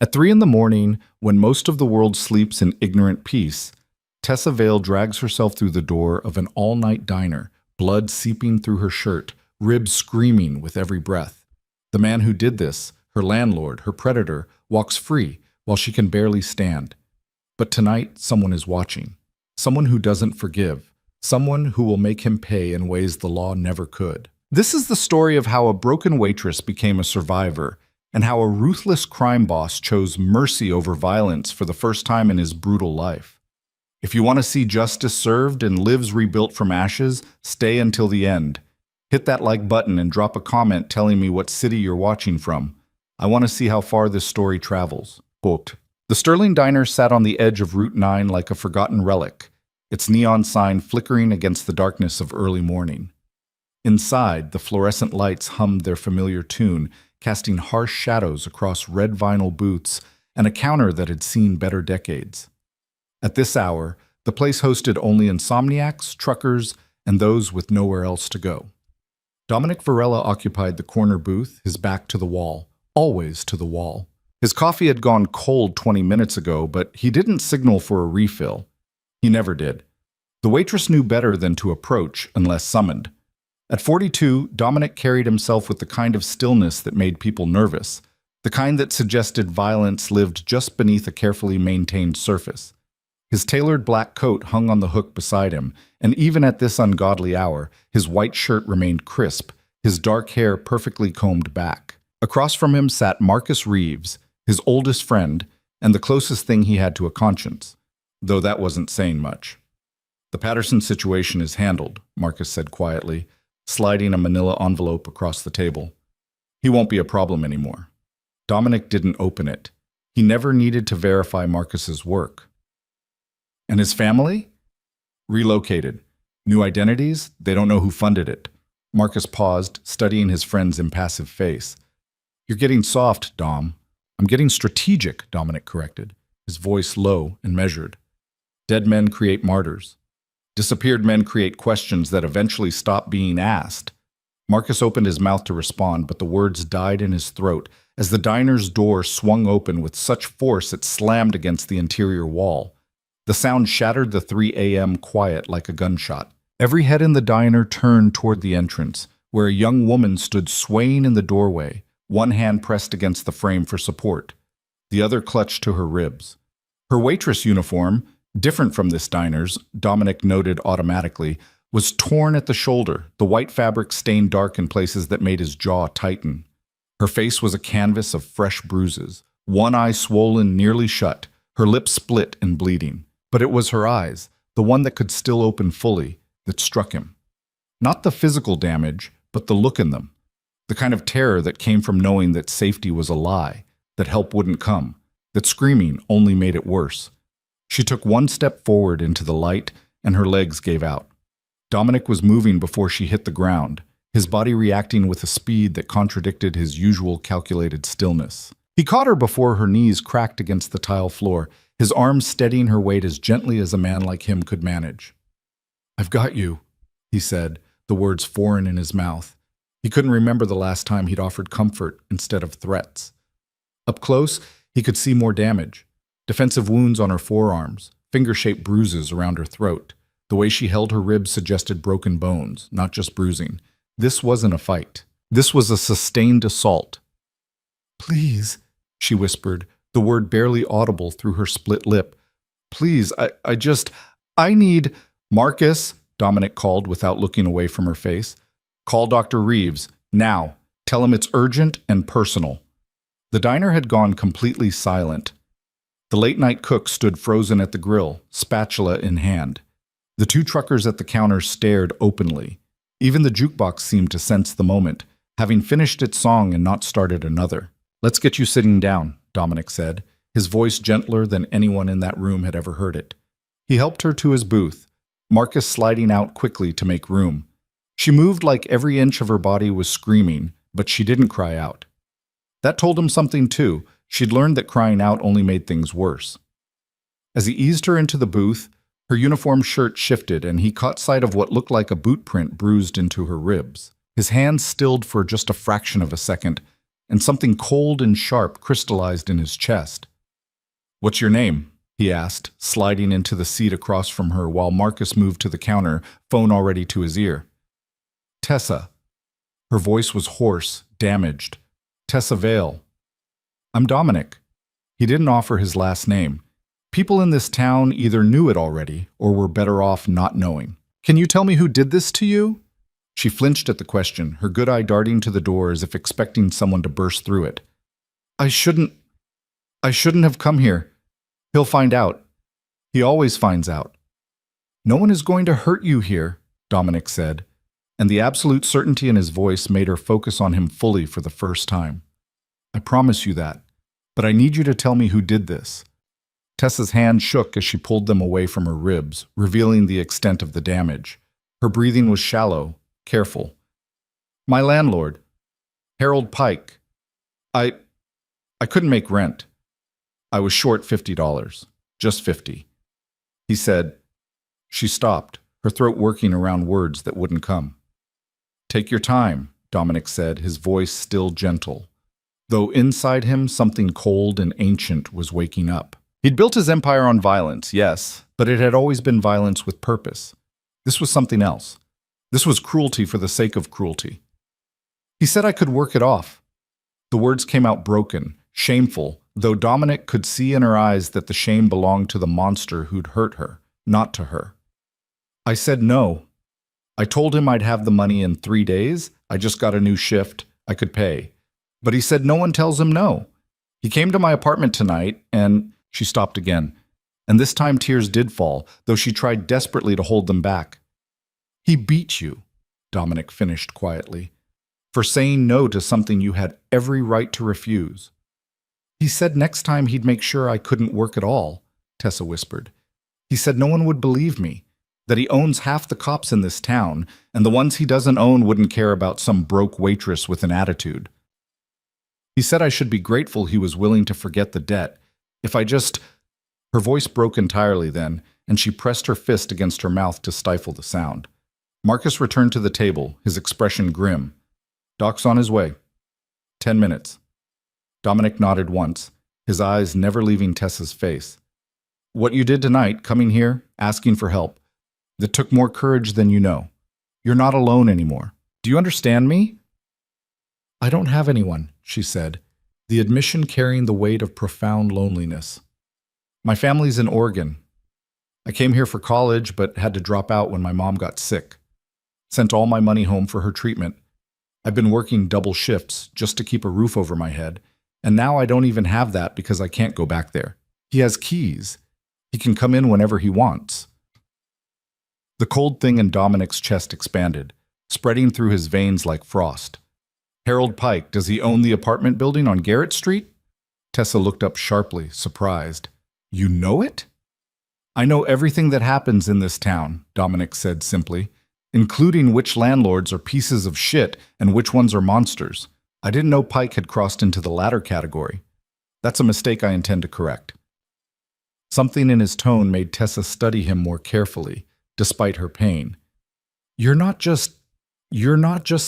At 3 in the morning, when most of the world sleeps in ignorant peace, Tessa Vale drags herself through the door of an all-night diner, blood seeping through her shirt, ribs screaming with every breath. The man who did this, her landlord, her predator, walks free while she can barely stand. But tonight, someone is watching. Someone who doesn't forgive. Someone who will make him pay in ways the law never could. This is the story of how a broken waitress became a survivor, and how a ruthless crime boss chose mercy over violence for the first time in his brutal life. If you want to see justice served and lives rebuilt from ashes, stay until the end. Hit that like button and drop a comment telling me what city you're watching from. I want to see how far this story travels. Quote, "The Sterling Diner sat on the edge of Route 9 like a forgotten relic, its neon sign flickering against the darkness of early morning. Inside, the fluorescent lights hummed their familiar tune, casting harsh shadows across red vinyl booths and a counter that had seen better decades. At this hour, the place hosted only insomniacs, truckers, and those with nowhere else to go. Dominic Varela occupied the corner booth, his back to the wall, always to the wall. His coffee had gone cold 20 minutes ago, but he didn't signal for a refill. He never did. The waitress knew better than to approach unless summoned. At 42, Dominic carried himself with the kind of stillness that made people nervous, the kind that suggested violence lived just beneath a carefully maintained surface. His tailored black coat hung on the hook beside him, and even at this ungodly hour, his white shirt remained crisp, his dark hair perfectly combed back. Across from him sat Marcus Reeves, his oldest friend, and the closest thing he had to a conscience, though that wasn't saying much. "The Patterson situation is handled," Marcus said quietly, sliding a manila envelope across the table. "He won't be a problem anymore." Dominic didn't open it. He never needed to verify Marcus's work. And his family? Relocated. New identities? They don't know who funded it. Marcus paused, studying his friend's impassive face. "You're getting soft, Dom." "I'm getting strategic," Dominic corrected, his voice low and measured. "Dead men create martyrs. Disappeared men create questions that eventually stop being asked." Marcus opened his mouth to respond, but the words died in his throat as the diner's door swung open with such force it slammed against the interior wall. The sound shattered the 3 a.m. quiet like a gunshot. Every head in the diner turned toward the entrance, where a young woman stood swaying in the doorway, one hand pressed against the frame for support, the other clutched to her ribs. Her waitress uniform, different from this diner's, Dominic noted automatically, was torn at the shoulder, the white fabric stained dark in places that made his jaw tighten. Her face was a canvas of fresh bruises, one eye swollen nearly shut, her lips split and bleeding. But it was her eyes, the one that could still open fully, that struck him. Not the physical damage, but the look in them. The kind of terror that came from knowing that safety was a lie, that help wouldn't come, that screaming only made it worse. She took one step forward into the light, and her legs gave out. Dominic was moving before she hit the ground, his body reacting with a speed that contradicted his usual calculated stillness. He caught her before her knees cracked against the tile floor, his arms steadying her weight as gently as a man like him could manage. "I've got you," he said, the words foreign in his mouth. He couldn't remember the last time he'd offered comfort instead of threats. Up close, he could see more damage. Defensive wounds on her forearms, finger-shaped bruises around her throat. The way she held her ribs suggested broken bones, not just bruising. This wasn't a fight. This was a sustained assault. "Please," she whispered, the word barely audible through her split lip. "Please, I need—" "Marcus," Dominic called without looking away from her face. "Call Dr. Reeves, now. Tell him it's urgent and personal." The diner had gone completely silent. The late-night cook stood frozen at the grill, spatula in hand. The 2 truckers at the counter stared openly. Even the jukebox seemed to sense the moment, having finished its song and not started another. "Let's get you sitting down," Dominic said, his voice gentler than anyone in that room had ever heard it. He helped her to his booth, Marcus sliding out quickly to make room. She moved like every inch of her body was screaming, but she didn't cry out. That told him something too. She'd learned that crying out only made things worse. As he eased her into the booth, her uniform shirt shifted and he caught sight of what looked like a boot print bruised into her ribs. His hands stilled for just a fraction of a second, and something cold and sharp crystallized in his chest. "What's your name?" he asked, sliding into the seat across from her while Marcus moved to the counter, phone already to his ear. "Tessa." Her voice was hoarse, damaged. "Tessa Vale." "I'm Dominic." He didn't offer his last name. People in this town either knew it already or were better off not knowing. "Can you tell me who did this to you?" She flinched at the question, her good eye darting to the door as if expecting someone to burst through it. I shouldn't have come here. He'll find out. He always finds out." "No one is going to hurt you here," Dominic said, and the absolute certainty in his voice made her focus on him fully for the first time. "I promise you that, but I need you to tell me who did this." Tessa's hand shook as she pulled them away from her ribs, revealing the extent of the damage. Her breathing was shallow, careful. "My landlord, Harold Pike. I couldn't make rent. I was short $50, just 50. He said." She stopped, her throat working around words that wouldn't come. "Take your time," Dominic said, his voice still gentle, though inside him something cold and ancient was waking up. He'd built his empire on violence, yes, but it had always been violence with purpose. This was something else. This was cruelty for the sake of cruelty. "He said I could work it off." The words came out broken, shameful, though Dominic could see in her eyes that the shame belonged to the monster who'd hurt her, not to her. "I said no. I told him I'd have the money in 3 days. I just got a new shift. I could pay. But he said no one tells him no. He came to my apartment tonight and..." She stopped again, and this time tears did fall, though she tried desperately to hold them back. "He beat you," Dominic finished quietly, "for saying no to something you had every right to refuse." "He said next time he'd make sure I couldn't work at all," Tessa whispered. "He said no one would believe me, that he owns half the cops in this town, and the ones he doesn't own wouldn't care about some broke waitress with an attitude. He said I should be grateful he was willing to forget the debt. If I just..." Her voice broke entirely then, and she pressed her fist against her mouth to stifle the sound. Marcus returned to the table, his expression grim. "Doc's on his way. 10 minutes. Dominic nodded once, his eyes never leaving Tessa's face. "What you did tonight, coming here, asking for help, that took more courage than you know. You're not alone anymore. Do you understand me?" "I don't have anyone," she said, the admission carrying the weight of profound loneliness. "My family's in Oregon. I came here for college but had to drop out when my mom got sick. Sent all my money home for her treatment. I've been working double shifts just to keep a roof over my head, and now I don't even have that because I can't go back there. He has keys. He can come in whenever he wants." The cold thing in Dominic's chest expanded, spreading through his veins like frost. "Harold Pike, does he own the apartment building on Garrett Street?" Tessa looked up sharply, surprised. "You know it?" "I know everything that happens in this town," Dominic said simply, "including which landlords are pieces of shit and which ones are monsters. I didn't know Pike had crossed into the latter category. That's a mistake I intend to correct." Something in his tone made Tessa study him more carefully, despite her pain. You're not just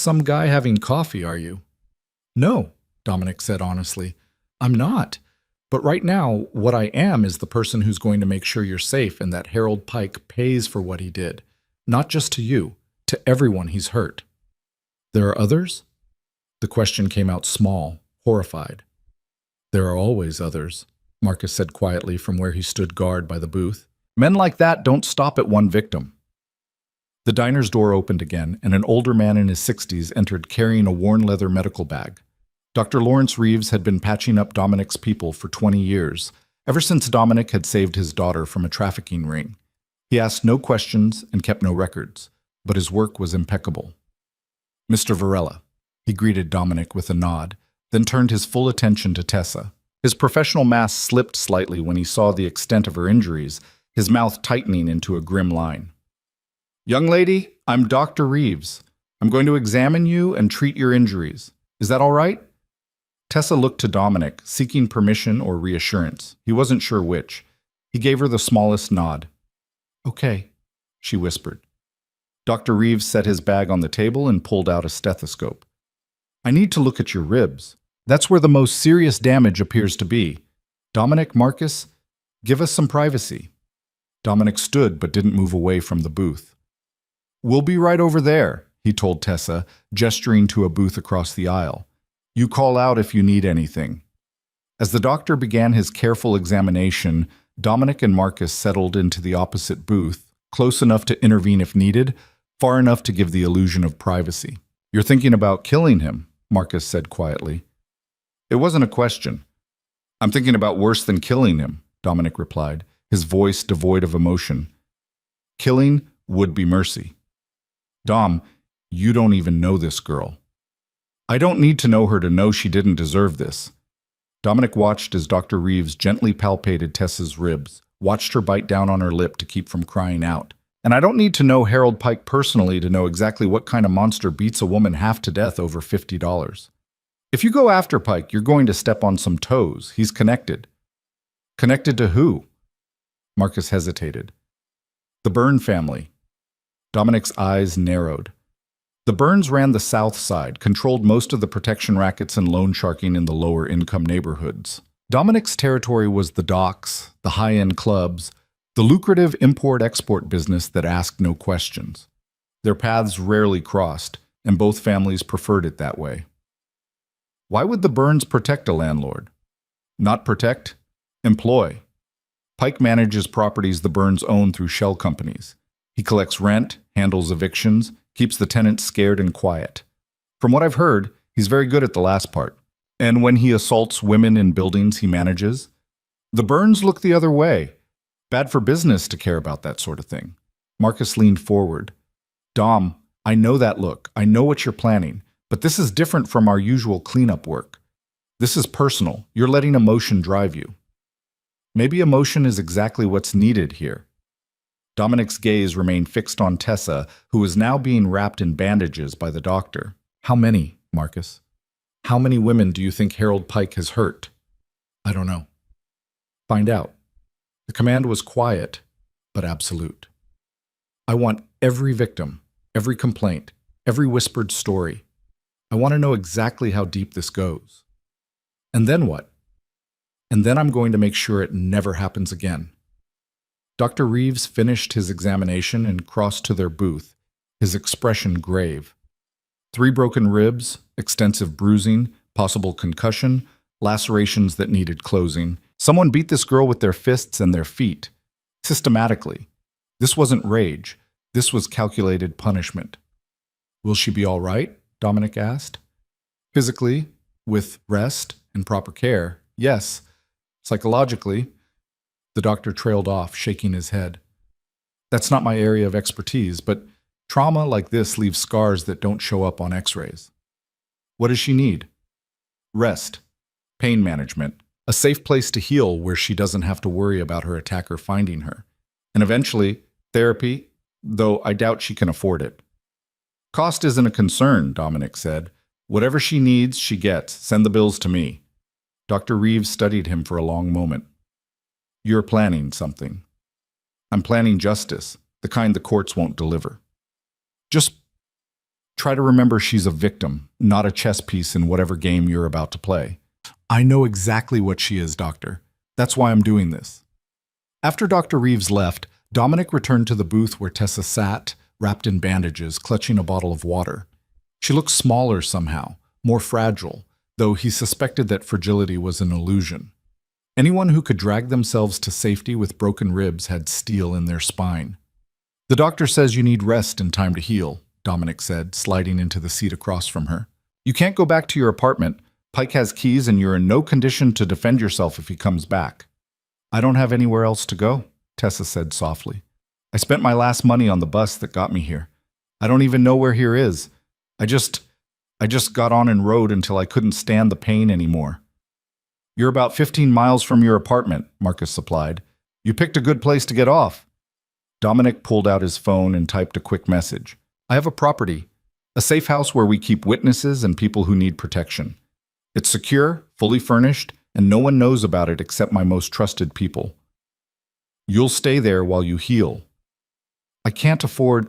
some guy having coffee, are you?" "No," Dominic said honestly. "I'm not. But right now, what I am is the person who's going to make sure you're safe and that Harold Pike pays for what he did. Not just to you, to everyone he's hurt." "There are others?" The question came out small, horrified. "There are always others," Marcus said quietly from where he stood guard by the booth. "Men like that don't stop at one victim." The diner's door opened again, and an older man in his 60s entered carrying a worn leather medical bag. Dr. Lawrence Reeves had been patching up Dominic's people for 20 years, ever since Dominic had saved his daughter from a trafficking ring. He asked no questions and kept no records, but his work was impeccable. "Mr. Varela," he greeted Dominic with a nod, then turned his full attention to Tessa. His professional mask slipped slightly when he saw the extent of her injuries, his mouth tightening into a grim line. "Young lady, I'm Dr. Reeves. I'm going to examine you and treat your injuries. Is that all right?" Tessa looked to Dominic, seeking permission or reassurance. He wasn't sure which. He gave her the smallest nod. "Okay," she whispered. Dr. Reeves set his bag on the table and pulled out a stethoscope. "I need to look at your ribs." That's where the most serious damage appears to be. Dominic, Marcus, give us some privacy. Dominic stood but didn't move away from the booth. We'll be right over there, he told Tessa, gesturing to a booth across the aisle. You call out if you need anything. As the doctor began his careful examination, Dominic and Marcus settled into the opposite booth, close enough to intervene if needed, far enough to give the illusion of privacy. You're thinking about killing him, Marcus said quietly. It wasn't a question. I'm thinking about worse than killing him, Dominic replied, his voice devoid of emotion. Killing would be mercy. Dom, you don't even know this girl. I don't need to know her to know she didn't deserve this. Dominic watched as Dr. Reeves gently palpated Tessa's ribs, watched her bite down on her lip to keep from crying out. And I don't need to know Harold Pike personally to know exactly what kind of monster beats a woman half to death over $50. If you go after Pike, you're going to step on some toes. He's connected. Connected to who? Marcus hesitated. The Byrne family. Dominic's eyes narrowed. The Byrnes ran the South Side, controlled most of the protection rackets and loan sharking in the lower-income neighborhoods. Dominic's territory was the docks, the high-end clubs, the lucrative import-export business that asked no questions. Their paths rarely crossed, and both families preferred it that way. Why would the Byrnes protect a landlord? Not protect, employ. Pike manages properties the Byrnes own through shell companies. He collects rent, handles evictions, keeps the tenants scared and quiet. From what I've heard, he's very good at the last part. And when he assaults women in buildings he manages, the Byrnes look the other way. Bad for business to care about that sort of thing. Marcus leaned forward. Dom, I know that look. I know what you're planning. But this is different from our usual cleanup work. This is personal. You're letting emotion drive you. Maybe emotion is exactly what's needed here. Dominic's gaze remained fixed on Tessa, who was now being wrapped in bandages by the doctor. How many, Marcus? How many women do you think Harold Pike has hurt? I don't know. Find out. The command was quiet, but absolute. I want every victim, every complaint, every whispered story. I want to know exactly how deep this goes. And then what? And then I'm going to make sure it never happens again. Dr. Reeves finished his examination and crossed to their booth, his expression grave. 3 broken ribs, extensive bruising, possible concussion, lacerations that needed closing. Someone beat this girl with their fists and their feet, systematically. This wasn't rage. This was calculated punishment. Will she be all right? Dominic asked. Physically, with rest and proper care, yes. Psychologically, the doctor trailed off, shaking his head. That's not my area of expertise, but trauma like this leaves scars that don't show up on x-rays. What does she need? Rest, pain management, a safe place to heal where she doesn't have to worry about her attacker finding her. And eventually, therapy, though I doubt she can afford it. Cost isn't a concern, Dominic said. Whatever she needs, she gets. Send the bills to me. Dr. Reeves studied him for a long moment. You're planning something. I'm planning justice, the kind the courts won't deliver. Just try to remember she's a victim, not a chess piece in whatever game you're about to play. I know exactly what she is, Doctor. That's why I'm doing this. After Dr. Reeves left, Dominic returned to the booth where Tessa sat, wrapped in bandages, clutching a bottle of water. She looked smaller somehow, more fragile, though he suspected that fragility was an illusion. Anyone who could drag themselves to safety with broken ribs had steel in their spine. The doctor says you need rest and time to heal, Dominic said, sliding into the seat across from her. You can't go back to your apartment. Pike has keys and you're in no condition to defend yourself if he comes back. I don't have anywhere else to go, Tessa said softly. I spent my last money on the bus that got me here. I don't even know where here is. I just got on and rode until I couldn't stand the pain anymore. You're about 15 miles from your apartment, Marcus supplied. You picked a good place to get off. Dominic pulled out his phone and typed a quick message. I have a property, a safe house where we keep witnesses and people who need protection. It's secure, fully furnished, and no one knows about it except my most trusted people. You'll stay there while you heal. I can't afford...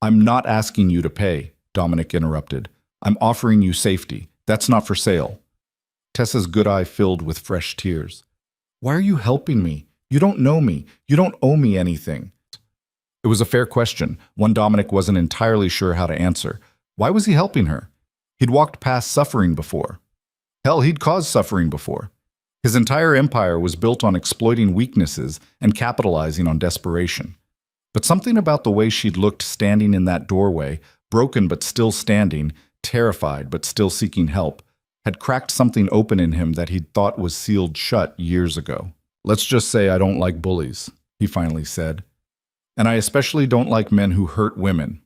I'm not asking you to pay, Dominic interrupted. I'm offering you safety. That's not for sale. Tessa's good eye filled with fresh tears. Why are you helping me? You don't know me. You don't owe me anything. It was a fair question, one Dominic wasn't entirely sure how to answer. Why was he helping her? He'd walked past suffering before. Hell, he'd caused suffering before. His entire empire was built on exploiting weaknesses and capitalizing on desperation. But something about the way she'd looked standing in that doorway, broken but still standing, terrified but still seeking help, had cracked something open in him that he'd thought was sealed shut years ago. Let's just say I don't like bullies, he finally said. And I especially don't like men who hurt women.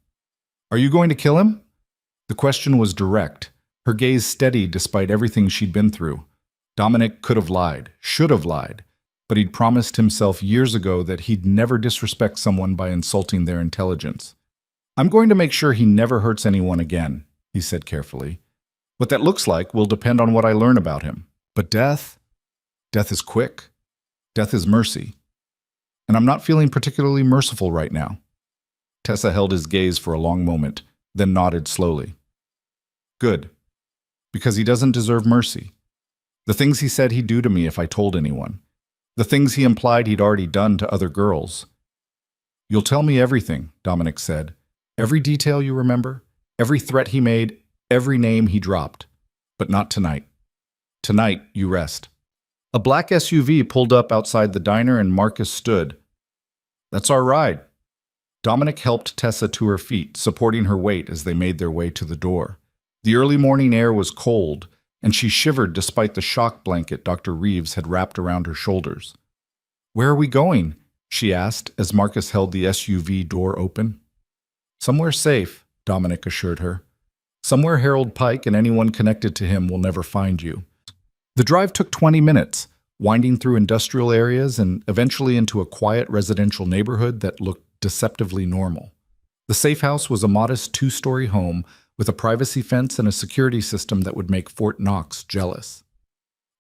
Are you going to kill him? The question was direct, her gaze steady despite everything she'd been through. Dominic could have lied, should have lied, but he'd promised himself years ago that he'd never disrespect someone by insulting their intelligence. I'm going to make sure he never hurts anyone again, he said carefully. What that looks like will depend on what I learn about him. But death is quick. Death is mercy. And I'm not feeling particularly merciful right now. Tessa held his gaze for a long moment, then nodded slowly. Good. Because he doesn't deserve mercy. The things he said he'd do to me if I told anyone. The things he implied he'd already done to other girls. You'll tell me everything, Dominic said. Every detail you remember, every threat he made, every name he dropped. But not tonight. Tonight, you rest. A black SUV pulled up outside the diner and Marcus stood. That's our ride. Dominic helped Tessa to her feet, supporting her weight as they made their way to the door. The early morning air was cold, and she shivered despite the shock blanket Dr. Reeves had wrapped around her shoulders. Where are we going? She asked as Marcus held the SUV door open. Somewhere safe, Dominic assured her. Somewhere Harold Pike and anyone connected to him will never find you. The drive took 20 minutes, winding through industrial areas and eventually into a quiet residential neighborhood that looked deceptively normal. The safe house was a modest 2-story home with a privacy fence and a security system that would make Fort Knox jealous.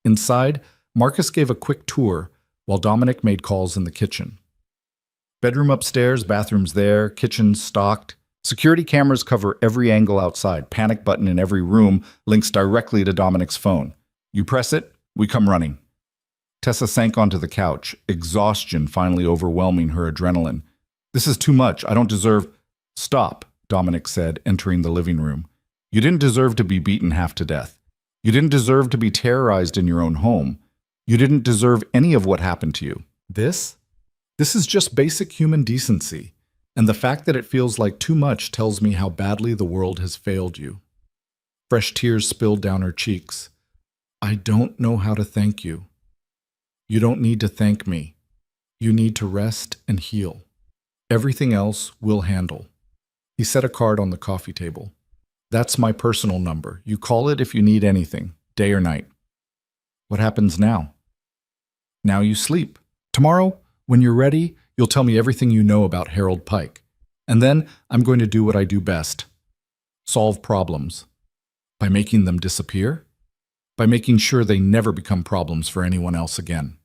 Inside, Marcus gave a quick tour while Dominic made calls in the kitchen. Bedroom upstairs, bathrooms there, kitchen stocked. Security cameras cover every angle outside. Panic button in every room links directly to Dominic's phone. You press it, we come running. Tessa sank onto the couch, exhaustion finally overwhelming her adrenaline. This is too much. I don't deserve... Stop, Dominic said, entering the living room. You didn't deserve to be beaten half to death. You didn't deserve to be terrorized in your own home. You didn't deserve any of what happened to you. This is just basic human decency. And the fact that it feels like too much tells me how badly the world has failed you. Fresh tears spilled down her cheeks. I don't know how to thank you. You don't need to thank me. You need to rest and heal. Everything else we'll handle. He set a card on the coffee table. That's my personal number. You call it if you need anything, day or night. What happens now? Now you sleep. Tomorrow, when you're ready, you'll tell me everything you know about Harold Pike. And then I'm going to do what I do best. Solve problems. By making them disappear? By making sure they never become problems for anyone else again.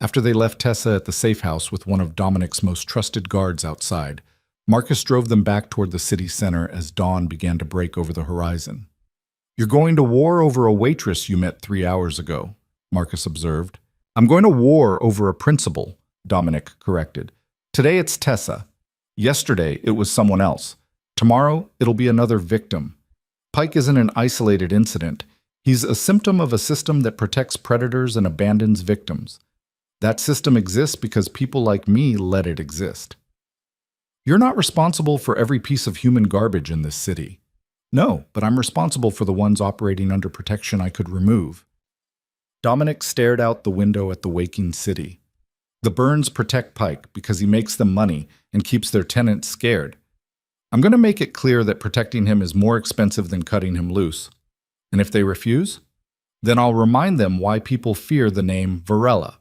After they left Tessa at the safe house with one of Dominic's most trusted guards outside, Marcus drove them back toward the city center as dawn began to break over the horizon. You're going to war over a waitress you met 3 hours ago, Marcus observed. I'm going to war over a principal, Dominic corrected. Today it's Tessa. Yesterday it was someone else. Tomorrow it'll be another victim. Pike isn't an isolated incident. He's a symptom of a system that protects predators and abandons victims. That system exists because people like me let it exist. You're not responsible for every piece of human garbage in this city. No, but I'm responsible for the ones operating under protection I could remove. Dominic stared out the window at the waking city. The Burns protect Pike because he makes them money and keeps their tenants scared. I'm going to make it clear that protecting him is more expensive than cutting him loose. And if they refuse, then I'll remind them why people fear the name Varela.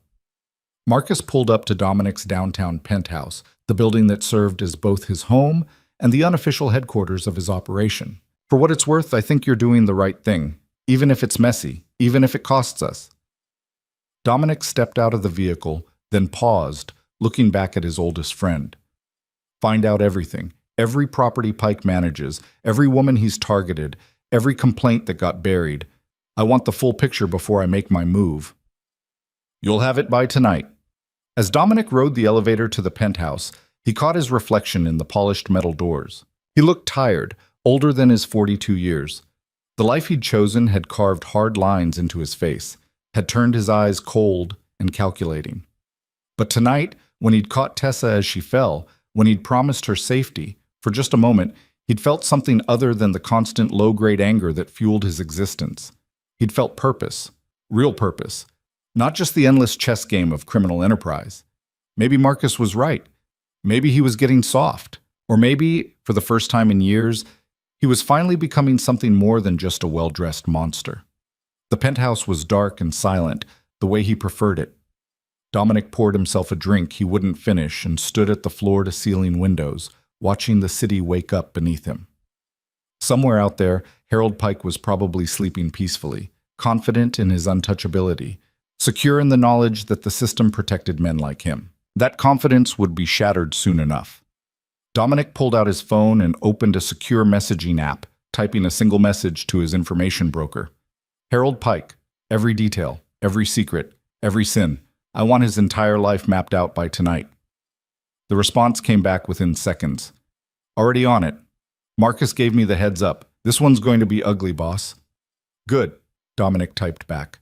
Marcus pulled up to Dominic's downtown penthouse, the building that served as both his home and the unofficial headquarters of his operation. For what it's worth, I think you're doing the right thing, even if it's messy, even if it costs us. Dominic stepped out of the vehicle, then paused, looking back at his oldest friend. Find out everything, every property Pike manages, every woman he's targeted, every complaint that got buried. I want the full picture before I make my move. You'll have it by tonight. As Dominic rode the elevator to the penthouse, he caught his reflection in the polished metal doors. He looked tired, older than his 42 years. The life he'd chosen had carved hard lines into his face, had turned his eyes cold and calculating. But tonight, when he'd caught Tessa as she fell, when he'd promised her safety, for just a moment, he'd felt something other than the constant low-grade anger that fueled his existence. He'd felt purpose, real purpose, not just the endless chess game of criminal enterprise. Maybe Marcus was right. Maybe he was getting soft. Or maybe, for the first time in years, he was finally becoming something more than just a well-dressed monster. The penthouse was dark and silent, the way he preferred it. Dominic poured himself a drink he wouldn't finish and stood at the floor-to-ceiling windows, watching the city wake up beneath him. Somewhere out there, Harold Pike was probably sleeping peacefully, confident in his untouchability, secure in the knowledge that the system protected men like him. That confidence would be shattered soon enough. Dominic pulled out his phone and opened a secure messaging app, typing a single message to his information broker. Harold Pike, every detail, every secret, every sin. I want his entire life mapped out by tonight. The response came back within seconds. Already on it. Marcus gave me the heads up. This one's going to be ugly, boss. Good, Dominic typed back.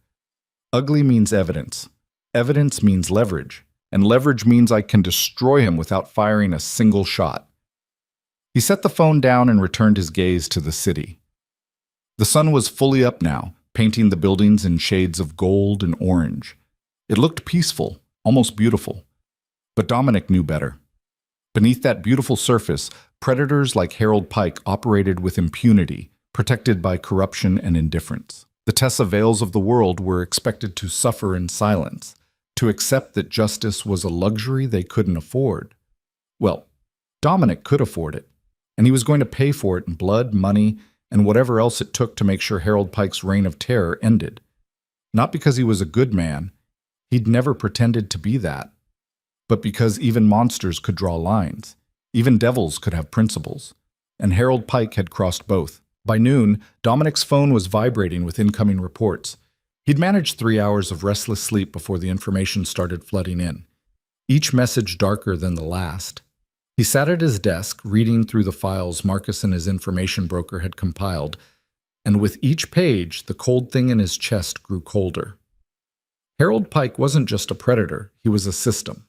Ugly means evidence. Evidence means leverage. And leverage means I can destroy him without firing a single shot. He set the phone down and returned his gaze to the city. The sun was fully up now, painting the buildings in shades of gold and orange. It looked peaceful, almost beautiful. But Dominic knew better. Beneath that beautiful surface, predators like Harold Pike operated with impunity, protected by corruption and indifference. The Tessa Vales of the world were expected to suffer in silence, to accept that justice was a luxury they couldn't afford. Well, Dominic could afford it, and he was going to pay for it in blood, money, and whatever else it took to make sure Harold Pike's reign of terror ended. Not because he was a good man, he'd never pretended to be that, but because even monsters could draw lines, even devils could have principles, and Harold Pike had crossed both. By noon, Dominic's phone was vibrating with incoming reports. He'd managed 3 hours of restless sleep before the information started flooding in, each message darker than the last. He sat at his desk, reading through the files Marcus and his information broker had compiled, and with each page, the cold thing in his chest grew colder. Harold Pike wasn't just a predator, he was a system.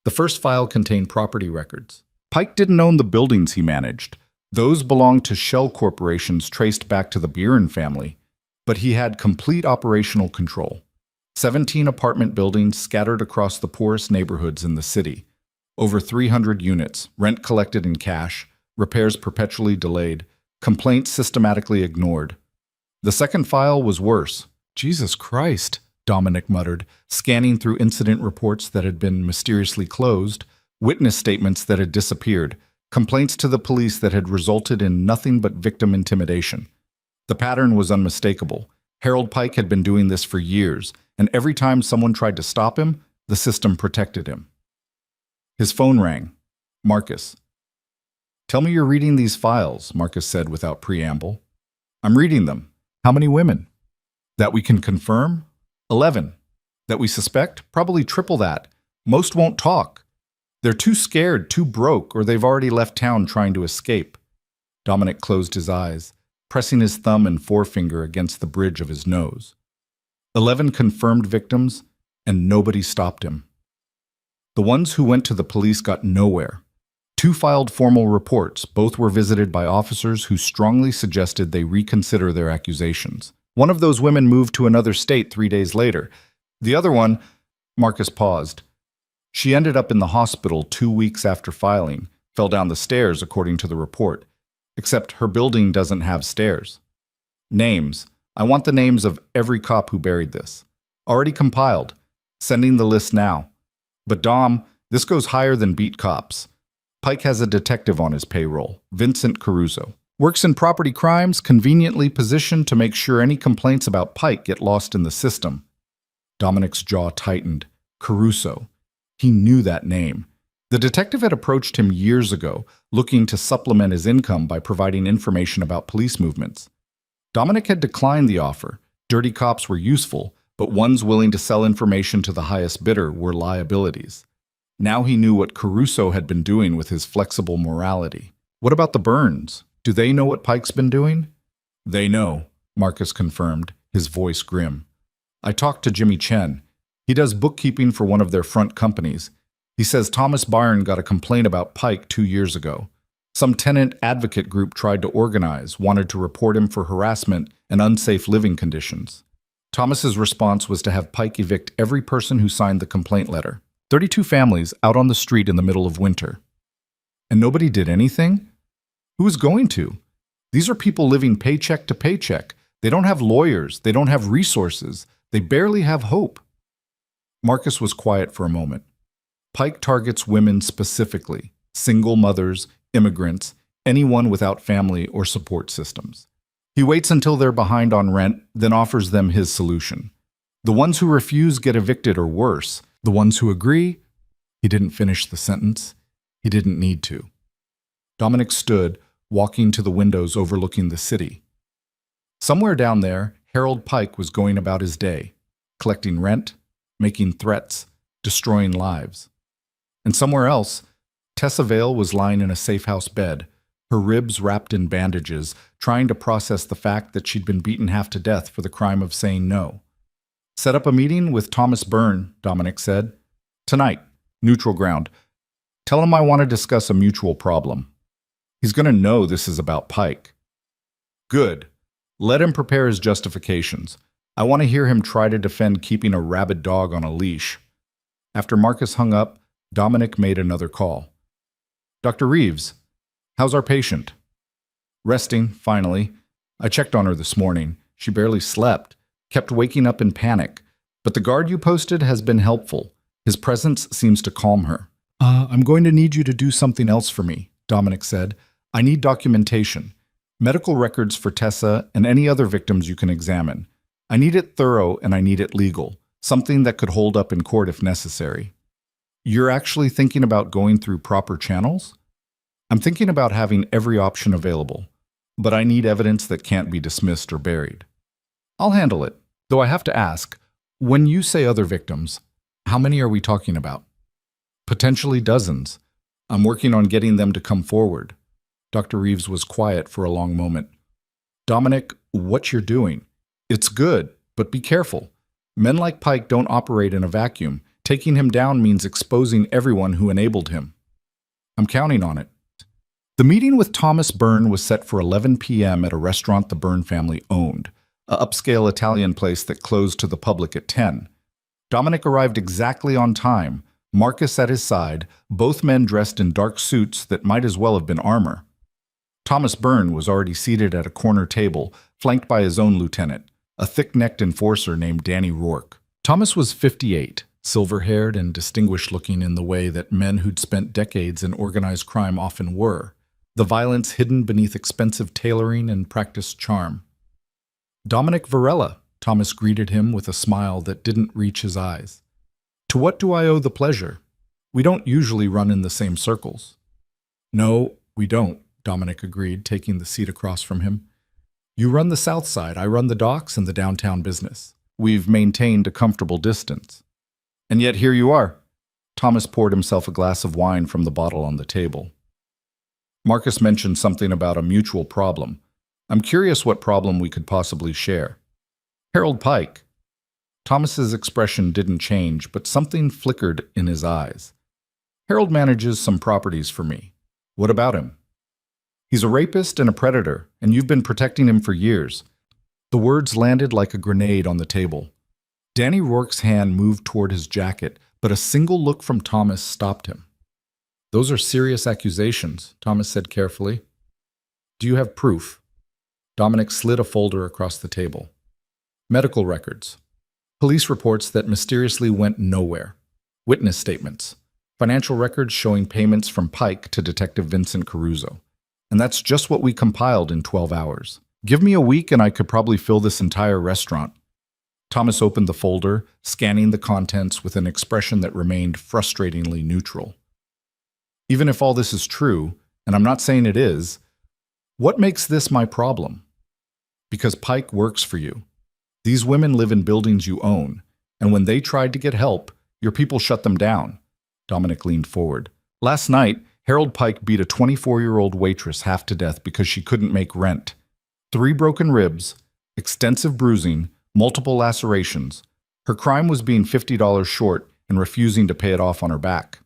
The first file contained property records. Pike didn't own the buildings he managed. Those belonged to shell corporations traced back to the Buren family. But he had complete operational control. 17 apartment buildings scattered across the poorest neighborhoods in the city. Over 300 units, rent collected in cash, repairs perpetually delayed, complaints systematically ignored. The second file was worse. Jesus Christ, Dominic muttered, scanning through incident reports that had been mysteriously closed, witness statements that had disappeared, complaints to the police that had resulted in nothing but victim intimidation. The pattern was unmistakable. Harold Pike had been doing this for years, and every time someone tried to stop him, the system protected him. His phone rang. Marcus. "Tell me you're reading these files," Marcus said without preamble. "I'm reading them. How many women?" "That we can confirm?" 11. "That we suspect? Probably triple that. Most won't talk. They're too scared, too broke, or they've already left town trying to escape." Dominic closed his eyes, pressing his thumb and forefinger against the bridge of his nose. 11 confirmed victims, and nobody stopped him. The ones who went to the police got nowhere. 2 filed formal reports. Both were visited by officers who strongly suggested they reconsider their accusations. One of those women moved to another state 3 days later. The other one, Marcus paused. She ended up in the hospital 2 weeks after filing, fell down the stairs according to the report. Except her building doesn't have stairs. Names. I want the names of every cop who buried this. Already compiled. Sending the list now. But Dom, this goes higher than beat cops. Pike has a detective on his payroll, Vincent Caruso. Works in property crimes, conveniently positioned to make sure any complaints about Pike get lost in the system. Dominic's jaw tightened. Caruso. He knew that name. The detective had approached him years ago, looking to supplement his income by providing information about police movements. Dominic had declined the offer, Dirty cops were useful, but ones willing to sell information to the highest bidder were liabilities. Now he knew what Caruso had been doing with his flexible morality. What about the Burns? Do they know what Pike's been doing? They know, Marcus confirmed, his voice grim. I talked to Jimmy Chen. He does bookkeeping for one of their front companies. He says Thomas Byrne got a complaint about Pike 2 years ago. Some tenant advocate group tried to organize, wanted to report him for harassment and unsafe living conditions. Thomas's response was to have Pike evict every person who signed the complaint letter. 32 families out on the street in the middle of winter. And nobody did anything? Who is going to? These are people living paycheck to paycheck. They don't have lawyers. They don't have resources. They barely have hope. Marcus was quiet for a moment. Pike targets women specifically, single mothers, immigrants, anyone without family or support systems. He waits until they're behind on rent, then offers them his solution. The ones who refuse get evicted or worse. The ones who agree, he didn't finish the sentence. He didn't need to. Dominic stood, walking to the windows overlooking the city. Somewhere down there, Harold Pike was going about his day, collecting rent, making threats, destroying lives. And somewhere else, Tessa Vale was lying in a safe-house bed, her ribs wrapped in bandages, trying to process the fact that she'd been beaten half to death for the crime of saying no. Set up a meeting with Thomas Byrne, Dominic said. Tonight, neutral ground. Tell him I want to discuss a mutual problem. He's going to know this is about Pike. Good. Let him prepare his justifications. I want to hear him try to defend keeping a rabid dog on a leash. After Marcus hung up, Dominic made another call. Dr. Reeves, how's our patient? Resting, finally. I checked on her this morning. She barely slept, kept waking up in panic. But the guard you posted has been helpful. His presence seems to calm her. I'm going to need you to do something else for me, Dominic said. I need documentation. Medical records for Tessa and any other victims you can examine. I need it thorough and I need it legal. Something that could hold up in court if necessary. You're actually thinking about going through proper channels? I'm thinking about having every option available, but I need evidence that can't be dismissed or buried. I'll handle it, though I have to ask, when you say other victims, how many are we talking about? Potentially dozens. I'm working on getting them to come forward. Dr. Reeves was quiet for a long moment. Dominic, what you're doing, it's good, but be careful. Men like Pike don't operate in a vacuum. Taking him down means exposing everyone who enabled him. I'm counting on it. The meeting with Thomas Byrne was set for 11 p.m. at a restaurant the Byrne family owned, an upscale Italian place that closed to the public at 10. Dominic arrived exactly on time, Marcus at his side, both men dressed in dark suits that might as well have been armor. Thomas Byrne was already seated at a corner table, flanked by his own lieutenant, a thick-necked enforcer named Danny Rourke. Thomas was 58, silver-haired and distinguished-looking in the way that men who'd spent decades in organized crime often were, the violence hidden beneath expensive tailoring and practiced charm. Dominic Varela, Thomas greeted him with a smile that didn't reach his eyes. To what do I owe the pleasure? We don't usually run in the same circles. No, we don't, Dominic agreed, taking the seat across from him. You run the south side, I run the docks and the downtown business. We've maintained a comfortable distance. And yet here you are. Thomas poured himself a glass of wine from the bottle on the table. Marcus mentioned something about a mutual problem. I'm curious what problem we could possibly share. Harold Pike. Thomas's expression didn't change, but something flickered in his eyes. Harold manages some properties for me. What about him? He's a rapist and a predator, and you've been protecting him for years. The words landed like a grenade on the table. Danny Rourke's hand moved toward his jacket, but a single look from Thomas stopped him. Those are serious accusations, Thomas said carefully. Do you have proof? Dominic slid a folder across the table. Medical records. Police reports that mysteriously went nowhere. Witness statements. Financial records showing payments from Pike to Detective Vincent Caruso. And that's just what we compiled in 12 hours. Give me a week and I could probably fill this entire restaurant. Thomas opened the folder, scanning the contents with an expression that remained frustratingly neutral. Even if all this is true, and I'm not saying it is, what makes this my problem? Because Pike works for you. These women live in buildings you own, and when they tried to get help, your people shut them down. Dominic leaned forward. Last night, Harold Pike beat a 24-year-old waitress half to death because she couldn't make rent. 3 broken ribs, extensive bruising, multiple lacerations. Her crime was being $50 short and refusing to pay it off on her back.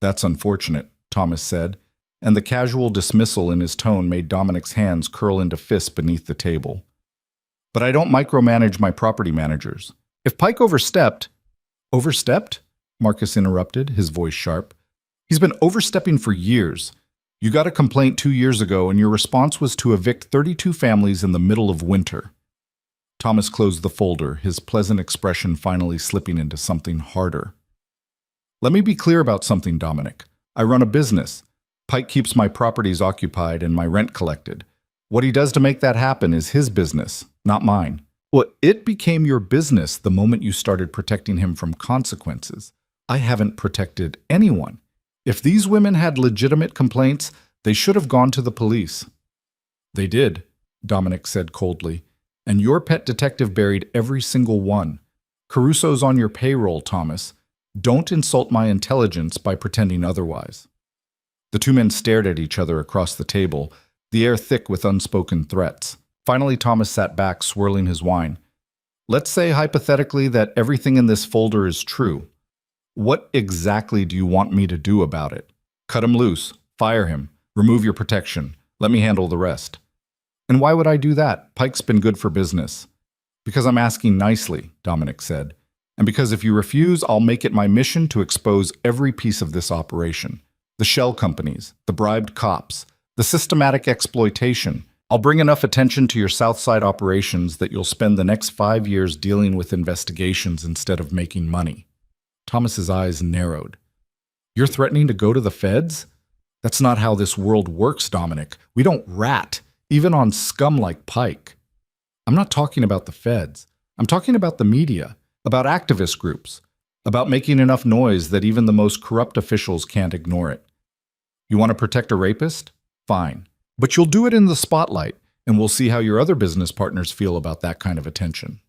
That's unfortunate, Thomas said, and the casual dismissal in his tone made Dominic's hands curl into fists beneath the table. But I don't micromanage my property managers. If Pike overstepped... Overstepped? Marcus interrupted, his voice sharp. He's been overstepping for years. You got a complaint 2 years ago, and your response was to evict 32 families in the middle of winter. Thomas closed the folder, his pleasant expression finally slipping into something harder. Let me be clear about something, Dominic. I run a business. Pike keeps my properties occupied and my rent collected. What he does to make that happen is his business, not mine. Well, it became your business the moment you started protecting him from consequences. I haven't protected anyone. If these women had legitimate complaints, they should have gone to the police. They did, Dominic said coldly, and your pet detective buried every single one. Caruso's on your payroll, Thomas. Don't insult my intelligence by pretending otherwise. The 2 men stared at each other across the table, the air thick with unspoken threats. Finally, Thomas sat back, swirling his wine. Let's say hypothetically that everything in this folder is true. What exactly do you want me to do about it? Cut him loose, fire him, remove your protection. Let me handle the rest. And why would I do that? Pike's been good for business. Because I'm asking nicely, Dominic said. And because if you refuse, I'll make it my mission to expose every piece of this operation. The shell companies, the bribed cops, the systematic exploitation. I'll bring enough attention to your Southside operations that you'll spend the next 5 years dealing with investigations instead of making money. Thomas's eyes narrowed. You're threatening to go to the feds? That's not how this world works, Dominic. We don't rat, even on scum like Pike. I'm not talking about the feds. I'm talking about the media, about activist groups, about making enough noise that even the most corrupt officials can't ignore it. You want to protect a rapist? Fine. But you'll do it in the spotlight, and we'll see how your other business partners feel about that kind of attention.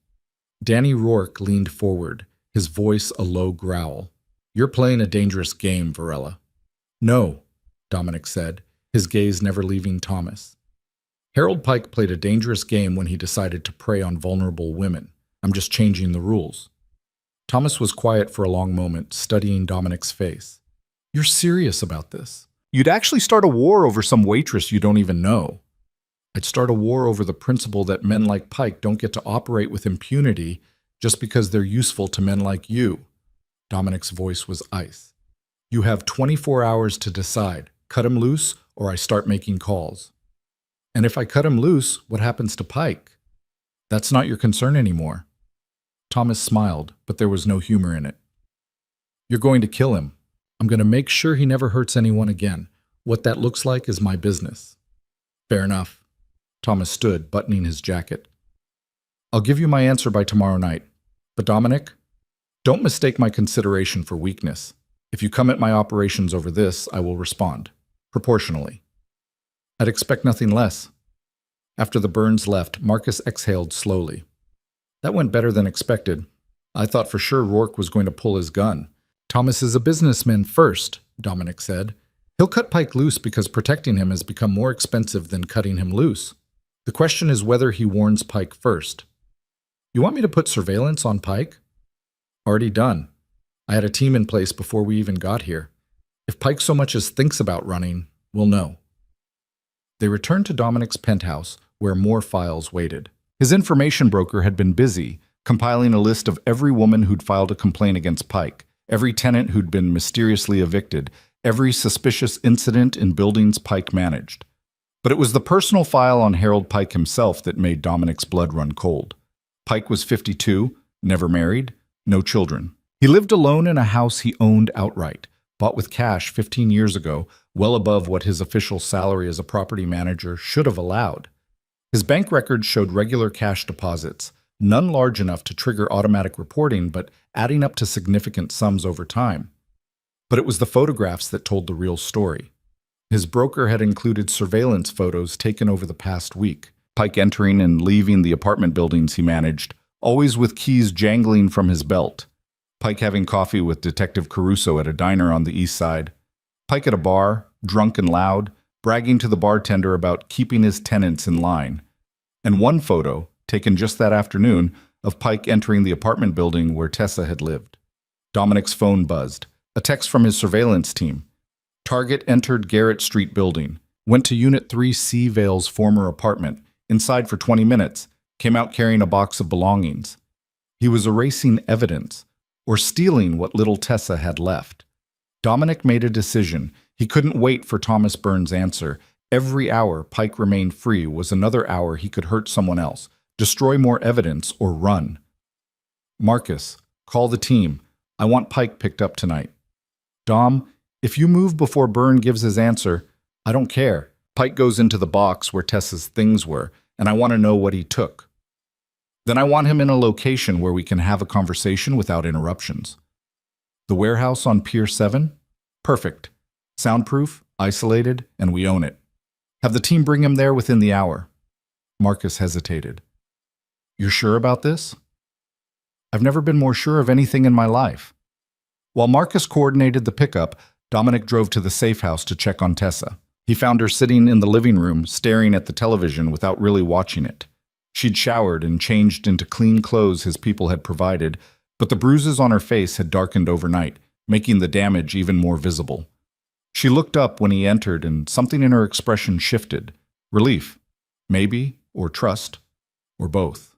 Danny Rourke leaned forward, his voice a low growl. You're playing a dangerous game, Varela. No, Dominic said, his gaze never leaving Thomas. Harold Pike played a dangerous game when he decided to prey on vulnerable women. I'm just changing the rules. Thomas was quiet for a long moment, studying Dominic's face. You're serious about this? You'd actually start a war over some waitress you don't even know. I'd start a war over the principle that men like Pike don't get to operate with impunity just because they're useful to men like you. Dominic's voice was ice. You have 24 hours to decide. Cut him loose, or I start making calls. And if I cut him loose, what happens to Pike? That's not your concern anymore. Thomas smiled, but there was no humor in it. You're going to kill him. I'm going to make sure he never hurts anyone again. What that looks like is my business. Fair enough. Thomas stood, buttoning his jacket. I'll give you my answer by tomorrow night. But Dominic, don't mistake my consideration for weakness. If you come at my operations over this, I will respond. Proportionally. I'd expect nothing less. After the Burns left, Marcus exhaled slowly. That went better than expected. I thought for sure Rourke was going to pull his gun. Thomas is a businessman first, Dominic said. He'll cut Pike loose because protecting him has become more expensive than cutting him loose. The question is whether he warns Pike first. You want me to put surveillance on Pike? Already done. I had a team in place before we even got here. If Pike so much as thinks about running, we'll know. They returned to Dominic's penthouse, where more files waited. His information broker had been busy, compiling a list of every woman who'd filed a complaint against Pike, every tenant who'd been mysteriously evicted, every suspicious incident in buildings Pike managed. But it was the personal file on Harold Pike himself that made Dominic's blood run cold. Pike was 52, never married, no children. He lived alone in a house he owned outright, bought with cash 15 years ago, well above what his official salary as a property manager should have allowed. His bank records showed regular cash deposits, none large enough to trigger automatic reporting, but adding up to significant sums over time. But it was the photographs that told the real story. His broker had included surveillance photos taken over the past week, Pike entering and leaving the apartment buildings he managed, always with keys jangling from his belt. Pike having coffee with Detective Caruso at a diner on the east side. Pike at a bar, drunk and loud, bragging to the bartender about keeping his tenants in line. And one photo, taken just that afternoon, of Pike entering the apartment building where Tessa had lived. Dominic's phone buzzed. A text from his surveillance team. Target entered Garrett Street building, went to Unit 3C Vale's former apartment, inside for 20 minutes, came out carrying a box of belongings. He was erasing evidence, or stealing what little Tessa had left. Dominic made a decision. He couldn't wait for Thomas Burns' answer. Every hour Pike remained free was another hour he could hurt someone else, destroy more evidence, or run. Marcus, call the team. I want Pike picked up tonight. Dom, if you move before Byrne gives his answer, I don't care. Pike goes into the box where Tessa's things were, and I want to know what he took. Then I want him in a location where we can have a conversation without interruptions. The warehouse on Pier 7? Perfect. Soundproof, isolated, and we own it. Have the team bring him there within the hour. Marcus hesitated. You're sure about this? I've never been more sure of anything in my life. While Marcus coordinated the pickup, Dominic drove to the safe house to check on Tessa. He found her sitting in the living room, staring at the television without really watching it. She'd showered and changed into clean clothes his people had provided, but the bruises on her face had darkened overnight, making the damage even more visible. She looked up when he entered, and something in her expression shifted. Relief, maybe, or trust, or both.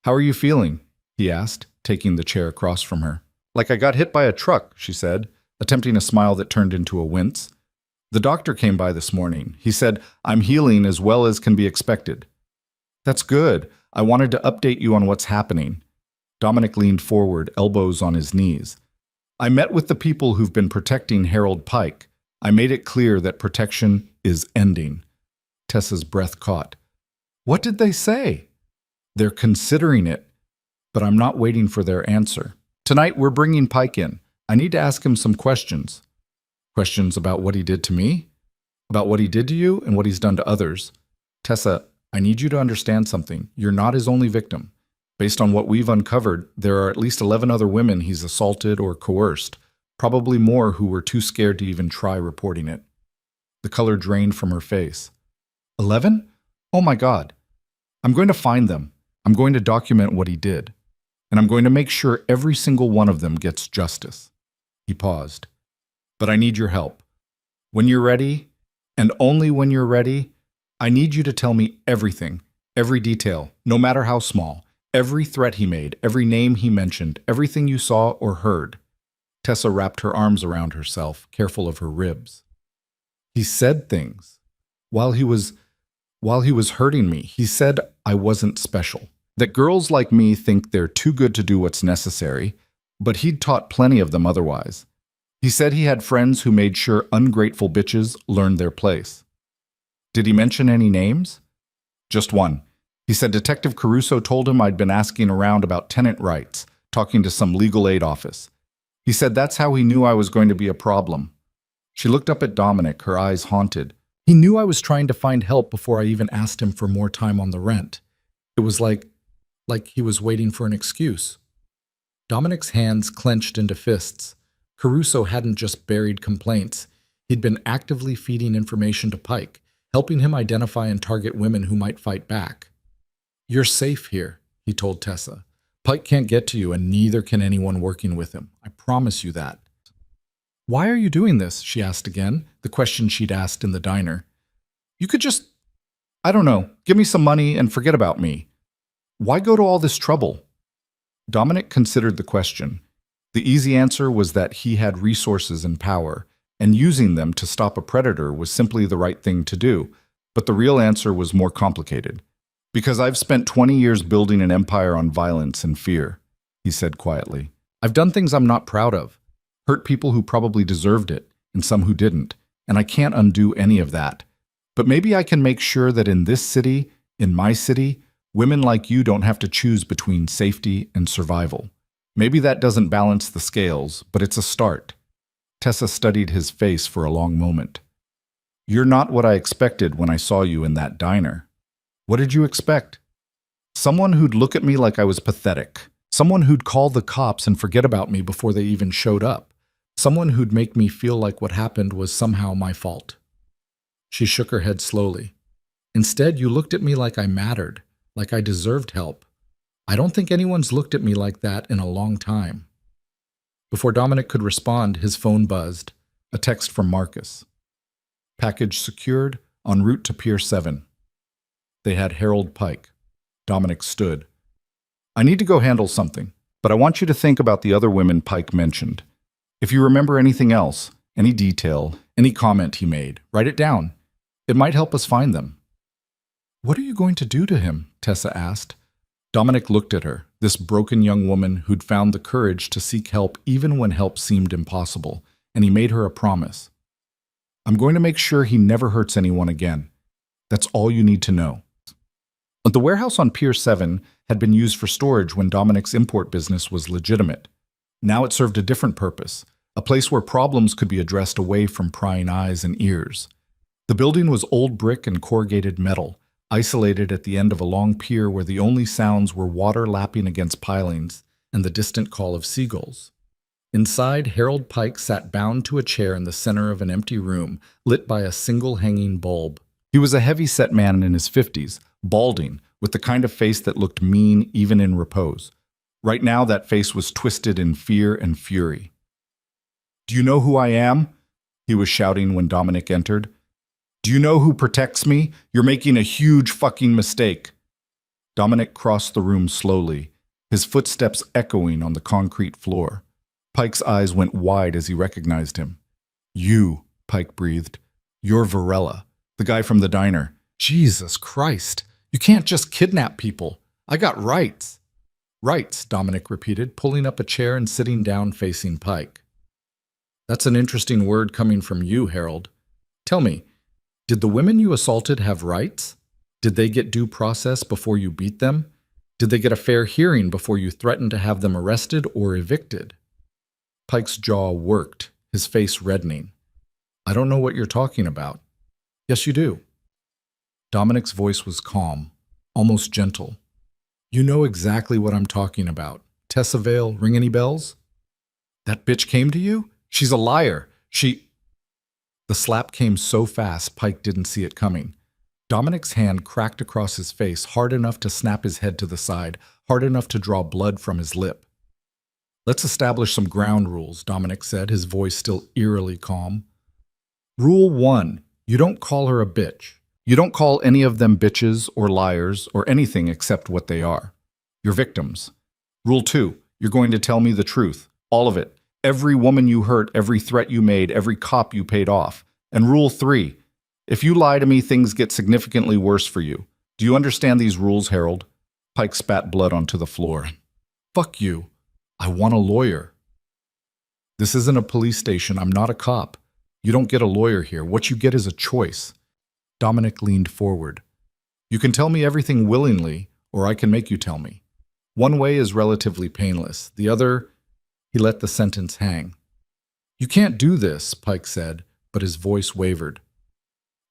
How are you feeling? He asked, taking the chair across from her. Like I got hit by a truck, she said, attempting a smile that turned into a wince. The doctor came by this morning. He said, I'm healing as well as can be expected. That's good. I wanted to update you on what's happening. Dominic leaned forward, elbows on his knees. I met with the people who've been protecting Harold Pike. I made it clear that protection is ending. Tessa's breath caught. What did they say? They're considering it, but I'm not waiting for their answer. Tonight we're bringing Pike in. I need to ask him some questions. Questions about what he did to me? About what he did to you and what he's done to others. Tessa, I need you to understand something. You're not his only victim. Based on what we've uncovered, there are at least 11 other women he's assaulted or coerced, probably more who were too scared to even try reporting it. The color drained from her face. 11? Oh my God. I'm going to find them. I'm going to document what he did. And I'm going to make sure every single one of them gets justice. He paused. But I need your help. When you're ready, and only when you're ready, I need you to tell me everything, every detail, no matter how small, every threat he made, every name he mentioned, everything you saw or heard. Tessa wrapped her arms around herself, careful of her ribs. He said things. While he was hurting me, he said I wasn't special. That girls like me think they're too good to do what's necessary, but he'd taught plenty of them otherwise. He said he had friends who made sure ungrateful bitches learned their place. Did he mention any names? Just one. He said Detective Caruso told him I'd been asking around about tenant rights, talking to some legal aid office. He said that's how he knew I was going to be a problem. She looked up at Dominic, her eyes haunted. He knew I was trying to find help before I even asked him for more time on the rent. It was like he was waiting for an excuse. Dominic's hands clenched into fists. Caruso hadn't just buried complaints. He'd been actively feeding information to Pike, helping him identify and target women who might fight back. You're safe here, he told Tessa. Pike can't get to you, and neither can anyone working with him. I promise you that. Why are you doing this? She asked again, the question she'd asked in the diner. You could just, I don't know, give me some money and forget about me. Why go to all this trouble? Dominic considered the question. The easy answer was that he had resources and power, and using them to stop a predator was simply the right thing to do. But the real answer was more complicated. Because I've spent 20 years building an empire on violence and fear, he said quietly. I've done things I'm not proud of, hurt people who probably deserved it, and some who didn't, and I can't undo any of that. But maybe I can make sure that in this city, in my city, women like you don't have to choose between safety and survival. Maybe that doesn't balance the scales, but it's a start. Tessa studied his face for a long moment. You're not what I expected when I saw you in that diner. What did you expect? Someone who'd look at me like I was pathetic. Someone who'd call the cops and forget about me before they even showed up. Someone who'd make me feel like what happened was somehow my fault. She shook her head slowly. Instead, you looked at me like I mattered, like I deserved help. I don't think anyone's looked at me like that in a long time. Before Dominic could respond, his phone buzzed. A text from Marcus. Package secured, en route to Pier 7. They had Harold Pike. Dominic stood. I need to go handle something, but I want you to think about the other women Pike mentioned. If you remember anything else, any detail, any comment he made, write it down. It might help us find them. What are you going to do to him? Tessa asked. Dominic looked at her, this broken young woman who'd found the courage to seek help even when help seemed impossible, and he made her a promise. I'm going to make sure he never hurts anyone again. That's all you need to know. The warehouse on Pier 7 had been used for storage when Dominic's import business was legitimate. Now it served a different purpose, a place where problems could be addressed away from prying eyes and ears. The building was old brick and corrugated metal, isolated at the end of a long pier where the only sounds were water lapping against pilings and the distant call of seagulls. Inside, Harold Pike sat bound to a chair in the center of an empty room, lit by a single hanging bulb. He was a heavy-set man in his 50s, balding, with the kind of face that looked mean even in repose. Right now, that face was twisted in fear and fury. Do you know who I am? He was shouting when Dominic entered. Do you know who protects me? You're making a huge fucking mistake. Dominic crossed the room slowly, his footsteps echoing on the concrete floor. Pike's eyes went wide as he recognized him. You, Pike breathed. You're Varela, the guy from the diner. Jesus Christ, you can't just kidnap people. I got rights. Rights, Dominic repeated, pulling up a chair and sitting down facing Pike. That's an interesting word coming from you, Harold. Tell me, did the women you assaulted have rights? Did they get due process before you beat them? Did they get a fair hearing before you threatened to have them arrested or evicted? Pike's jaw worked, his face reddening. I don't know what you're talking about. Yes, you do. Dominic's voice was calm, almost gentle. You know exactly what I'm talking about. Tessa Vale, ring any bells? That bitch came to you? She's a liar. The slap came so fast, Pike didn't see it coming. Dominic's hand cracked across his face, hard enough to snap his head to the side, hard enough to draw blood from his lip. Let's establish some ground rules, Dominic said, his voice still eerily calm. Rule 1, you don't call her a bitch. You don't call any of them bitches or liars or anything except what they are. You're victims. Rule 2, you're going to tell me the truth, all of it. Every woman you hurt, every threat you made, every cop you paid off. And Rule 3, if you lie to me, things get significantly worse for you. Do you understand these rules, Harold? Pike spat blood onto the floor. Fuck you. I want a lawyer. This isn't a police station. I'm not a cop. You don't get a lawyer here. What you get is a choice. Dominic leaned forward. You can tell me everything willingly, or I can make you tell me. One way is relatively painless. The other, he let the sentence hang. You can't do this, Pike said, but his voice wavered.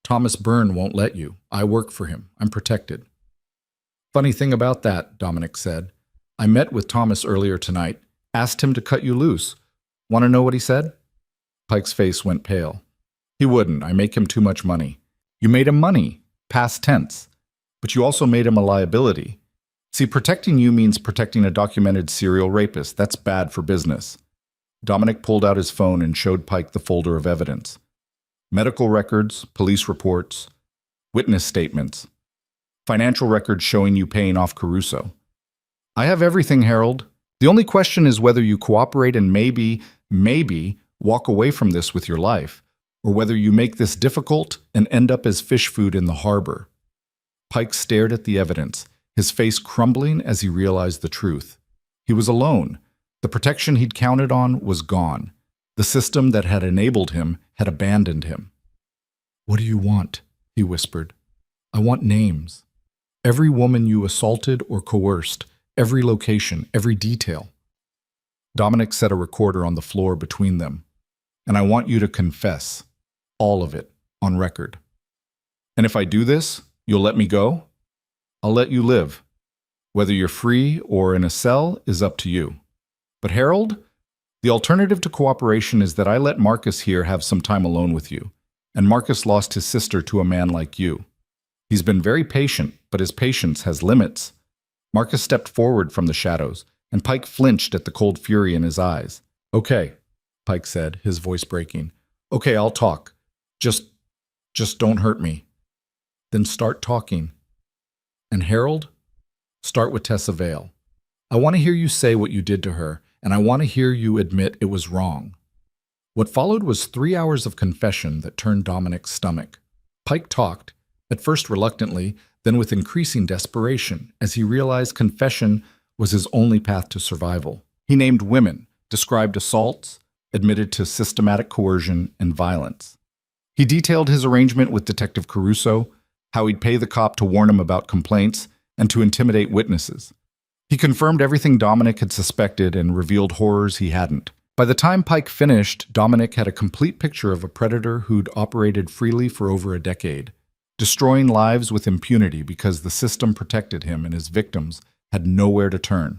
Thomas Byrne won't let you. I work for him. I'm protected. Funny thing about that, Dominic said. I met with Thomas earlier tonight, asked him to cut you loose. Want to know what he said? Pike's face went pale. He wouldn't. I make him too much money. You made him money, past tense. But you also made him a liability. See, protecting you means protecting a documented serial rapist. That's bad for business. Dominic pulled out his phone and showed Pike the folder of evidence. Medical records, police reports, witness statements, financial records showing you paying off Caruso. I have everything, Harold. The only question is whether you cooperate and maybe walk away from this with your life, or whether you make this difficult and end up as fish food in the harbor. Pike stared at the evidence, his face crumbling as he realized the truth. He was alone. The protection he'd counted on was gone. The system that had enabled him had abandoned him. What do you want? He whispered. I want names. Every woman you assaulted or coerced, every location, every detail. Dominic set a recorder on the floor between them. And I want you to confess. All of it, on record. And if I do this, you'll let me go? I'll let you live. Whether you're free or in a cell is up to you. But Harold, the alternative to cooperation is that I let Marcus here have some time alone with you. And Marcus lost his sister to a man like you. He's been very patient, but his patience has limits. Marcus stepped forward from the shadows, and Pike flinched at the cold fury in his eyes. Okay, Pike said, his voice breaking. Okay, I'll talk. Just don't hurt me. Then start talking. And Harold, start with Tessa Vale. I want to hear you say what you did to her, and I want to hear you admit it was wrong. What followed was 3 hours of confession that turned Dominic's stomach. Pike talked, at first reluctantly, then with increasing desperation, as he realized confession was his only path to survival. He named women, described assaults, admitted to systematic coercion and violence. He detailed his arrangement with Detective Caruso, how he'd pay the cop to warn him about complaints and to intimidate witnesses. He confirmed everything Dominic had suspected and revealed horrors he hadn't. By the time Pike finished, Dominic had a complete picture of a predator who'd operated freely for over a decade, destroying lives with impunity because the system protected him and his victims had nowhere to turn.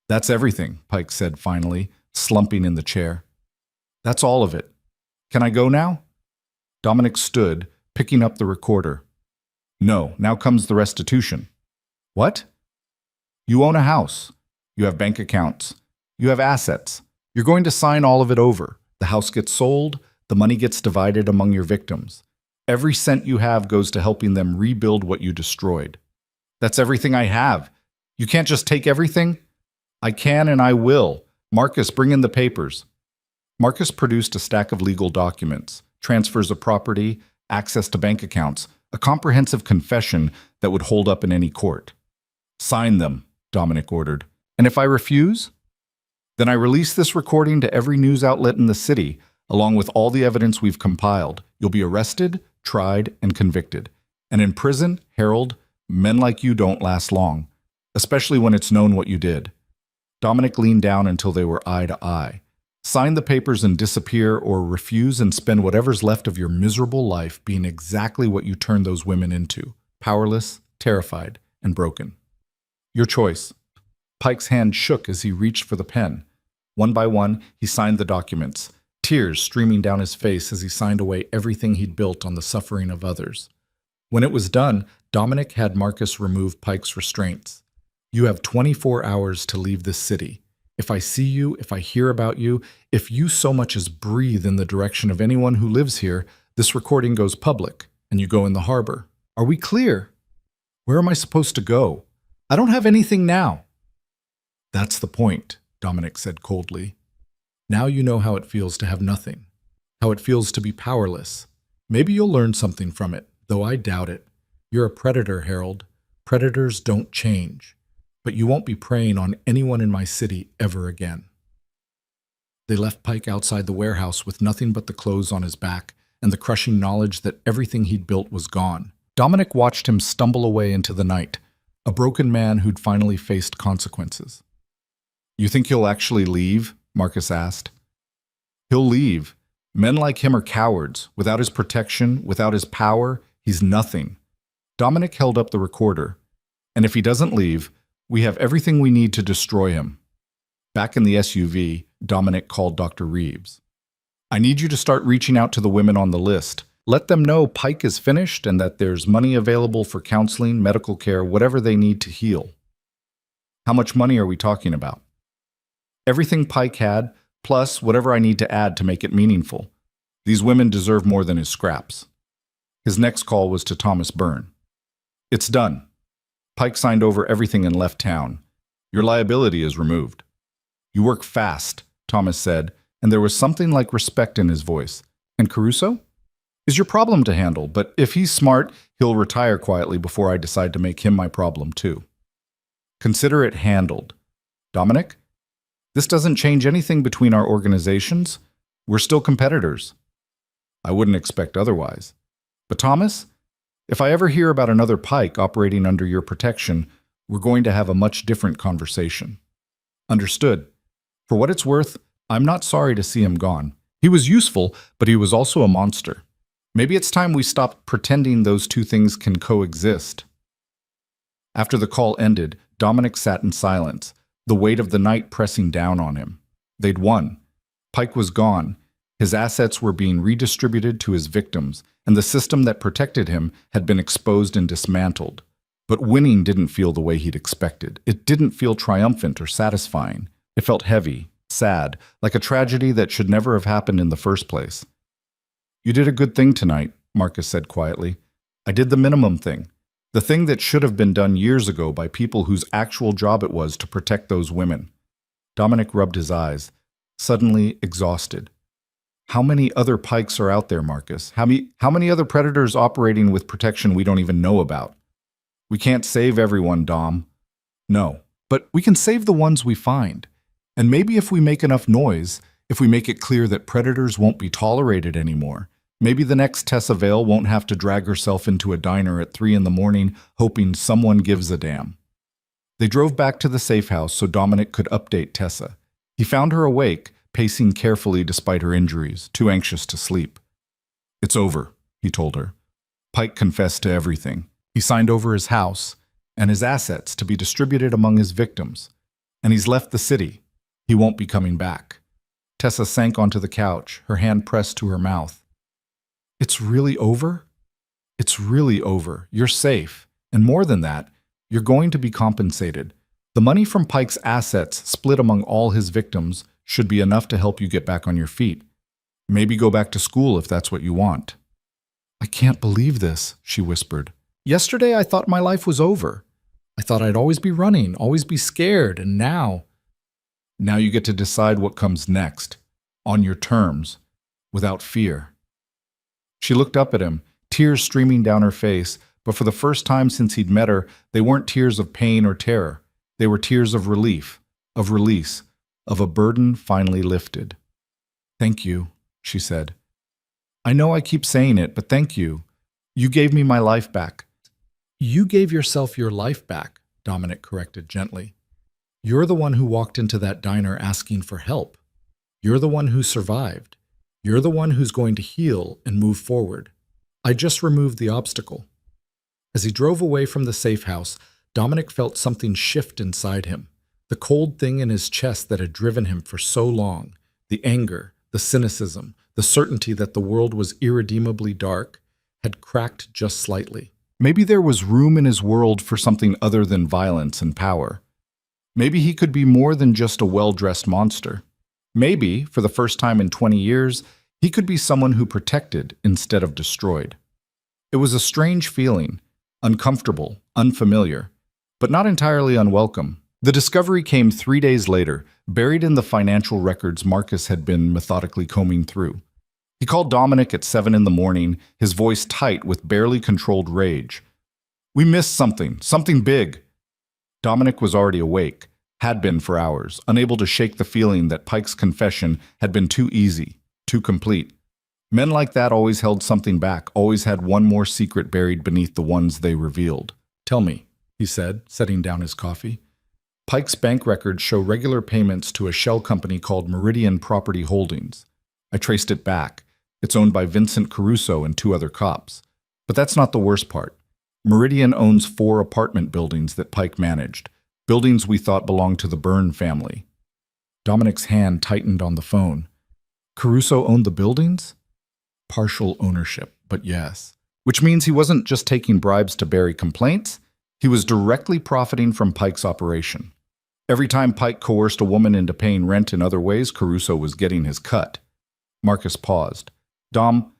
That's everything, Pike said finally, slumping in the chair. That's all of it. Can I go now? Dominic stood, picking up the recorder. No, now comes the restitution. What? You own a house. You have bank accounts. You have assets. You're going to sign all of it over. The house gets sold. The money gets divided among your victims. Every cent you have goes to helping them rebuild what you destroyed. That's everything I have. You can't just take everything. I can and I will. Marcus, bring in the papers. Marcus produced a stack of legal documents, transfers of property, access to bank accounts, a comprehensive confession that would hold up in any court. Sign them, Dominic ordered. And if I refuse? Then I release this recording to every news outlet in the city, along with all the evidence we've compiled. You'll be arrested, tried, and convicted. And in prison, Harold, men like you don't last long, especially when it's known what you did. Dominic leaned down until they were eye to eye. Sign the papers and disappear, or refuse and spend whatever's left of your miserable life being exactly what you turned those women into, powerless, terrified, and broken. Your choice. Pike's hand shook as he reached for the pen. One by one, he signed the documents, tears streaming down his face as he signed away everything he'd built on the suffering of others. When it was done, Dominic had Marcus remove Pike's restraints. You have 24 hours to leave this city. If I see you, if I hear about you, if you so much as breathe in the direction of anyone who lives here, this recording goes public, and you go in the harbor. Are we clear? Where am I supposed to go? I don't have anything now. That's the point, Dominic said coldly. Now you know how it feels to have nothing, how it feels to be powerless. Maybe you'll learn something from it, though I doubt it. You're a predator, Harold. Predators don't change. But you won't be preying on anyone in my city ever again. They left Pike outside the warehouse with nothing but the clothes on his back and the crushing knowledge that everything he'd built was gone. Dominic watched him stumble away into the night, a broken man who'd finally faced consequences. You think he'll actually leave? Marcus asked. He'll leave. Men like him are cowards. Without his protection, without his power, he's nothing. Dominic held up the recorder. And if he doesn't leave, we have everything we need to destroy him. Back in the SUV, Dominic called Dr. Reeves. I need you to start reaching out to the women on the list. Let them know Pike is finished and that there's money available for counseling, medical care, whatever they need to heal. How much money are we talking about? Everything Pike had, plus whatever I need to add to make it meaningful. These women deserve more than his scraps. His next call was to Thomas Byrne. It's done. Pike signed over everything and left town. Your liability is removed. You work fast, Thomas said, and there was something like respect in his voice. And Caruso? Is your problem to handle, but if he's smart, he'll retire quietly before I decide to make him my problem too. Consider it handled. Dominic? This doesn't change anything between our organizations. We're still competitors. I wouldn't expect otherwise. But Thomas? If I ever hear about another Pike operating under your protection, we're going to have a much different conversation. Understood. For what it's worth, I'm not sorry to see him gone. He was useful, but he was also a monster. Maybe it's time we stop pretending those two things can coexist. After the call ended, Dominic sat in silence, the weight of the night pressing down on him. They'd won. Pike was gone. His assets were being redistributed to his victims, and the system that protected him had been exposed and dismantled. But winning didn't feel the way he'd expected. It didn't feel triumphant or satisfying. It felt heavy, sad, like a tragedy that should never have happened in the first place. "You did a good thing tonight," Marcus said quietly. "I did the minimum thing. The thing that should have been done years ago by people whose actual job it was to protect those women." Dominic rubbed his eyes, suddenly exhausted. How many other Pikes are out there, Marcus? How many other predators operating with protection we don't even know about? We can't save everyone, Dom. No, but we can save the ones we find. And maybe if we make enough noise, if we make it clear that predators won't be tolerated anymore, maybe the next Tessa Vale won't have to drag herself into a diner at 3 a.m. hoping someone gives a damn. They drove back to the safe house so Dominic could update Tessa. He found her awake, pacing carefully despite her injuries, too anxious to sleep. "It's over," he told her. Pike confessed to everything. He signed over his house and his assets to be distributed among his victims. And he's left the city. He won't be coming back. Tessa sank onto the couch, her hand pressed to her mouth. "It's really over? It's really over. You're safe. And more than that, you're going to be compensated. The money from Pike's assets, split among all his victims, should be enough to help you get back on your feet. Maybe go back to school if that's what you want." "I can't believe this," she whispered. "Yesterday I thought my life was over. I thought I'd always be running, always be scared, and now you get to decide what comes next, on your terms, without fear." She looked up at him, tears streaming down her face, but for the first time since he'd met her, they weren't tears of pain or terror. They were tears of relief, of release, of a burden finally lifted. "Thank you," she said. "I know I keep saying it, but thank you. You gave me my life back." "You gave yourself your life back," Dominic corrected gently. "You're the one who walked into that diner asking for help. You're the one who survived. You're the one who's going to heal and move forward. I just removed the obstacle." As he drove away from the safe house, Dominic felt something shift inside him. The cold thing in his chest that had driven him for so long, the anger, the cynicism, the certainty that the world was irredeemably dark, had cracked just slightly. Maybe there was room in his world for something other than violence and power. Maybe he could be more than just a well-dressed monster. Maybe, for the first time in 20 years, he could be someone who protected instead of destroyed. It was a strange feeling, uncomfortable, unfamiliar, but not entirely unwelcome. The discovery came 3 days later, buried in the financial records Marcus had been methodically combing through. He called Dominic at 7 a.m, his voice tight with barely controlled rage. "We missed something big." Dominic was already awake, had been for hours, unable to shake the feeling that Pike's confession had been too easy, too complete. Men like that always held something back, always had one more secret buried beneath the ones they revealed. "Tell me," he said, setting down his coffee. "Pike's bank records show regular payments to a shell company called Meridian Property Holdings. I traced it back. It's owned by Vincent Caruso and 2 other cops. But that's not the worst part. Meridian owns 4 apartment buildings that Pike managed, buildings we thought belonged to the Byrne family." Dominic's hand tightened on the phone. Caruso owned the buildings? Partial ownership, but yes. Which means he wasn't just taking bribes to bury complaints, he was directly profiting from Pike's operation. Every time Pike coerced a woman into paying rent in other ways, Caruso was getting his cut. Marcus paused. "Dom,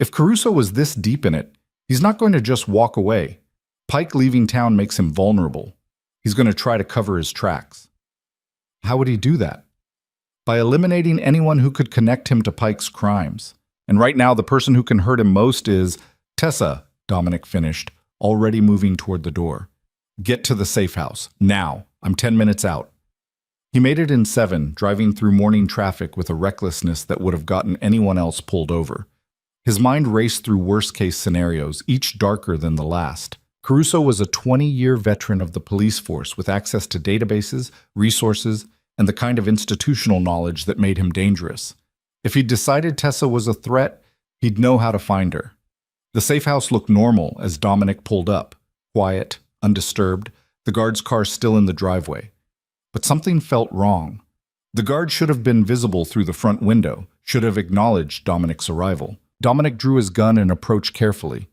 if Caruso was this deep in it, he's not going to just walk away. Pike leaving town makes him vulnerable. He's going to try to cover his tracks." "How would he do that?" "By eliminating anyone who could connect him to Pike's crimes. And right now, the person who can hurt him most is Tessa," Dominic finished, already moving toward the door. "Get to the safe house, now. I'm 10 minutes out." He made it in 7, driving through morning traffic with a recklessness that would have gotten anyone else pulled over. His mind raced through worst-case scenarios, each darker than the last. Caruso was a 20-year veteran of the police force with access to databases, resources, and the kind of institutional knowledge that made him dangerous. If he'd decided Tessa was a threat, he'd know how to find her. The safe house looked normal as Dominic pulled up, quiet, undisturbed, the guard's car still in the driveway. But something felt wrong. The guard should have been visible through the front window, should have acknowledged Dominic's arrival. Dominic drew his gun and approached carefully.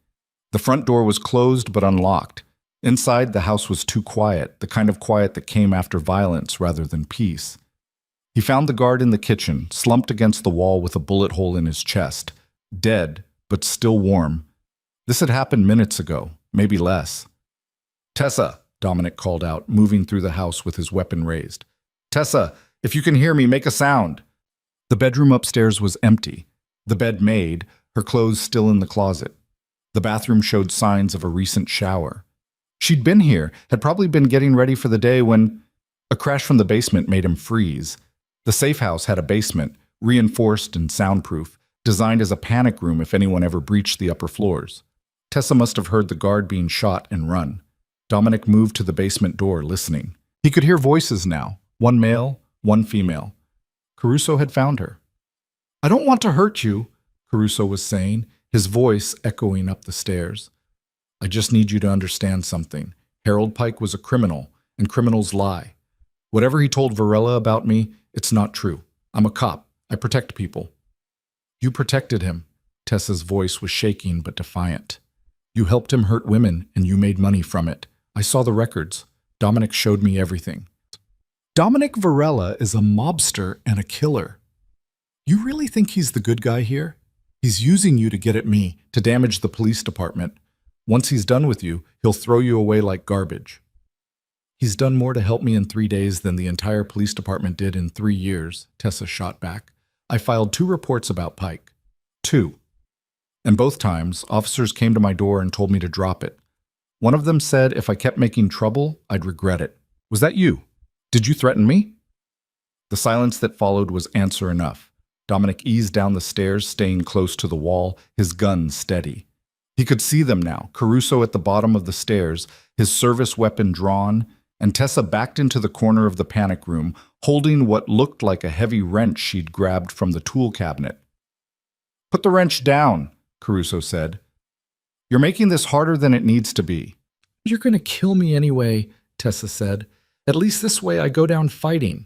The front door was closed but unlocked. Inside, the house was too quiet, the kind of quiet that came after violence rather than peace. He found the guard in the kitchen, slumped against the wall with a bullet hole in his chest. Dead, but still warm. This had happened minutes ago, maybe less. "Tessa," Dominic called out, moving through the house with his weapon raised. "Tessa, if you can hear me, make a sound." The bedroom upstairs was empty. The bed made, her clothes still in the closet. The bathroom showed signs of a recent shower. She'd been here, had probably been getting ready for the day when a crash from the basement made him freeze. The safe house had a basement, reinforced and soundproof, designed as a panic room if anyone ever breached the upper floors. Tessa must have heard the guard being shot and run. Dominic moved to the basement door, listening. He could hear voices now, one male, one female. Caruso had found her. "I don't want to hurt you," Caruso was saying, his voice echoing up the stairs. "I just need you to understand something. Harold Pike was a criminal, and criminals lie. Whatever he told Varela about me, it's not true. I'm a cop. I protect people." "You protected him." Tessa's voice was shaking but defiant. "You helped him hurt women, and you made money from it. I saw the records. Dominic showed me everything." "Dominic Varela is a mobster and a killer. You really think he's the good guy here? He's using you to get at me, to damage the police department. Once he's done with you, he'll throw you away like garbage." "He's done more to help me in 3 days than the entire police department did in 3 years, Tessa shot back. "I filed 2 reports about Pike. 2. And both times, officers came to my door and told me to drop it. One of them said if I kept making trouble, I'd regret it. Was that you? Did you threaten me?" The silence that followed was answer enough. Dominic eased down the stairs, staying close to the wall, his gun steady. He could see them now, Caruso at the bottom of the stairs, his service weapon drawn, and Tessa backed into the corner of the panic room, holding what looked like a heavy wrench she'd grabbed from the tool cabinet. "Put the wrench down," Caruso said. "You're making this harder than it needs to be." "You're going to kill me anyway," Tessa said. "At least this way I go down fighting."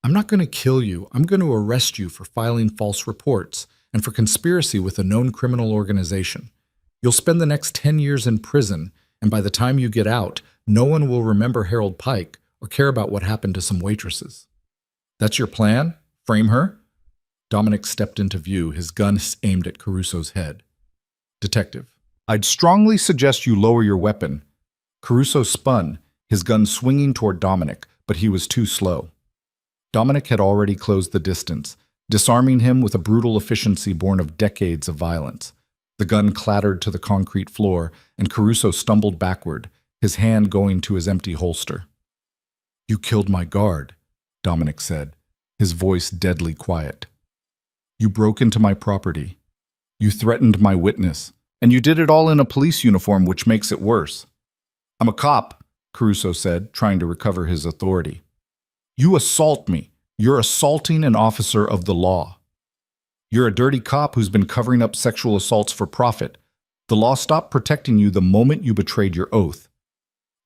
"I'm not going to kill you. I'm going to arrest you for filing false reports and for conspiracy with a known criminal organization. You'll spend the next 10 years in prison, and by the time you get out, no one will remember Harold Pike or care about what happened to some waitresses." "That's your plan? Frame her?" Dominic stepped into view, his gun aimed at Caruso's head. "Detective, I'd strongly suggest you lower your weapon." Caruso spun, his gun swinging toward Dominic, but he was too slow. Dominic had already closed the distance, disarming him with a brutal efficiency born of decades of violence. The gun clattered to the concrete floor, and Caruso stumbled backward, his hand going to his empty holster. "You killed my guard," Dominic said, his voice deadly quiet. "You broke into my property. You threatened my witness, and you did it all in a police uniform, which makes it worse." "I'm a cop," Caruso said, trying to recover his authority. "You assault me. You're assaulting an officer of the law. You're a dirty cop who's been covering up sexual assaults for profit. The law stopped protecting you the moment you betrayed your oath."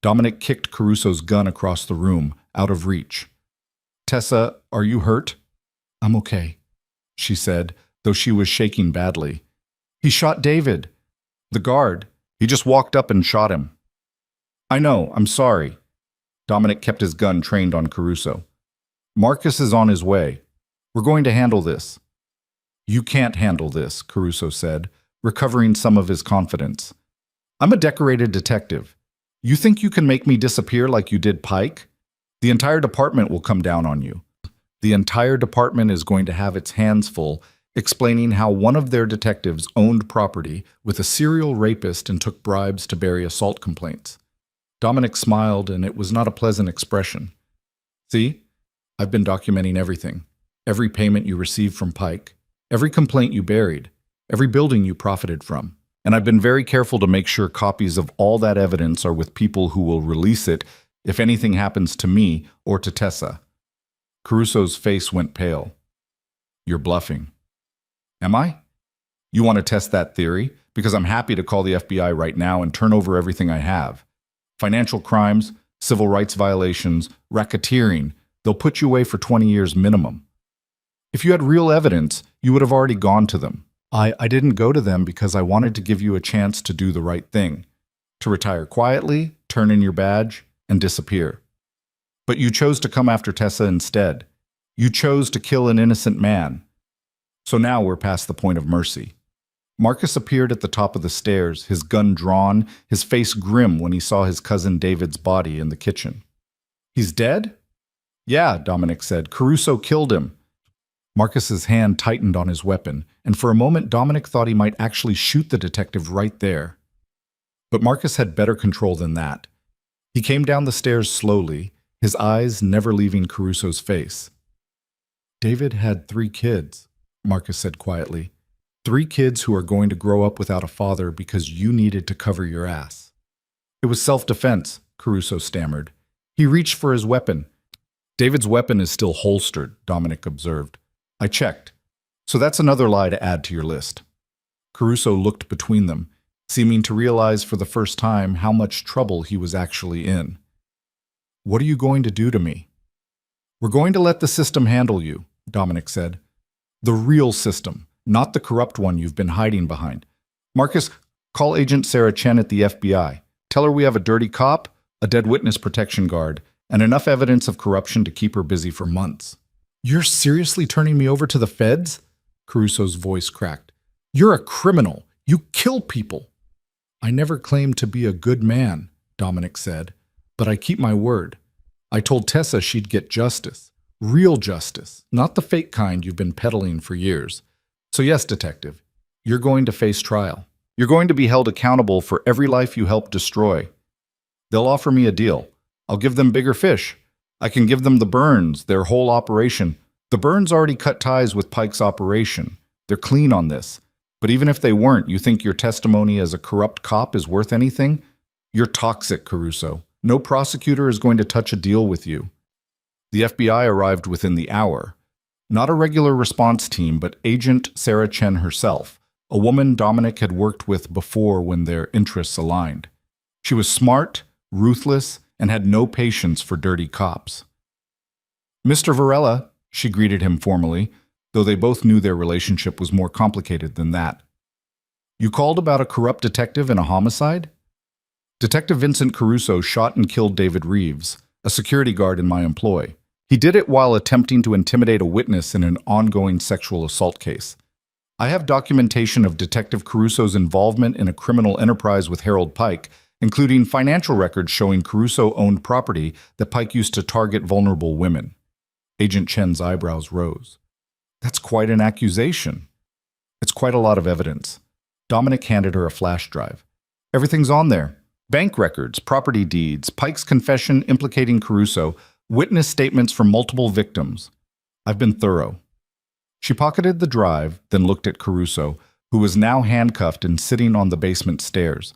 Dominic kicked Caruso's gun across the room, out of reach. "Tessa, are you hurt?" "I'm okay," she said, though she was shaking badly. "He shot David." "The guard. He just walked up and shot him." "I know, I'm sorry." Dominic kept his gun trained on Caruso. "Marcus is on his way. We're going to handle this." "You can't handle this," Caruso said, recovering some of his confidence. "I'm a decorated detective. You think you can make me disappear like you did Pike? The entire department will come down on you. The entire department is going to have its hands full explaining how one of their detectives owned property with a serial rapist and took bribes to bury assault complaints." Dominic smiled, and it was not a pleasant expression. "See? I've been documenting everything. Every payment you received from Pike, every complaint you buried, every building you profited from. And I've been very careful to make sure copies of all that evidence are with people who will release it if anything happens to me or to Tessa." Caruso's face went pale. "You're bluffing." "Am I? You want to test that theory? Because I'm happy to call the FBI right now and turn over everything I have." Financial crimes, civil rights violations, racketeering, they'll put you away for 20 years minimum. If you had real evidence, you would have already gone to them. I didn't go to them because I wanted to give you a chance to do the right thing, to retire quietly, turn in your badge, and disappear. But you chose to come after Tessa instead. You chose to kill an innocent man. So now we're past the point of mercy. Marcus appeared at the top of the stairs, his gun drawn, his face grim when he saw his cousin David's body in the kitchen. He's dead? Yeah, Dominic said. Caruso killed him. Marcus's hand tightened on his weapon, and for a moment Dominic thought he might actually shoot the detective right there. But Marcus had better control than that. He came down the stairs slowly, his eyes never leaving Caruso's face. David had 3 kids, Marcus said quietly. 3 kids who are going to grow up without a father because you needed to cover your ass. It was self-defense, Caruso stammered. He reached for his weapon. David's weapon is still holstered, Dominic observed. I checked. So that's another lie to add to your list. Caruso looked between them, seeming to realize for the first time how much trouble he was actually in. What are you going to do to me? We're going to let the system handle you, Dominic said. The real system, not the corrupt one you've been hiding behind. Marcus, call Agent Sarah Chen at the FBI. Tell her we have a dirty cop, a dead witness protection guard, and enough evidence of corruption to keep her busy for months. You're seriously turning me over to the feds? Caruso's voice cracked. You're a criminal. You kill people. I never claimed to be a good man, Dominic said, but I keep my word. I told Tessa she'd get justice. Real justice, not the fake kind you've been peddling for years. So yes, detective, you're going to face trial. You're going to be held accountable for every life you helped destroy. They'll offer me a deal. I'll give them bigger fish. I can give them the Burns, their whole operation. The Burns already cut ties with Pike's operation. They're clean on this. But even if they weren't, you think your testimony as a corrupt cop is worth anything? You're toxic, Caruso. No prosecutor is going to touch a deal with you. The FBI arrived within the hour. Not a regular response team, but Agent Sarah Chen herself, a woman Dominic had worked with before when their interests aligned. She was smart, ruthless, and had no patience for dirty cops. Mr. Varela, she greeted him formally, though they both knew their relationship was more complicated than that. You called about a corrupt detective in a homicide? Detective Vincent Caruso shot and killed David Reeves, a security guard in my employ. He did it while attempting to intimidate a witness in an ongoing sexual assault case. I have documentation of Detective Caruso's involvement in a criminal enterprise with Harold Pike, including financial records showing Caruso owned property that Pike used to target vulnerable women. Agent Chen's eyebrows rose. That's quite an accusation. It's quite a lot of evidence. Dominic handed her a flash drive. Everything's on there. Bank records, property deeds, Pike's confession implicating Caruso, witness statements from multiple victims. I've been thorough. She pocketed the drive, then looked at Caruso, who was now handcuffed and sitting on the basement stairs.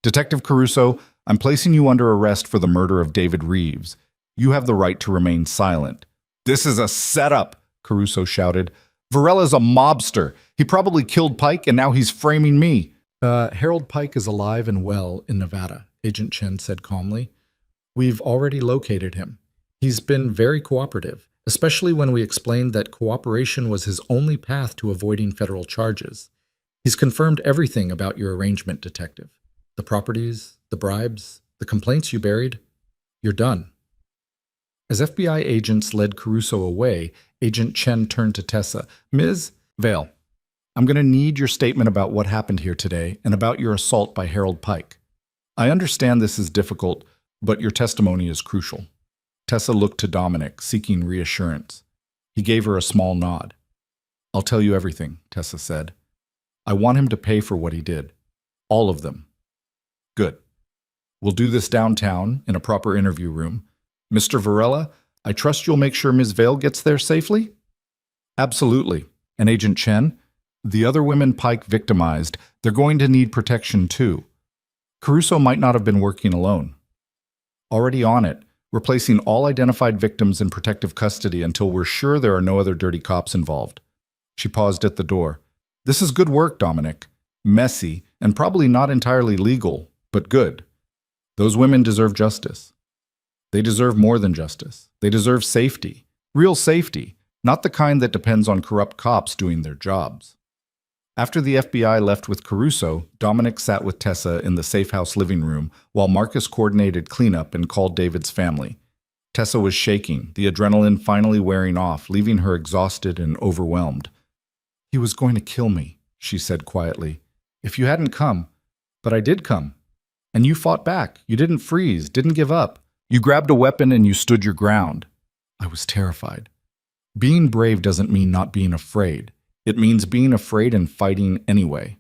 Detective Caruso, I'm placing you under arrest for the murder of David Reeves. You have the right to remain silent. This is a setup, Caruso shouted. Varela's a mobster. He probably killed Pike and now he's framing me. Harold Pike is alive and well in Nevada, Agent Chen said calmly. We've already located him. He's been very cooperative, especially when we explained that cooperation was his only path to avoiding federal charges. He's confirmed everything about your arrangement, detective. The properties, the bribes, the complaints you buried. You're done. As FBI agents led Caruso away, Agent Chen turned to Tessa. Ms. Vale, I'm going to need your statement about what happened here today and about your assault by Harold Pike. I understand this is difficult, but your testimony is crucial. Tessa looked to Dominic, seeking reassurance. He gave her a small nod. I'll tell you everything, Tessa said. I want him to pay for what he did. All of them. Good. We'll do this downtown, in a proper interview room. Mr. Varela, I trust you'll make sure Ms. Vale gets there safely? Absolutely. And Agent Chen, the other women Pike victimized, they're going to need protection too. Caruso might not have been working alone. Already on it, we're placing all identified victims in protective custody until we're sure there are no other dirty cops involved. She paused at the door. This is good work, Dominic. Messy, and probably not entirely legal, but good. Those women deserve justice. They deserve more than justice. They deserve safety. Real safety, not the kind that depends on corrupt cops doing their jobs. After the FBI left with Caruso, Dominic sat with Tessa in the safe house living room while Marcus coordinated cleanup and called David's family. Tessa was shaking, the adrenaline finally wearing off, leaving her exhausted and overwhelmed. "He was going to kill me," she said quietly. "If you hadn't come. But I did come. And you fought back. You didn't freeze, didn't give up. You grabbed a weapon and you stood your ground." I was terrified. Being brave doesn't mean not being afraid. It means being afraid and fighting anyway.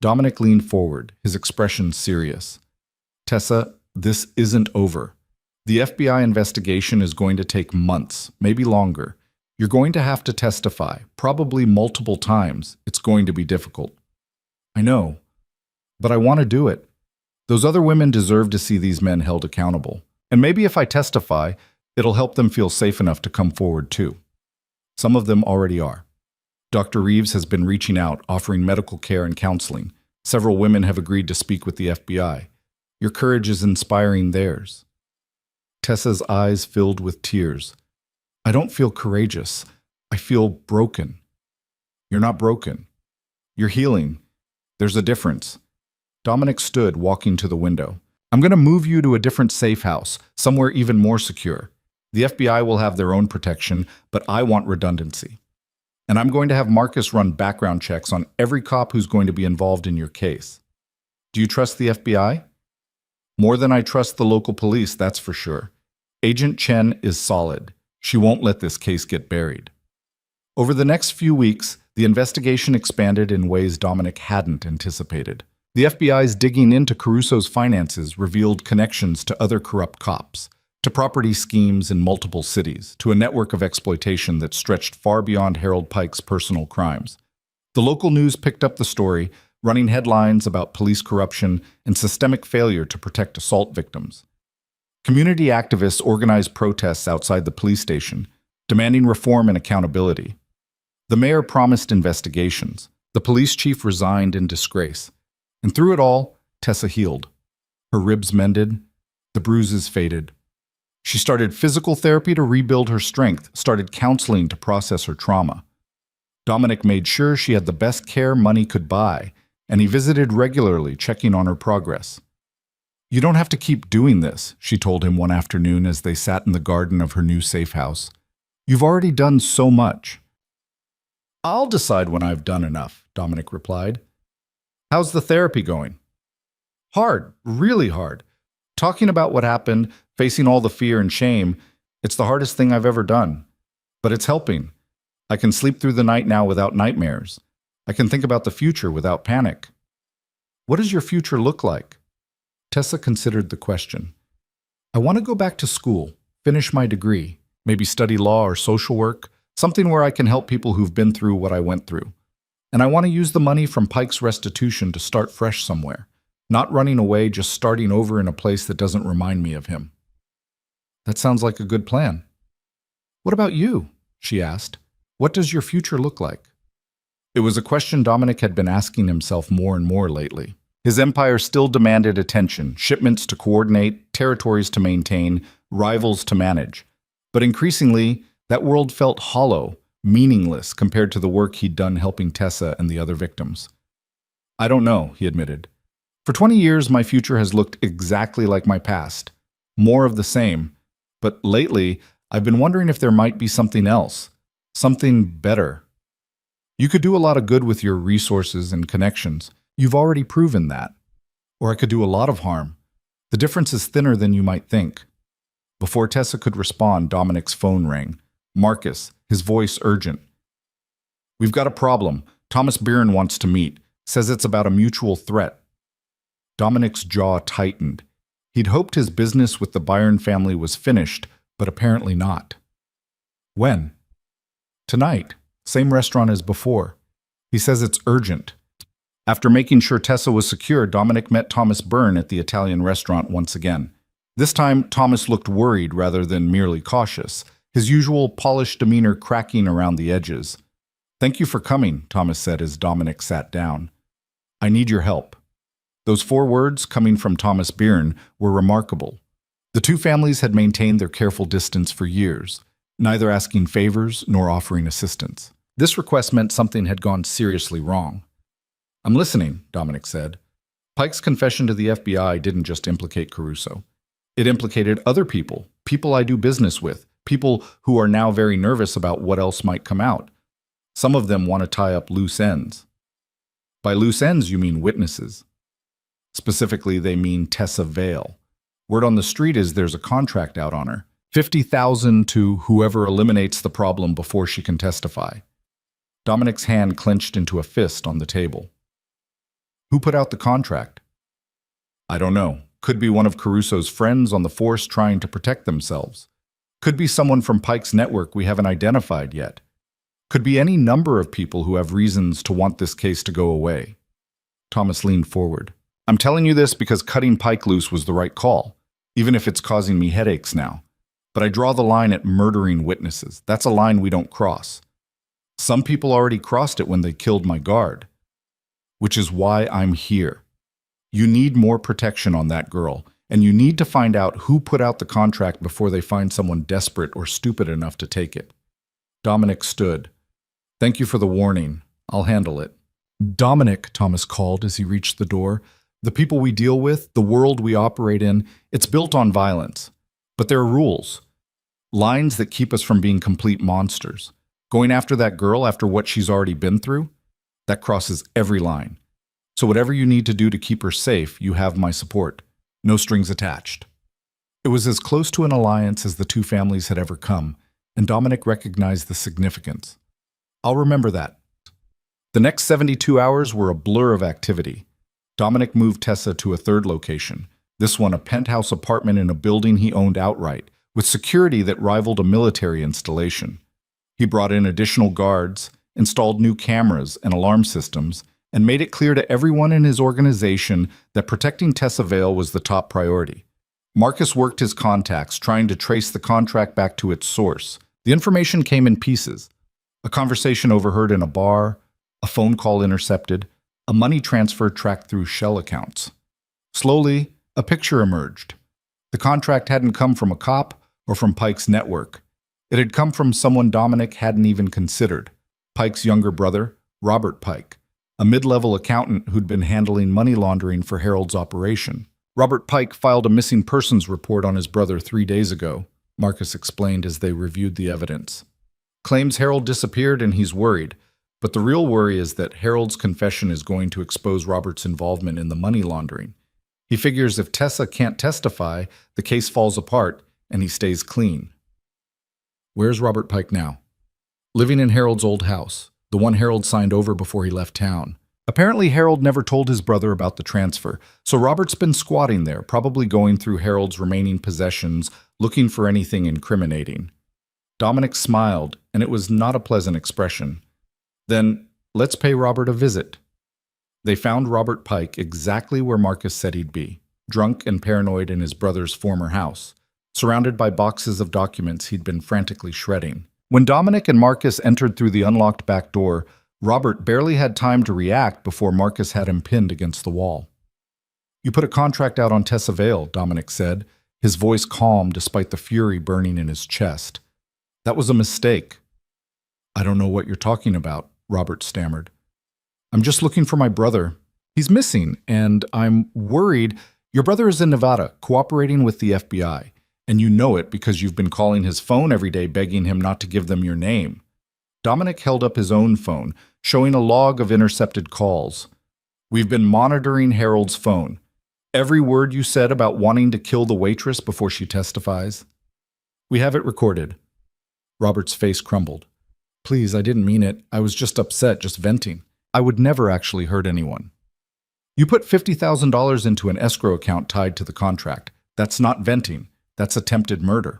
Dominic leaned forward, his expression serious. "Tessa, this isn't over. The FBI investigation is going to take months, maybe longer. You're going to have to testify, probably multiple times. It's going to be difficult." "I know, but I want to do it. Those other women deserve to see these men held accountable. And maybe if I testify, it'll help them feel safe enough to come forward too. Some of them already are. Dr. Reeves has been reaching out, offering medical care and counseling. Several women have agreed to speak with the FBI. Your courage is inspiring theirs." Tessa's eyes filled with tears. "I don't feel courageous. I feel broken." "You're not broken. You're healing. There's a difference." Dominic stood, walking to the window. "I'm going to move you to a different safe house, somewhere even more secure. The FBI will have their own protection, but I want redundancy. And I'm going to have Marcus run background checks on every cop who's going to be involved in your case. Do you trust the FBI?" "More than I trust the local police, that's for sure. Agent Chen is solid. She won't let this case get buried." Over the next few weeks, the investigation expanded in ways Dominic hadn't anticipated. The FBI's digging into Caruso's finances revealed connections to other corrupt cops, to property schemes in multiple cities, to a network of exploitation that stretched far beyond Harold Pike's personal crimes. The local news picked up the story, running headlines about police corruption and systemic failure to protect assault victims. Community activists organized protests outside the police station, demanding reform and accountability. The mayor promised investigations. The police chief resigned in disgrace. And through it all, Tessa healed. Her ribs mended, the bruises faded. She started physical therapy to rebuild her strength, started counseling to process her trauma. Dominic made sure she had the best care money could buy, and he visited regularly, checking on her progress. "You don't have to keep doing this," she told him one afternoon as they sat in the garden of her new safe house. "You've already done so much." "I'll decide when I've done enough," Dominic replied. "How's the therapy going?" "Hard, really hard. Talking about what happened, facing all the fear and shame, it's the hardest thing I've ever done. But it's helping. I can sleep through the night now without nightmares. I can think about the future without panic." "What does your future look like?" Tessa considered the question. "I want to go back to school, finish my degree, maybe study law or social work, something where I can help people who've been through what I went through. And I want to use the money from Pike's restitution to start fresh somewhere. Not running away, just starting over in a place that doesn't remind me of him." "That sounds like a good plan." "What about you?" she asked. "What does your future look like?" It was a question Dominic had been asking himself more and more lately. His empire still demanded attention, shipments to coordinate, territories to maintain, rivals to manage. But increasingly, that world felt hollow, meaningless compared to the work he'd done helping Tessa and the other victims. "I don't know," he admitted. "For 20 years, my future has looked exactly like my past. More of the same. But lately, I've been wondering if there might be something else. Something better. You could do a lot of good with your resources and connections. You've already proven that. Or I could do a lot of harm. The difference is thinner than you might think." Before Tessa could respond, Dominic's phone rang. Marcus, his voice urgent. "We've got a problem. Thomas Byrne wants to meet. Says it's about a mutual threat." Dominic's jaw tightened. He'd hoped his business with the Byrne family was finished, but apparently not. "When?" "Tonight. Same restaurant as before. He says it's urgent." After making sure Tessa was secure, Dominic met Thomas Byrne at the Italian restaurant once again. This time, Thomas looked worried rather than merely cautious, his usual polished demeanor cracking around the edges. "Thank you for coming," Thomas said as Dominic sat down. "I need your help." Those 4 words, coming from Thomas Byrne, were remarkable. The two families had maintained their careful distance for years, neither asking favors nor offering assistance. This request meant something had gone seriously wrong. "I'm listening," Dominic said. Pike's confession to the FBI didn't just implicate Caruso. It implicated other people, people I do business with, people who are now very nervous about what else might come out. Some of them want to tie up loose ends. By loose ends, you mean witnesses. Specifically, they mean Tessa Vale. Word on the street is there's a contract out on her. $50,000 to whoever eliminates the problem before she can testify. Dominic's hand clenched into a fist on the table. Who put out the contract? I don't know. Could be one of Caruso's friends on the force trying to protect themselves. Could be someone from Pike's network we haven't identified yet. Could be any number of people who have reasons to want this case to go away. Thomas leaned forward. I'm telling you this because cutting Pike loose was the right call, even if it's causing me headaches now. But I draw the line at murdering witnesses. That's a line we don't cross. Some people already crossed it when they killed my guard. Which is why I'm here. You need more protection on that girl, and you need to find out who put out the contract before they find someone desperate or stupid enough to take it. Dominic stood. Thank you for the warning. I'll handle it. Dominic, Thomas called as he reached the door. The people we deal with, the world we operate in, it's built on violence. But there are rules. Lines that keep us from being complete monsters. Going after that girl after what she's already been through? That crosses every line. So whatever you need to do to keep her safe, you have my support. No strings attached. It was as close to an alliance as the two families had ever come, and Dominic recognized the significance. I'll remember that. The next 72 hours were a blur of activity. Dominic moved Tessa to a third location, this one a penthouse apartment in a building he owned outright, with security that rivaled a military installation. He brought in additional guards, installed new cameras and alarm systems, and made it clear to everyone in his organization that protecting Tessa Vale was the top priority. Marcus worked his contacts, trying to trace the contract back to its source. The information came in pieces. A conversation overheard in a bar, a phone call intercepted, a money transfer tracked through shell accounts. Slowly, a picture emerged. The contract hadn't come from a cop or from Pike's network. It had come from someone Dominic hadn't even considered, Pike's younger brother, Robert Pike, a mid-level accountant who'd been handling money laundering for Harold's operation. Robert Pike filed a missing persons report on his brother 3 days ago, Marcus explained as they reviewed the evidence. Claims Harold disappeared and he's worried, but the real worry is that Harold's confession is going to expose Robert's involvement in the money laundering. He figures if Tessa can't testify, the case falls apart and he stays clean. Where's Robert Pike now? Living in Harold's old house, the one Harold signed over before he left town. Apparently Harold never told his brother about the transfer, so Robert's been squatting there, probably going through Harold's remaining possessions, looking for anything incriminating. Dominic smiled, and it was not a pleasant expression. Then, let's pay Robert a visit. They found Robert Pike exactly where Marcus said he'd be, drunk and paranoid in his brother's former house, surrounded by boxes of documents he'd been frantically shredding. When Dominic and Marcus entered through the unlocked back door, Robert barely had time to react before Marcus had him pinned against the wall. You put a contract out on Tessa Vale, Dominic said, his voice calm despite the fury burning in his chest. That was a mistake. I don't know what you're talking about, Robert stammered. I'm just looking for my brother. He's missing, and I'm worried. Your brother is in Nevada, cooperating with the FBI. And you know it because you've been calling his phone every day begging him not to give them your name. Dominic held up his own phone, showing a log of intercepted calls. We've been monitoring Harold's phone. Every word you said about wanting to kill the waitress before she testifies. We have it recorded. Robert's face crumbled. Please, I didn't mean it. I was just upset, just venting. I would never actually hurt anyone. You put $50,000 into an escrow account tied to the contract. That's not venting. That's attempted murder.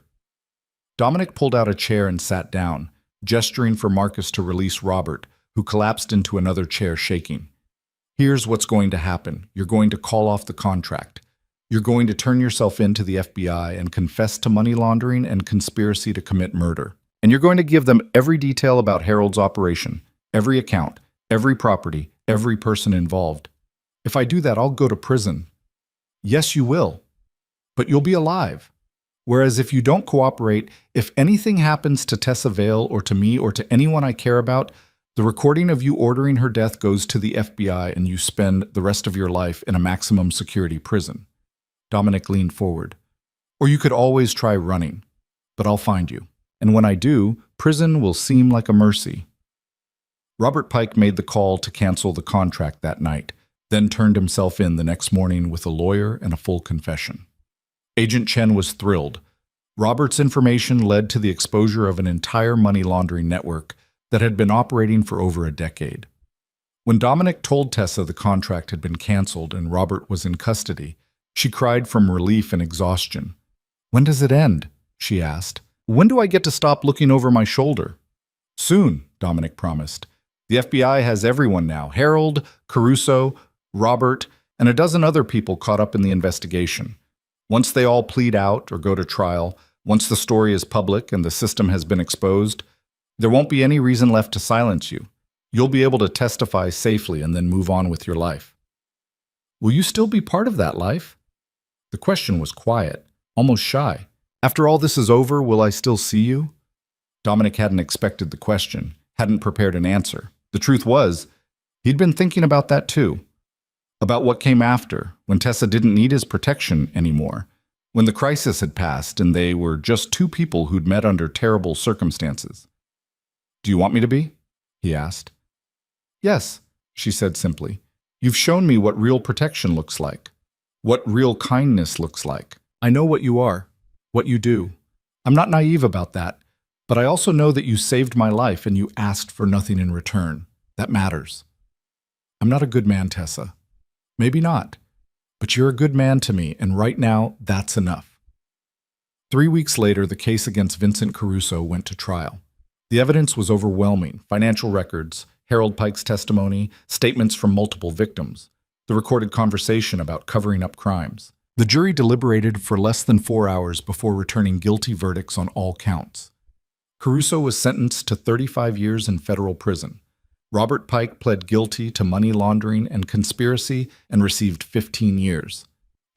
Dominic pulled out a chair and sat down, gesturing for Marcus to release Robert, who collapsed into another chair, shaking. Here's what's going to happen. You're going to call off the contract. You're going to turn yourself in to the FBI and confess to money laundering and conspiracy to commit murder. And you're going to give them every detail about Harold's operation, every account, every property, every person involved. If I do that, I'll go to prison. Yes, you will, but you'll be alive. Whereas if you don't cooperate, if anything happens to Tessa Vale or to me or to anyone I care about, the recording of you ordering her death goes to the FBI and you spend the rest of your life in a maximum security prison. Dominic leaned forward. Or you could always try running, but I'll find you. And when I do, prison will seem like a mercy. Robert Pike made the call to cancel the contract that night, then turned himself in the next morning with a lawyer and a full confession. Agent Chen was thrilled. Robert's information led to the exposure of an entire money laundering network that had been operating for over a decade. When Dominic told Tessa the contract had been canceled and Robert was in custody, she cried from relief and exhaustion. "When does it end?" she asked. "When do I get to stop looking over my shoulder?" "Soon," Dominic promised. "The FBI has everyone now: Harold, Caruso, Robert, and a dozen other people caught up in the investigation. Once they all plead out or go to trial, once the story is public and the system has been exposed, there won't be any reason left to silence you. You'll be able to testify safely and then move on with your life." "Will you still be part of that life?" The question was quiet, almost shy. "After all this is over, will I still see you?" Dominic hadn't expected the question, hadn't prepared an answer. The truth was, he'd been thinking about that too. About what came after, when Tessa didn't need his protection anymore, when the crisis had passed and they were just two people who'd met under terrible circumstances. "Do you want me to be?" he asked. "Yes," she said simply. "You've shown me what real protection looks like, what real kindness looks like. I know what you are, what you do. I'm not naive about that, but I also know that you saved my life and you asked for nothing in return. That matters. I'm not a good man, Tessa. Maybe not, but you're a good man to me, and right now, that's enough." 3 weeks later, the case against Vincent Caruso went to trial. The evidence was overwhelming: financial records, Harold Pike's testimony, statements from multiple victims, the recorded conversation about covering up crimes. The jury deliberated for less than 4 hours before returning guilty verdicts on all counts. Caruso was sentenced to 35 years in federal prison. Robert Pike pled guilty to money laundering and conspiracy and received 15 years.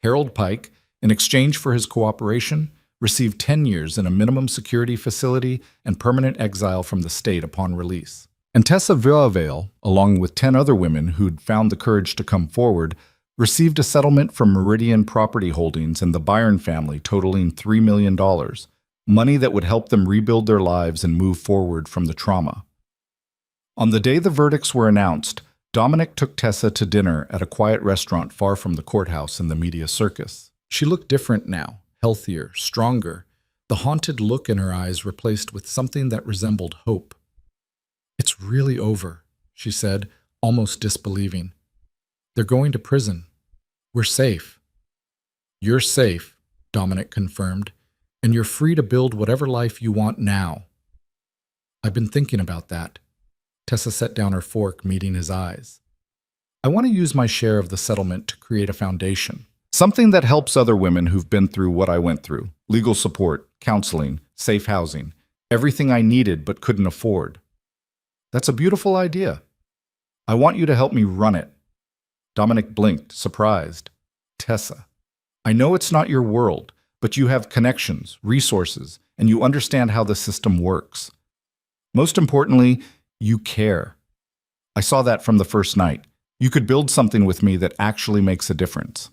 Harold Pike, in exchange for his cooperation, received 10 years in a minimum security facility and permanent exile from the state upon release. And Tessa Vale, along with 10 other women who'd found the courage to come forward, received a settlement from Meridian Property Holdings and the Byron family totaling $3 million, money that would help them rebuild their lives and move forward from the trauma. On the day the verdicts were announced, Dominic took Tessa to dinner at a quiet restaurant far from the courthouse and the media circus. She looked different now, healthier, stronger, the haunted look in her eyes replaced with something that resembled hope. "It's really over," she said, almost disbelieving. "They're going to prison. We're safe." "You're safe," Dominic confirmed, "and you're free to build whatever life you want now." "I've been thinking about that." Tessa set down her fork, meeting his eyes. "I want to use my share of the settlement to create a foundation. Something that helps other women who've been through what I went through. Legal support, counseling, safe housing, everything I needed but couldn't afford." "That's a beautiful idea. I want you to help me run it." Dominic blinked, surprised. "Tessa, I know it's not your world, but you have connections, resources, and you understand how the system works. Most importantly, you care. I saw that from the first night. You could build something with me that actually makes a difference."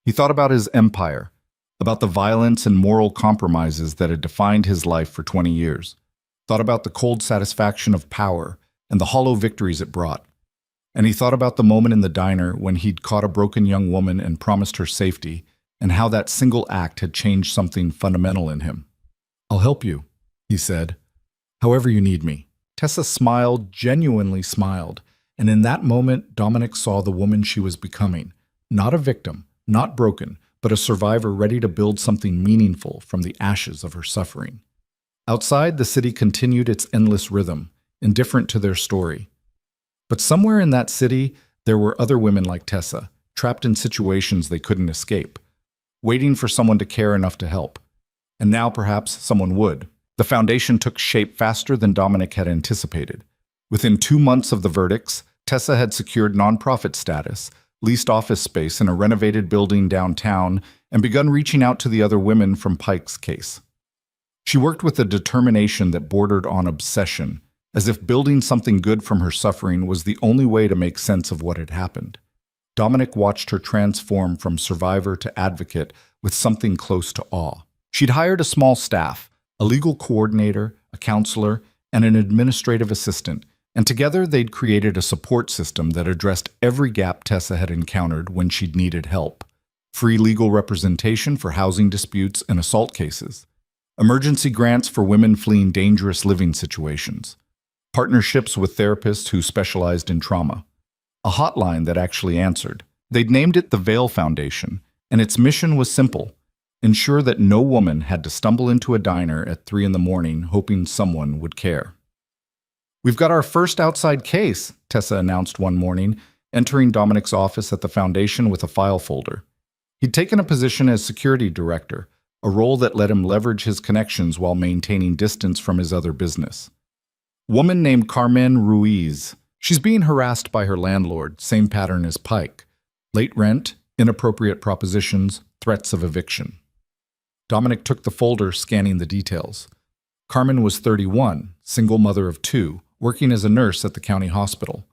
He thought about his empire, about the violence and moral compromises that had defined his life for 20 years, thought about the cold satisfaction of power and the hollow victories it brought. And he thought about the moment in the diner when he'd caught a broken young woman and promised her safety, and how that single act had changed something fundamental in him. "I'll help you," he said, "however you need me." Tessa smiled, genuinely smiled, and in that moment Dominic saw the woman she was becoming, not a victim, not broken, but a survivor ready to build something meaningful from the ashes of her suffering. Outside, the city continued its endless rhythm, indifferent to their story. But somewhere in that city, there were other women like Tessa, trapped in situations they couldn't escape, waiting for someone to care enough to help. And now perhaps someone would. The foundation took shape faster than Dominic had anticipated. Within 2 months of the verdicts, Tessa had secured nonprofit status, leased office space in a renovated building downtown, and begun reaching out to the other women from Pike's case. She worked with a determination that bordered on obsession, as if building something good from her suffering was the only way to make sense of what had happened. Dominic watched her transform from survivor to advocate with something close to awe. She'd hired a small staff, a legal coordinator, a counselor, and an administrative assistant, and together they'd created a support system that addressed every gap Tessa had encountered when she'd needed help. Free legal representation for housing disputes and assault cases, emergency grants for women fleeing dangerous living situations, partnerships with therapists who specialized in trauma, a hotline that actually answered. They'd named it the Veil Foundation, and its mission was simple: ensure that no woman had to stumble into a diner at 3 a.m. hoping someone would care. "We've got our first outside case," Tessa announced one morning, entering Dominic's office at the foundation with a file folder. He'd taken a position as security director, a role that let him leverage his connections while maintaining distance from his other business. Woman named Carmen Ruiz. She's being harassed by her landlord, same pattern as Pike. Late rent, inappropriate propositions, threats of eviction. Dominic took the folder, scanning the details. Carmen was 31, single mother of 2, working as a nurse at the county hospital.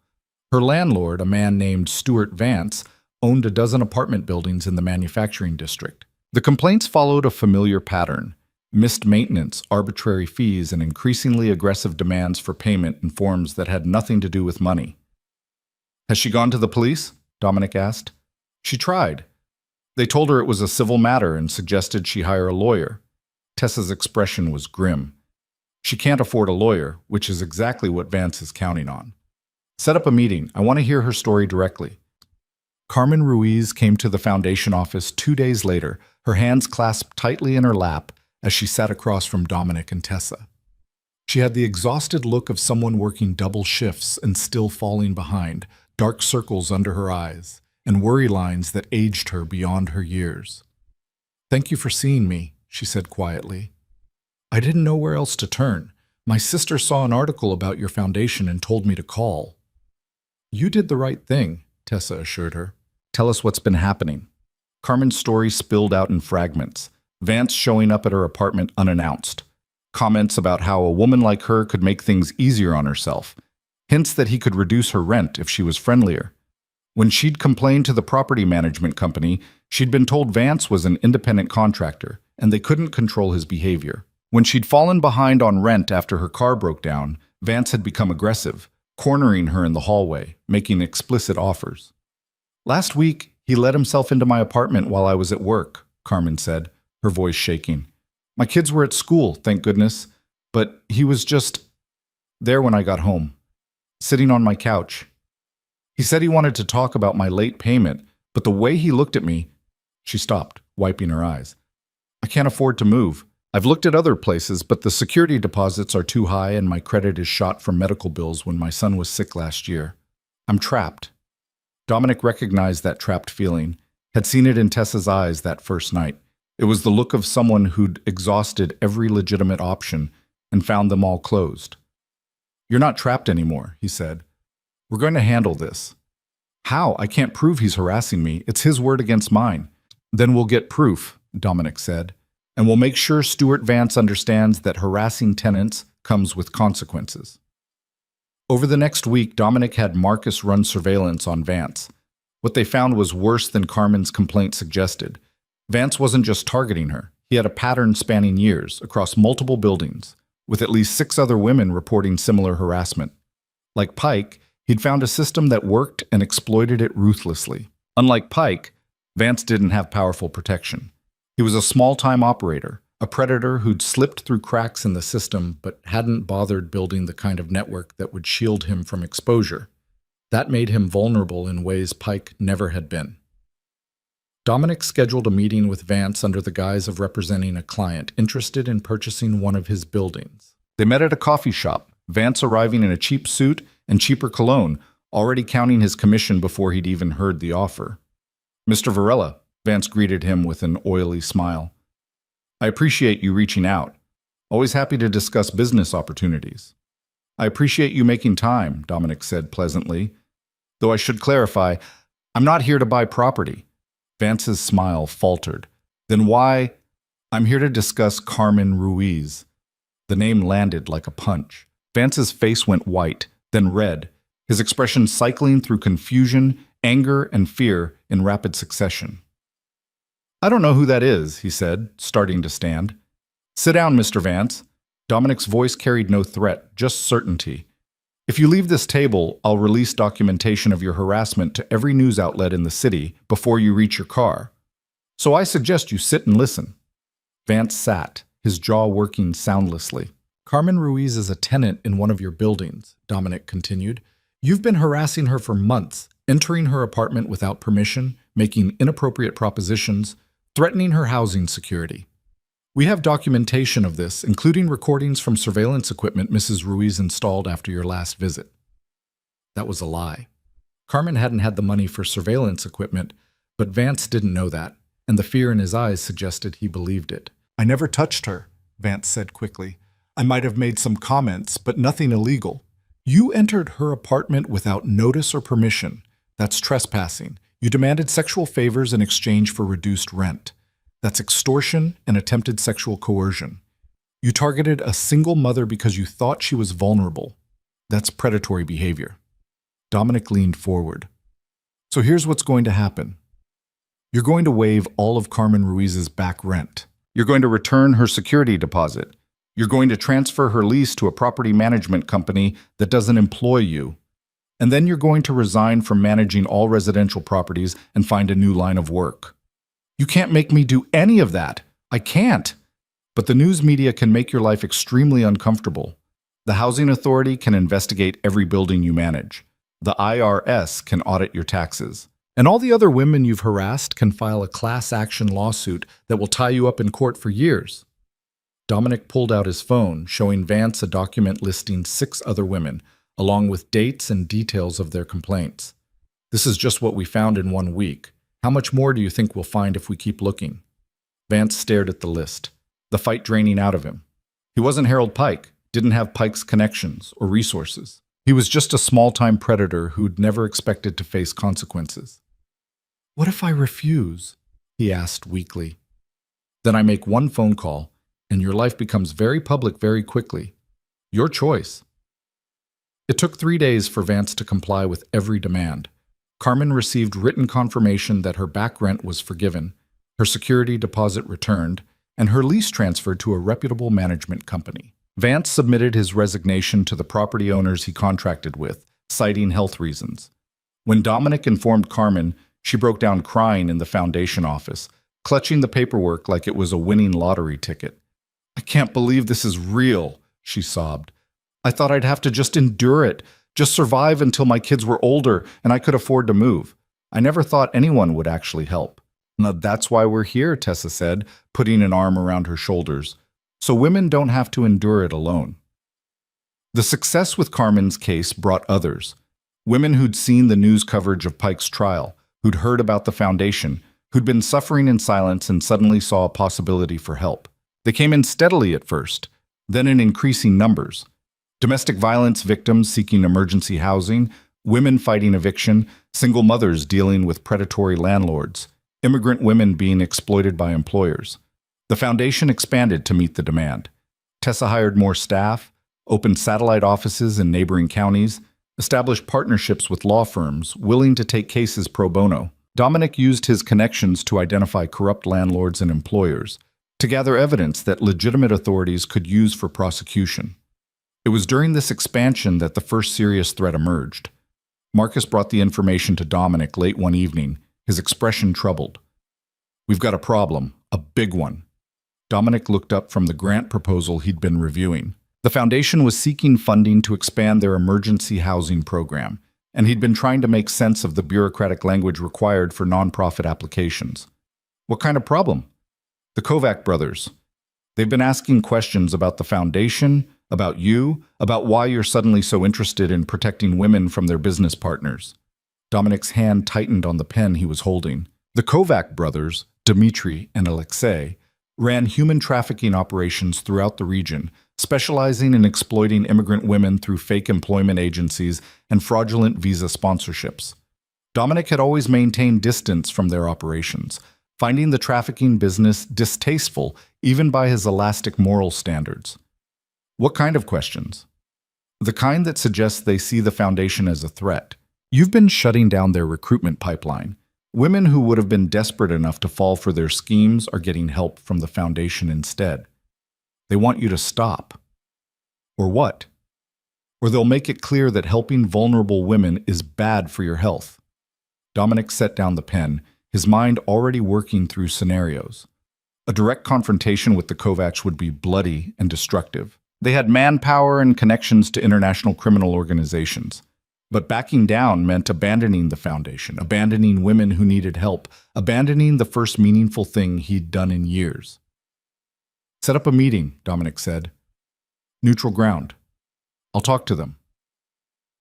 Her landlord, a man named Stuart Vance, owned a dozen apartment buildings in the manufacturing district. The complaints followed a familiar pattern: missed maintenance, arbitrary fees, and increasingly aggressive demands for payment in forms that had nothing to do with money. "Has she gone to the police?" Dominic asked. "She tried. They told her it was a civil matter and suggested she hire a lawyer." Tessa's expression was grim. "She can't afford a lawyer, which is exactly what Vance is counting on. Set up a meeting. I want to hear her story directly." Carmen Ruiz came to the foundation office 2 days later, her hands clasped tightly in her lap as she sat across from Dominic and Tessa. She had the exhausted look of someone working double shifts and still falling behind, dark circles under her eyes, and worry lines that aged her beyond her years. "Thank you for seeing me," she said quietly. "I didn't know where else to turn. My sister saw an article about your foundation and told me to call." "You did the right thing," Tessa assured her. "Tell us what's been happening." Carmen's story spilled out in fragments. Vance showing up at her apartment unannounced. Comments about how a woman like her could make things easier on herself. Hints that he could reduce her rent if she was friendlier. When she'd complained to the property management company, she'd been told Vance was an independent contractor, and they couldn't control his behavior. When she'd fallen behind on rent after her car broke down, Vance had become aggressive, cornering her in the hallway, making explicit offers. "Last week, he let himself into my apartment while I was at work," Carmen said, her voice shaking. "My kids were at school, thank goodness, but he was just there when I got home, sitting on my couch. He said he wanted to talk about my late payment, but the way he looked at me—" She stopped, wiping her eyes. "I can't afford to move. I've looked at other places, but the security deposits are too high and my credit is shot from medical bills when my son was sick last year. I'm trapped." Dominic recognized that trapped feeling, had seen it in Tessa's eyes that first night. It was the look of someone who'd exhausted every legitimate option and found them all closed. "You're not trapped anymore," he said. "We're going to handle this." "How? I can't prove he's harassing me. It's his word against mine." "Then we'll get proof," Dominic said, "and we'll make sure Stuart Vance understands that harassing tenants comes with consequences." Over the next week, Dominic had Marcus run surveillance on Vance. What they found was worse than Carmen's complaint suggested. Vance wasn't just targeting her. He had a pattern spanning years, across multiple buildings, with at least 6 other women reporting similar harassment. Like Pike, he'd found a system that worked and exploited it ruthlessly. Unlike Pike, Vance didn't have powerful protection. He was a small-time operator, a predator who'd slipped through cracks in the system but hadn't bothered building the kind of network that would shield him from exposure. That made him vulnerable in ways Pike never had been. Dominic scheduled a meeting with Vance under the guise of representing a client interested in purchasing one of his buildings. They met at a coffee shop, Vance arriving in a cheap suit and cheaper cologne, already counting his commission before he'd even heard the offer. "Mr. Varela," Vance greeted him with an oily smile. "I appreciate you reaching out. Always happy to discuss business opportunities." "I appreciate you making time," Dominic said pleasantly. "Though I should clarify, I'm not here to buy property. Vance's smile faltered. Then why? I'm here to discuss Carmen Ruiz. The name landed like a punch. Vance's face went white, then red, his expression cycling through confusion, anger, and fear in rapid succession. I don't know who that is, he said, starting to stand. Sit down, Mr. Vance. Dominic's voice carried no threat, just certainty. If you leave this table, I'll release documentation of your harassment to every news outlet in the city before you reach your car. So I suggest you sit and listen. Vance sat, his jaw working soundlessly. Carmen Ruiz is a tenant in one of your buildings, Dominic continued. You've been harassing her for months, entering her apartment without permission, making inappropriate propositions, threatening her housing security. We have documentation of this, including recordings from surveillance equipment Mrs. Ruiz installed after your last visit. That was a lie. Carmen hadn't had the money for surveillance equipment, but Vance didn't know that, and the fear in his eyes suggested he believed it. I never touched her, Vance said quickly. I might have made some comments, but nothing illegal. You entered her apartment without notice or permission. That's trespassing. You demanded sexual favors in exchange for reduced rent. That's extortion and attempted sexual coercion. You targeted a single mother because you thought she was vulnerable. That's predatory behavior. Dominic leaned forward. So here's what's going to happen. You're going to waive all of Carmen Ruiz's back rent. You're going to return her security deposit. You're going to transfer her lease to a property management company that doesn't employ you. And then you're going to resign from managing all residential properties and find a new line of work. You can't make me do any of that. I can't. But the news media can make your life extremely uncomfortable. The housing authority can investigate every building you manage. The IRS can audit your taxes. And all the other women you've harassed can file a class action lawsuit that will tie you up in court for years. Dominic pulled out his phone, showing Vance a document listing 6 other women, along with dates and details of their complaints. This is just what we found in 1 week. How much more do you think we'll find if we keep looking? Vance stared at the list, the fight draining out of him. He wasn't Harold Pike, didn't have Pike's connections or resources. He was just a small-time predator who'd never expected to face consequences. What if I refuse? He asked weakly. Then I make 1 phone call, and your life becomes very public very quickly. Your choice. It took 3 days for Vance to comply with every demand. Carmen received written confirmation that her back rent was forgiven, her security deposit returned, and her lease transferred to a reputable management company. Vance submitted his resignation to the property owners he contracted with, citing health reasons. When Dominic informed Carmen, she broke down crying in the foundation office, clutching the paperwork like it was a winning lottery ticket. I can't believe this is real, she sobbed. I thought I'd have to just endure it, just survive until my kids were older and I could afford to move. I never thought anyone would actually help. Now, that's why we're here, Tessa said, putting an arm around her shoulders. So women don't have to endure it alone. The success with Carmen's case brought others. Women who'd seen the news coverage of Pike's trial, who'd heard about the foundation, who'd been suffering in silence and suddenly saw a possibility for help. They came in steadily at first, then in increasing numbers. Domestic violence victims seeking emergency housing, women fighting eviction, single mothers dealing with predatory landlords, immigrant women being exploited by employers. The foundation expanded to meet the demand. Tessa hired more staff, opened satellite offices in neighboring counties, established partnerships with law firms willing to take cases pro bono. Dominic used his connections to identify corrupt landlords and employers, to gather evidence that legitimate authorities could use for prosecution. It was during this expansion that the first serious threat emerged. Marcus brought the information to Dominic late one evening, his expression troubled. We've got a problem, a big one. Dominic looked up from the grant proposal he'd been reviewing. The foundation was seeking funding to expand their emergency housing program, and he'd been trying to make sense of the bureaucratic language required for nonprofit applications. What kind of problem? The Kovac brothers. They've been asking questions about the foundation, about you, about why you're suddenly so interested in protecting women from their business partners. Dominic's hand tightened on the pen he was holding. The Kovac brothers, Dmitry and Alexei, ran human trafficking operations throughout the region, specializing in exploiting immigrant women through fake employment agencies and fraudulent visa sponsorships. Dominic had always maintained distance from their operations, finding the trafficking business distasteful even by his elastic moral standards. What kind of questions? The kind that suggests they see the Foundation as a threat. You've been shutting down their recruitment pipeline. Women who would have been desperate enough to fall for their schemes are getting help from the Foundation instead. They want you to stop. Or what? Or they'll make it clear that helping vulnerable women is bad for your health. Dominic set down the pen, his mind already working through scenarios. A direct confrontation with the Kovacs would be bloody and destructive. They had manpower and connections to international criminal organizations. But backing down meant abandoning the Foundation, abandoning women who needed help, abandoning the first meaningful thing he'd done in years. Set up a meeting, Dominic said. Neutral ground. I'll talk to them.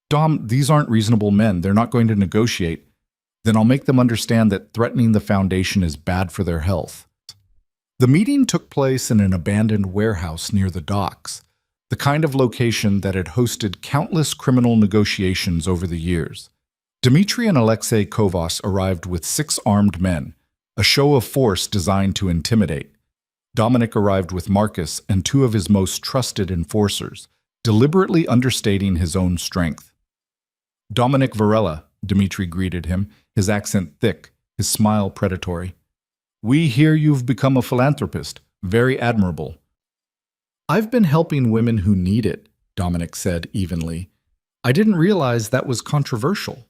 Dom, these aren't reasonable men. They're not going to negotiate. Then I'll make them understand that threatening the Foundation is bad for their health. The meeting took place in an abandoned warehouse near the docks, the kind of location that had hosted countless criminal negotiations over the years. Dmitry and Alexei Kovas arrived with 6 armed men, a show of force designed to intimidate. Dominic arrived with Marcus and 2 of his most trusted enforcers, deliberately understating his own strength. Dominic Varela, Dmitry greeted him, his accent thick, his smile predatory. We hear you've become a philanthropist. Very admirable. I've been helping women who need it, Dominic said evenly. I didn't realize that was controversial.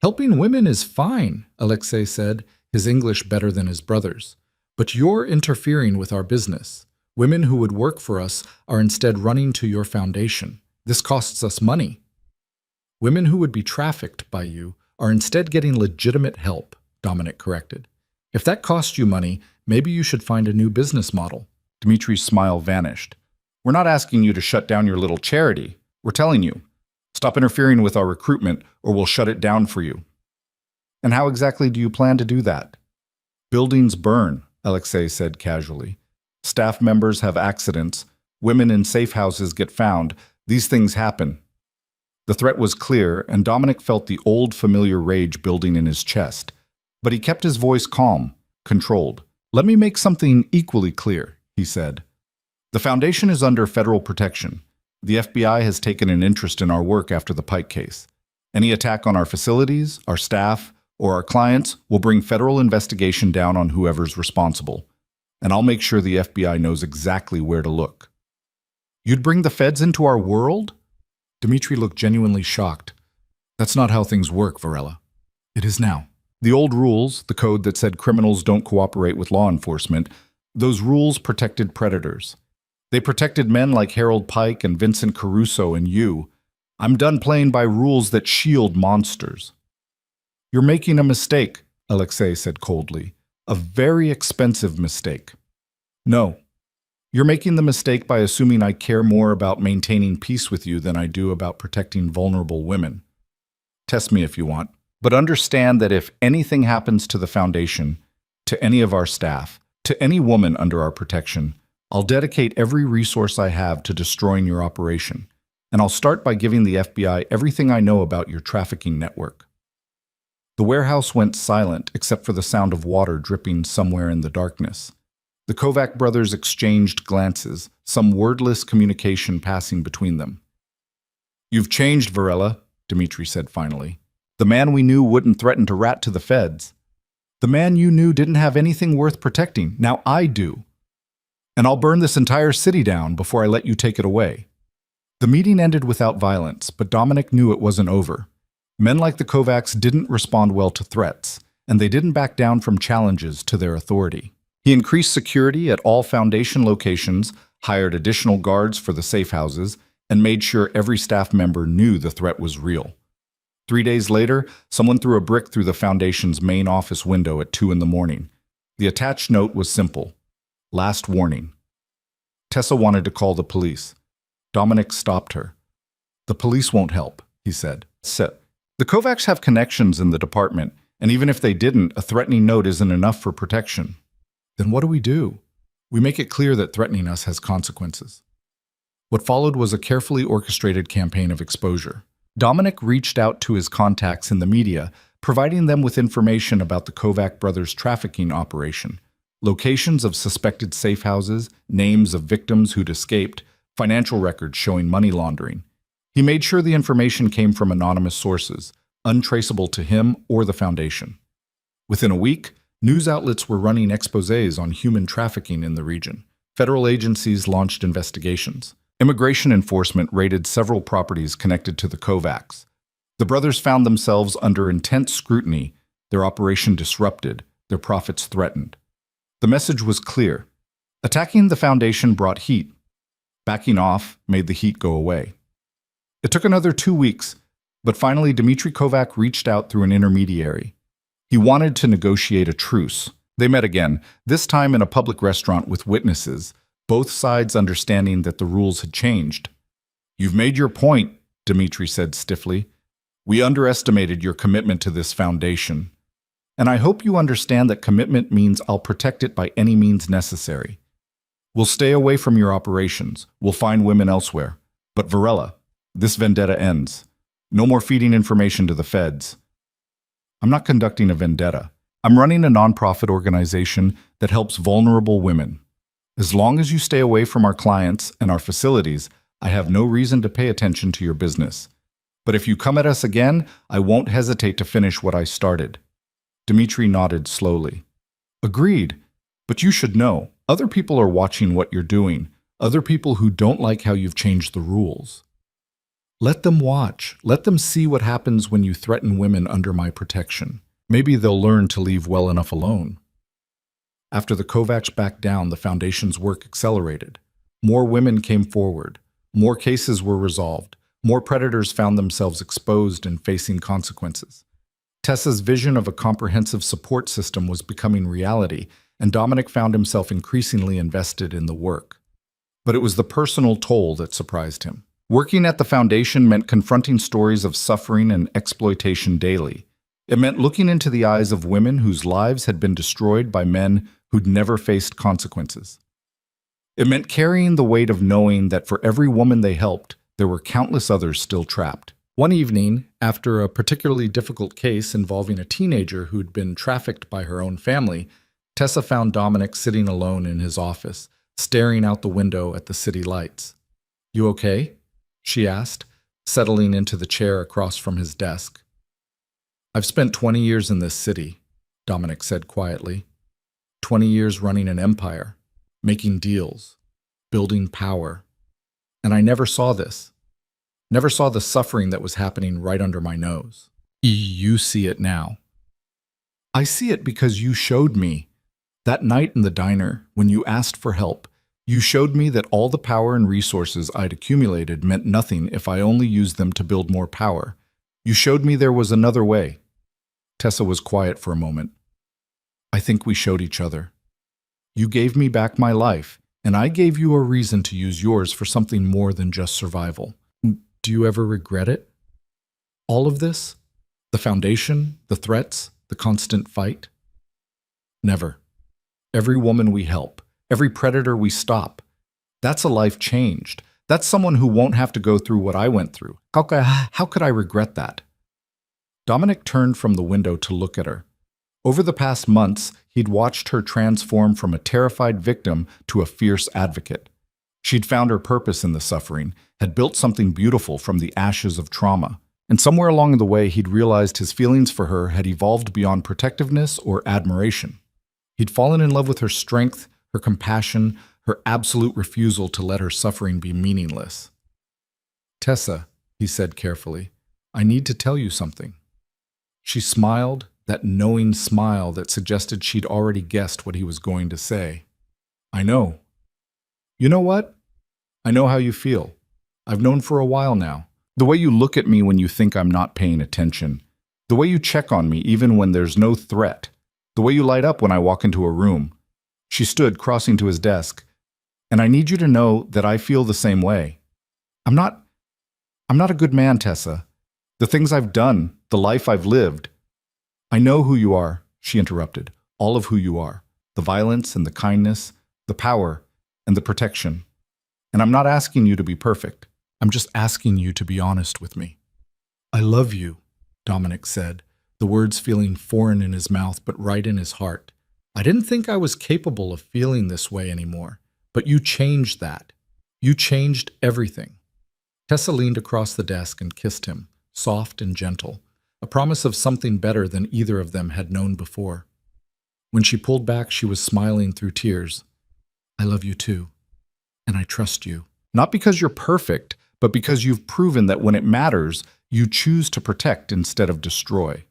Helping women is fine, Alexei said, his English better than his brother's. But you're interfering with our business. Women who would work for us are instead running to your foundation. This costs us money. Women who would be trafficked by you are instead getting legitimate help, Dominic corrected. If that costs you money, maybe you should find a new business model. Dmitry's smile vanished. We're not asking you to shut down your little charity. We're telling you, stop interfering with our recruitment or we'll shut it down for you. And how exactly do you plan to do that? Buildings burn, Alexei said casually. Staff members have accidents. Women in safe houses get found. These things happen. The threat was clear, and Dominic felt the old familiar rage building in his chest. But he kept his voice calm, controlled. Let me make something equally clear, he said. The Foundation is under federal protection. The FBI has taken an interest in our work after the Pike case. Any attack on our facilities, our staff, or our clients will bring federal investigation down on whoever's responsible. And I'll make sure the FBI knows exactly where to look. You'd bring the feds into our world? Dmitry looked genuinely shocked. That's not how things work, Varela. It is now. The old rules, the code that said criminals don't cooperate with law enforcement, those rules protected predators. They protected men like Harold Pike and Vincent Caruso and you. I'm done playing by rules that shield monsters. You're making a mistake, Alexei said coldly. A very expensive mistake. No. You're making the mistake by assuming I care more about maintaining peace with you than I do about protecting vulnerable women. Test me if you want. But understand that if anything happens to the Foundation, to any of our staff, to any woman under our protection, I'll dedicate every resource I have to destroying your operation. And I'll start by giving the FBI everything I know about your trafficking network. The warehouse went silent except for the sound of water dripping somewhere in the darkness. The Kovac brothers exchanged glances, some wordless communication passing between them. You've changed, Varela, Dmitry said finally. The man we knew wouldn't threaten to rat to the feds. The man you knew didn't have anything worth protecting. Now I do. And I'll burn this entire city down before I let you take it away. The meeting ended without violence, but Dominic knew it wasn't over. Men like the Kovacs didn't respond well to threats, and they didn't back down from challenges to their authority. He increased security at all Foundation locations, hired additional guards for the safe houses, and made sure every staff member knew the threat was real. 3 days later, someone threw a brick through the Foundation's main office window at 2 a.m. The attached note was simple. Last warning. Tessa wanted to call the police. Dominic stopped her. The police won't help, he said. The Kovacs have connections in the department, and even if they didn't, a threatening note isn't enough for protection. Then what do? We make it clear that threatening us has consequences. What followed was a carefully orchestrated campaign of exposure. Dominic reached out to his contacts in the media, providing them with information about the Kovac brothers' trafficking operation, locations of suspected safe houses, names of victims who'd escaped, financial records showing money laundering. He made sure the information came from anonymous sources, untraceable to him or the Foundation. Within a week, news outlets were running exposés on human trafficking in the region. Federal agencies launched investigations. Immigration enforcement raided several properties connected to the Kovacs. The brothers found themselves under intense scrutiny, their operation disrupted, their profits threatened. The message was clear. Attacking the Foundation brought heat. Backing off made the heat go away. It took another 2 weeks, but finally Dmitry Kovac reached out through an intermediary. He wanted to negotiate a truce. They met again, this time in a public restaurant with witnesses, both sides understanding that the rules had changed. "You've made your point," Dmitry said stiffly. "We underestimated your commitment to this foundation. And I hope you understand that commitment means I'll protect it by any means necessary. We'll stay away from your operations. We'll find women elsewhere. But Varela, this vendetta ends. No more feeding information to the feds." "I'm not conducting a vendetta. I'm running a nonprofit organization that helps vulnerable women. As long as you stay away from our clients and our facilities, I have no reason to pay attention to your business. But if you come at us again, I won't hesitate to finish what I started." Dmitry nodded slowly. "Agreed. But you should know, other people are watching what you're doing, other people who don't like how you've changed the rules. Let them watch. Let them see what happens when you threaten women under my protection. Maybe they'll learn to leave well enough alone." After the Kovacs backed down, the Foundation's work accelerated. More women came forward. More cases were resolved. More predators found themselves exposed and facing consequences. Tessa's vision of a comprehensive support system was becoming reality, and Dominic found himself increasingly invested in the work. But it was the personal toll that surprised him. Working at the Foundation meant confronting stories of suffering and exploitation daily. It meant looking into the eyes of women whose lives had been destroyed by men who'd never faced consequences. It meant carrying the weight of knowing that for every woman they helped, there were countless others still trapped. One evening, after a particularly difficult case involving a teenager who'd been trafficked by her own family, Tessa found Dominic sitting alone in his office, staring out the window at the city lights. "You okay?" she asked, settling into the chair across from his desk. "I've spent 20 years in this city," Dominic said quietly. 20 years running an empire, making deals, building power. And I never saw this. Never saw the suffering that was happening right under my nose. You see it now. I see it because you showed me. That night in the diner, when you asked for help, you showed me that all the power and resources I'd accumulated meant nothing if I only used them to build more power. You showed me there was another way." Tessa was quiet for a moment. "I think we showed each other. You gave me back my life, and I gave you a reason to use yours for something more than just survival. Do you ever regret it? All of this? The Foundation, the threats, the constant fight?" "Never. Every woman we help, every predator we stop, that's a life changed. That's someone who won't have to go through what I went through. How could I regret that?" Dominic turned from the window to look at her. Over the past months, he'd watched her transform from a terrified victim to a fierce advocate. She'd found her purpose in the suffering, had built something beautiful from the ashes of trauma. And somewhere along the way, he'd realized his feelings for her had evolved beyond protectiveness or admiration. He'd fallen in love with her strength, her compassion, her absolute refusal to let her suffering be meaningless. "Tessa," he said carefully, "I need to tell you something." She smiled, that knowing smile that suggested she'd already guessed what he was going to say. "I know. You know what? I know how you feel. I've known for a while now. The way you look at me when you think I'm not paying attention. The way you check on me even when there's no threat. The way you light up when I walk into a room." She stood, crossing to his desk. "And I need you to know that I feel the same way. I'm not a good man, Tessa. The things I've done, the life I've lived." "I know who you are," she interrupted. "All of who you are. The violence and the kindness, the power and the protection. And I'm not asking you to be perfect. I'm just asking you to be honest with me." "I love you," Dominic said, the words feeling foreign in his mouth but right in his heart. I didn't think I was capable of feeling this way anymore, but you changed that. You changed everything. Tessa leaned across the desk and kissed him, soft and gentle, a promise of something better than either of them had known before. When she pulled back, she was smiling through tears. I love you too, and I trust you. Not because you're perfect, but because you've proven that when it matters, you choose to protect instead of destroy.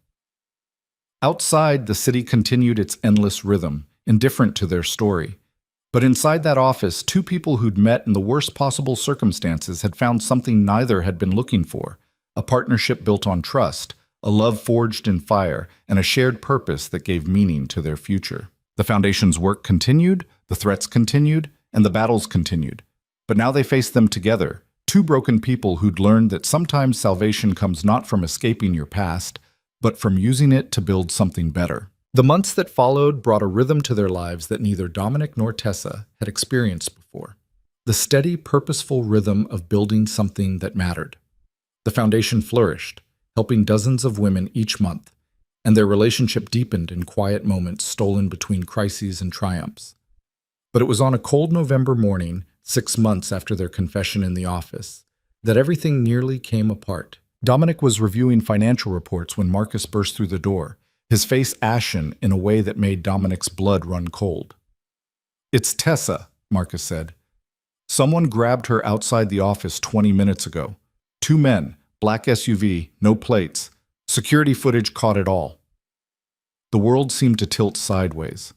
Outside, the city continued its endless rhythm, indifferent to their story. But inside that office, two people who'd met in the worst possible circumstances had found something neither had been looking for: a partnership built on trust, a love forged in fire, and a shared purpose that gave meaning to their future. The Foundation's work continued, the threats continued, and the battles continued. But now they faced them together, two broken people who'd learned that sometimes salvation comes not from escaping your past, but from using it to build something better. The months that followed brought a rhythm to their lives that neither Dominic nor Tessa had experienced before. The steady, purposeful rhythm of building something that mattered. The Foundation flourished, helping dozens of women each month, and their relationship deepened in quiet moments stolen between crises and triumphs. But it was on a cold November morning, 6 months after their confession in the office, that everything nearly came apart. Dominic was reviewing financial reports when Marcus burst through the door, his face ashen in a way that made Dominic's blood run cold. It's Tessa, Marcus said. Someone grabbed her outside the office 20 minutes ago. 2 men, black SUV, no plates. Security footage caught it all. The world seemed to tilt sideways.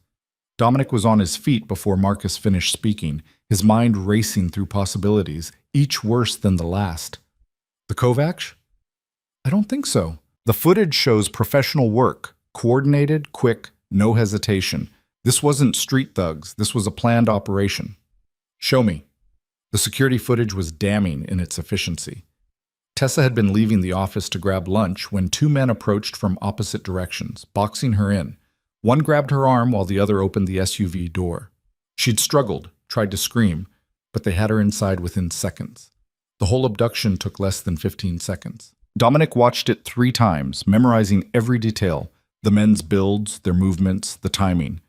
Dominic was on his feet before Marcus finished speaking, his mind racing through possibilities, each worse than the last. The Kovacs? I don't think so. The footage shows professional work, coordinated, quick, no hesitation. This wasn't street thugs, this was a planned operation. Show me. The security footage was damning in its efficiency. Tessa had been leaving the office to grab lunch when 2 men approached from opposite directions, boxing her in. One grabbed her arm while the other opened the SUV door. She'd struggled, tried to scream, but they had her inside within seconds. The whole abduction took less than 15 seconds. Dominic watched it 3 times, memorizing every detail: the men's builds, their movements, the timing.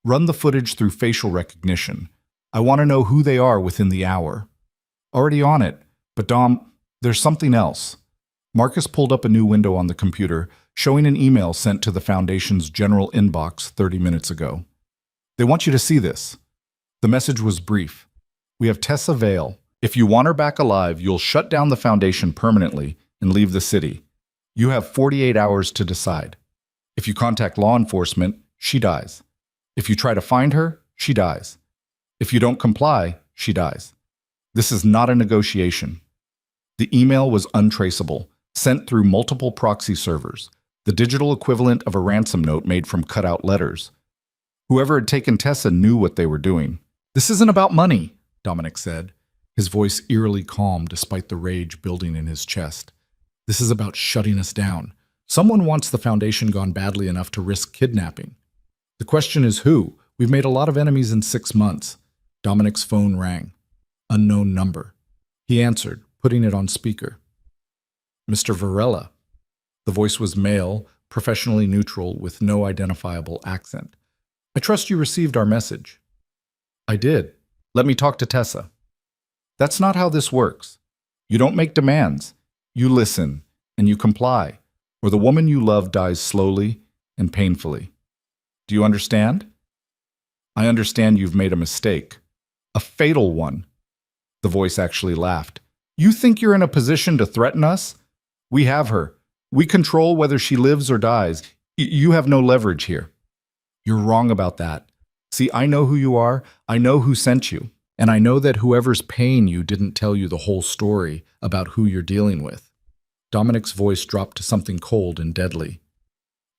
Run the footage through facial recognition. I want to know who they are within the hour. Already on it, but Dom, there's something else. Marcus pulled up a new window on the computer, showing an email sent to the Foundation's general inbox 30 minutes ago. They want you to see this. The message was brief. We have Tessa Vale. If you want her back alive, you'll shut down the Foundation permanently and leave the city. You have 48 hours to decide. If you contact law enforcement, she dies. If you try to find her, she dies. If you don't comply, she dies. This is not a negotiation. The email was untraceable, sent through multiple proxy servers, the digital equivalent of a ransom note made from cut-out letters. Whoever had taken Tessa knew what they were doing. This isn't about money, Dominic said, his voice eerily calm despite the rage building in his chest. This is about shutting us down. Someone wants the Foundation gone badly enough to risk kidnapping. The question is who? We've made a lot of enemies in 6 months. Dominic's phone rang. Unknown number. He answered, putting it on speaker. Mr. Varela. The voice was male, professionally neutral, with no identifiable accent. I trust you received our message. I did. Let me talk to Tessa. That's not how this works. You don't make demands. You listen, and you comply, or the woman you love dies slowly and painfully. Do you understand? I understand you've made a mistake. A fatal one. The voice actually laughed. You think you're in a position to threaten us? We have her. We control whether she lives or dies. You have no leverage here. You're wrong about that. See, I know who you are. I know who sent you. And I know that whoever's paying you didn't tell you the whole story about who you're dealing with. Dominic's voice dropped to something cold and deadly.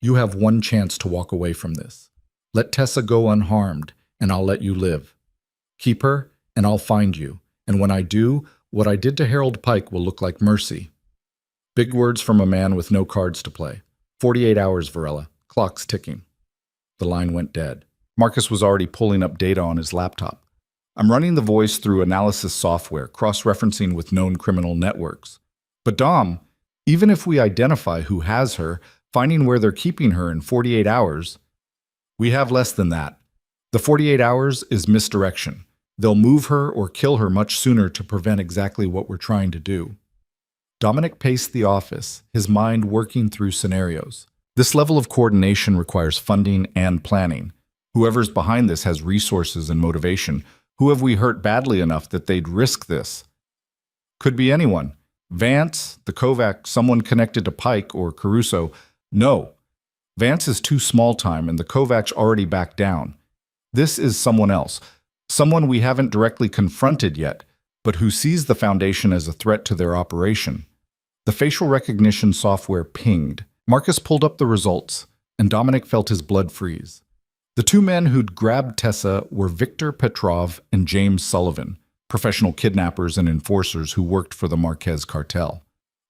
You have one chance to walk away from this. Let Tessa go unharmed, and I'll let you live. Keep her, and I'll find you. And when I do, what I did to Harold Pike will look like mercy. Big words from a man with no cards to play. 48 hours, Varela. Clock's ticking. The line went dead. Marcus was already pulling up data on his laptop. I'm running the voice through analysis software, cross-referencing with known criminal networks. But Dom, even if we identify who has her, Finding where they're keeping her in 48 hours. We have less than that. The 48 hours is misdirection. They'll move her or kill her much sooner to prevent exactly what we're trying to do. Dominic paced the office, his mind working through scenarios. This level of coordination requires funding and planning. Whoever's behind this has resources and motivation. Who have we hurt badly enough that they'd risk this? Could be anyone. Vance, the Kovac, someone connected to Pike or Caruso. No. Vance is too small time and the Kovac's already backed down. This is someone else. Someone we haven't directly confronted yet, but who sees the Foundation as a threat to their operation. The facial recognition software pinged. Marcus pulled up the results, and Dominic felt his blood freeze. The two men who'd grabbed Tessa were Victor Petrov and James Sullivan, professional kidnappers and enforcers who worked for the Marquez cartel.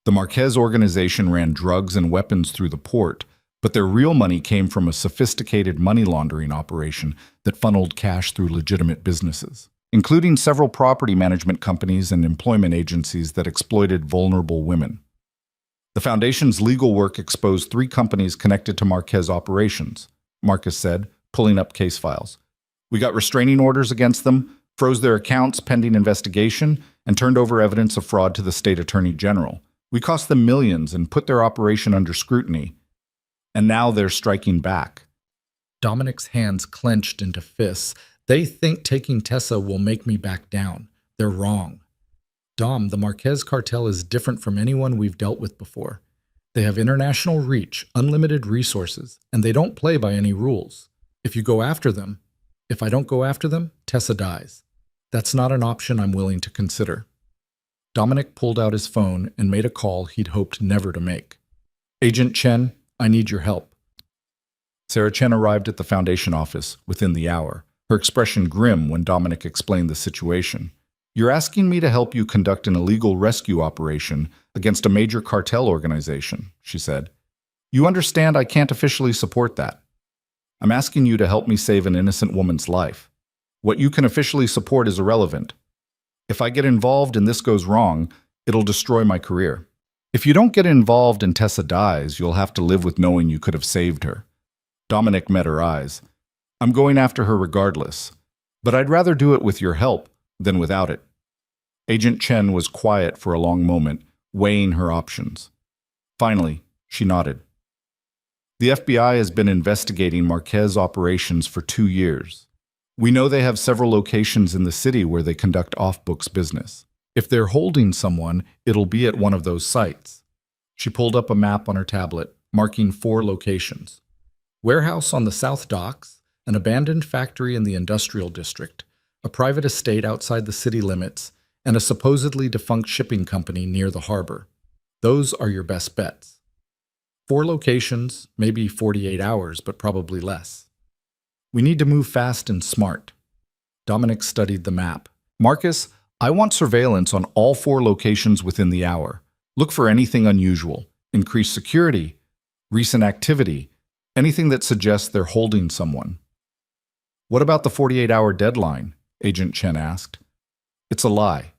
The Marquez organization ran drugs and weapons through the port, but their real money came from a sophisticated money laundering operation that funneled cash through legitimate businesses, including several property management companies and employment agencies that exploited vulnerable women. The Foundation's legal work exposed 3 companies connected to Marquez operations, Marcus said, pulling up case files. We got restraining orders against them, froze their accounts pending investigation, and turned over evidence of fraud to the state attorney general. We cost them millions and put their operation under scrutiny. And now they're striking back. Dominic's hands clenched into fists. They think taking Tessa will make me back down. They're wrong. Dom, the Marquez cartel is different from anyone we've dealt with before. They have international reach, unlimited resources, and they don't play by any rules. If you go after them, if I don't go after them, Tessa dies. That's not an option I'm willing to consider. Dominic pulled out his phone and made a call he'd hoped never to make. Agent Chen, I need your help. Sarah Chen arrived at the Foundation office within the hour, her expression grim when Dominic explained the situation. You're asking me to help you conduct an illegal rescue operation against a major cartel organization, she said. You understand I can't officially support that. I'm asking you to help me save an innocent woman's life. What you can officially support is irrelevant. If I get involved and this goes wrong, it'll destroy my career. If you don't get involved and Tessa dies, you'll have to live with knowing you could have saved her. Dominic met her eyes. I'm going after her regardless, but I'd rather do it with your help than without it. Agent Chen was quiet for a long moment, weighing her options. Finally, she nodded. The FBI has been investigating Marquez operations for 2 years. We know they have several locations in the city where they conduct off-books business. If they're holding someone, it'll be at one of those sites. She pulled up a map on her tablet, marking 4 locations. Warehouse on the South Docks, an abandoned factory in the industrial district, a private estate outside the city limits, and a supposedly defunct shipping company near the harbor. Those are your best bets. 4 locations, maybe 48 hours, but probably less. We need to move fast and smart. Dominic studied the map. Marcus, I want surveillance on all 4 locations within the hour. Look for anything unusual, increased security, recent activity, anything that suggests they're holding someone. What about the 48-hour deadline? Agent Chen asked. It's a lie.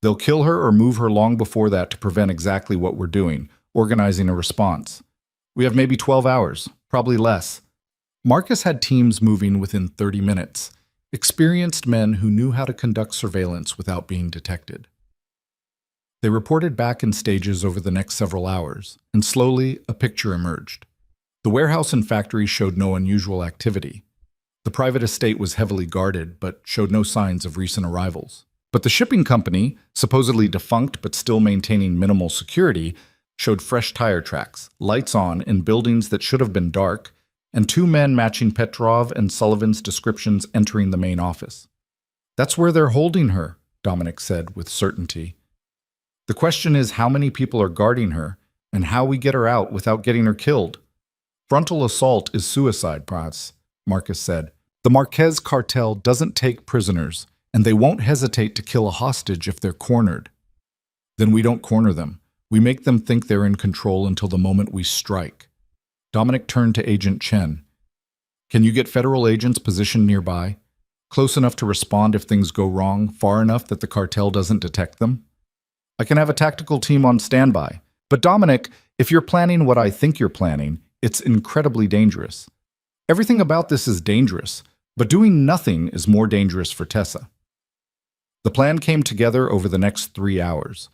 They'll kill her or move her long before that to prevent exactly what we're doing, organizing a response. We have maybe 12 hours, probably less. Marcus had teams moving within 30 minutes, experienced men who knew how to conduct surveillance without being detected. They reported back in stages over the next several hours, and slowly a picture emerged. The warehouse and factory showed no unusual activity. The private estate was heavily guarded, but showed no signs of recent arrivals. But the shipping company, supposedly defunct but still maintaining minimal security, showed fresh tire tracks, lights on in buildings that should have been dark, and 2 men matching Petrov and Sullivan's descriptions entering the main office. That's where they're holding her, Dominic said with certainty. The question is how many people are guarding her, and how we get her out without getting her killed. Frontal assault is suicide, Pras, Marcus said. The Marquez cartel doesn't take prisoners, and they won't hesitate to kill a hostage if they're cornered. Then we don't corner them. We make them think they're in control until the moment we strike. Dominic turned to Agent Chen. Can you get federal agents positioned nearby? Close enough to respond if things go wrong, far enough that the cartel doesn't detect them? I can have a tactical team on standby. But Dominic, If you're planning what I think you're planning, it's incredibly dangerous. Everything about this is dangerous, but doing nothing is more dangerous for Tessa. The plan came together over the next 3 hours.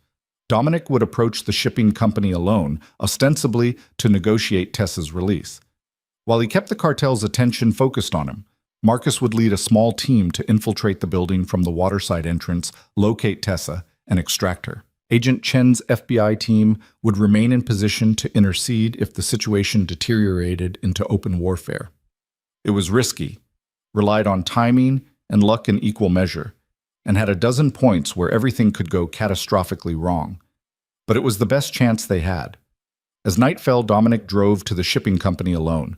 Dominic would approach the shipping company alone, ostensibly to negotiate Tessa's release. While he kept the cartel's attention focused on him, Marcus would lead a small team to infiltrate the building from the waterside entrance, locate Tessa, and extract her. Agent Chen's FBI team would remain in position to intercede if the situation deteriorated into open warfare. It was risky, relied on timing and luck in equal measure, and had a dozen points where everything could go catastrophically wrong. But it was the best chance they had. As night fell, Dominic drove to the shipping company alone,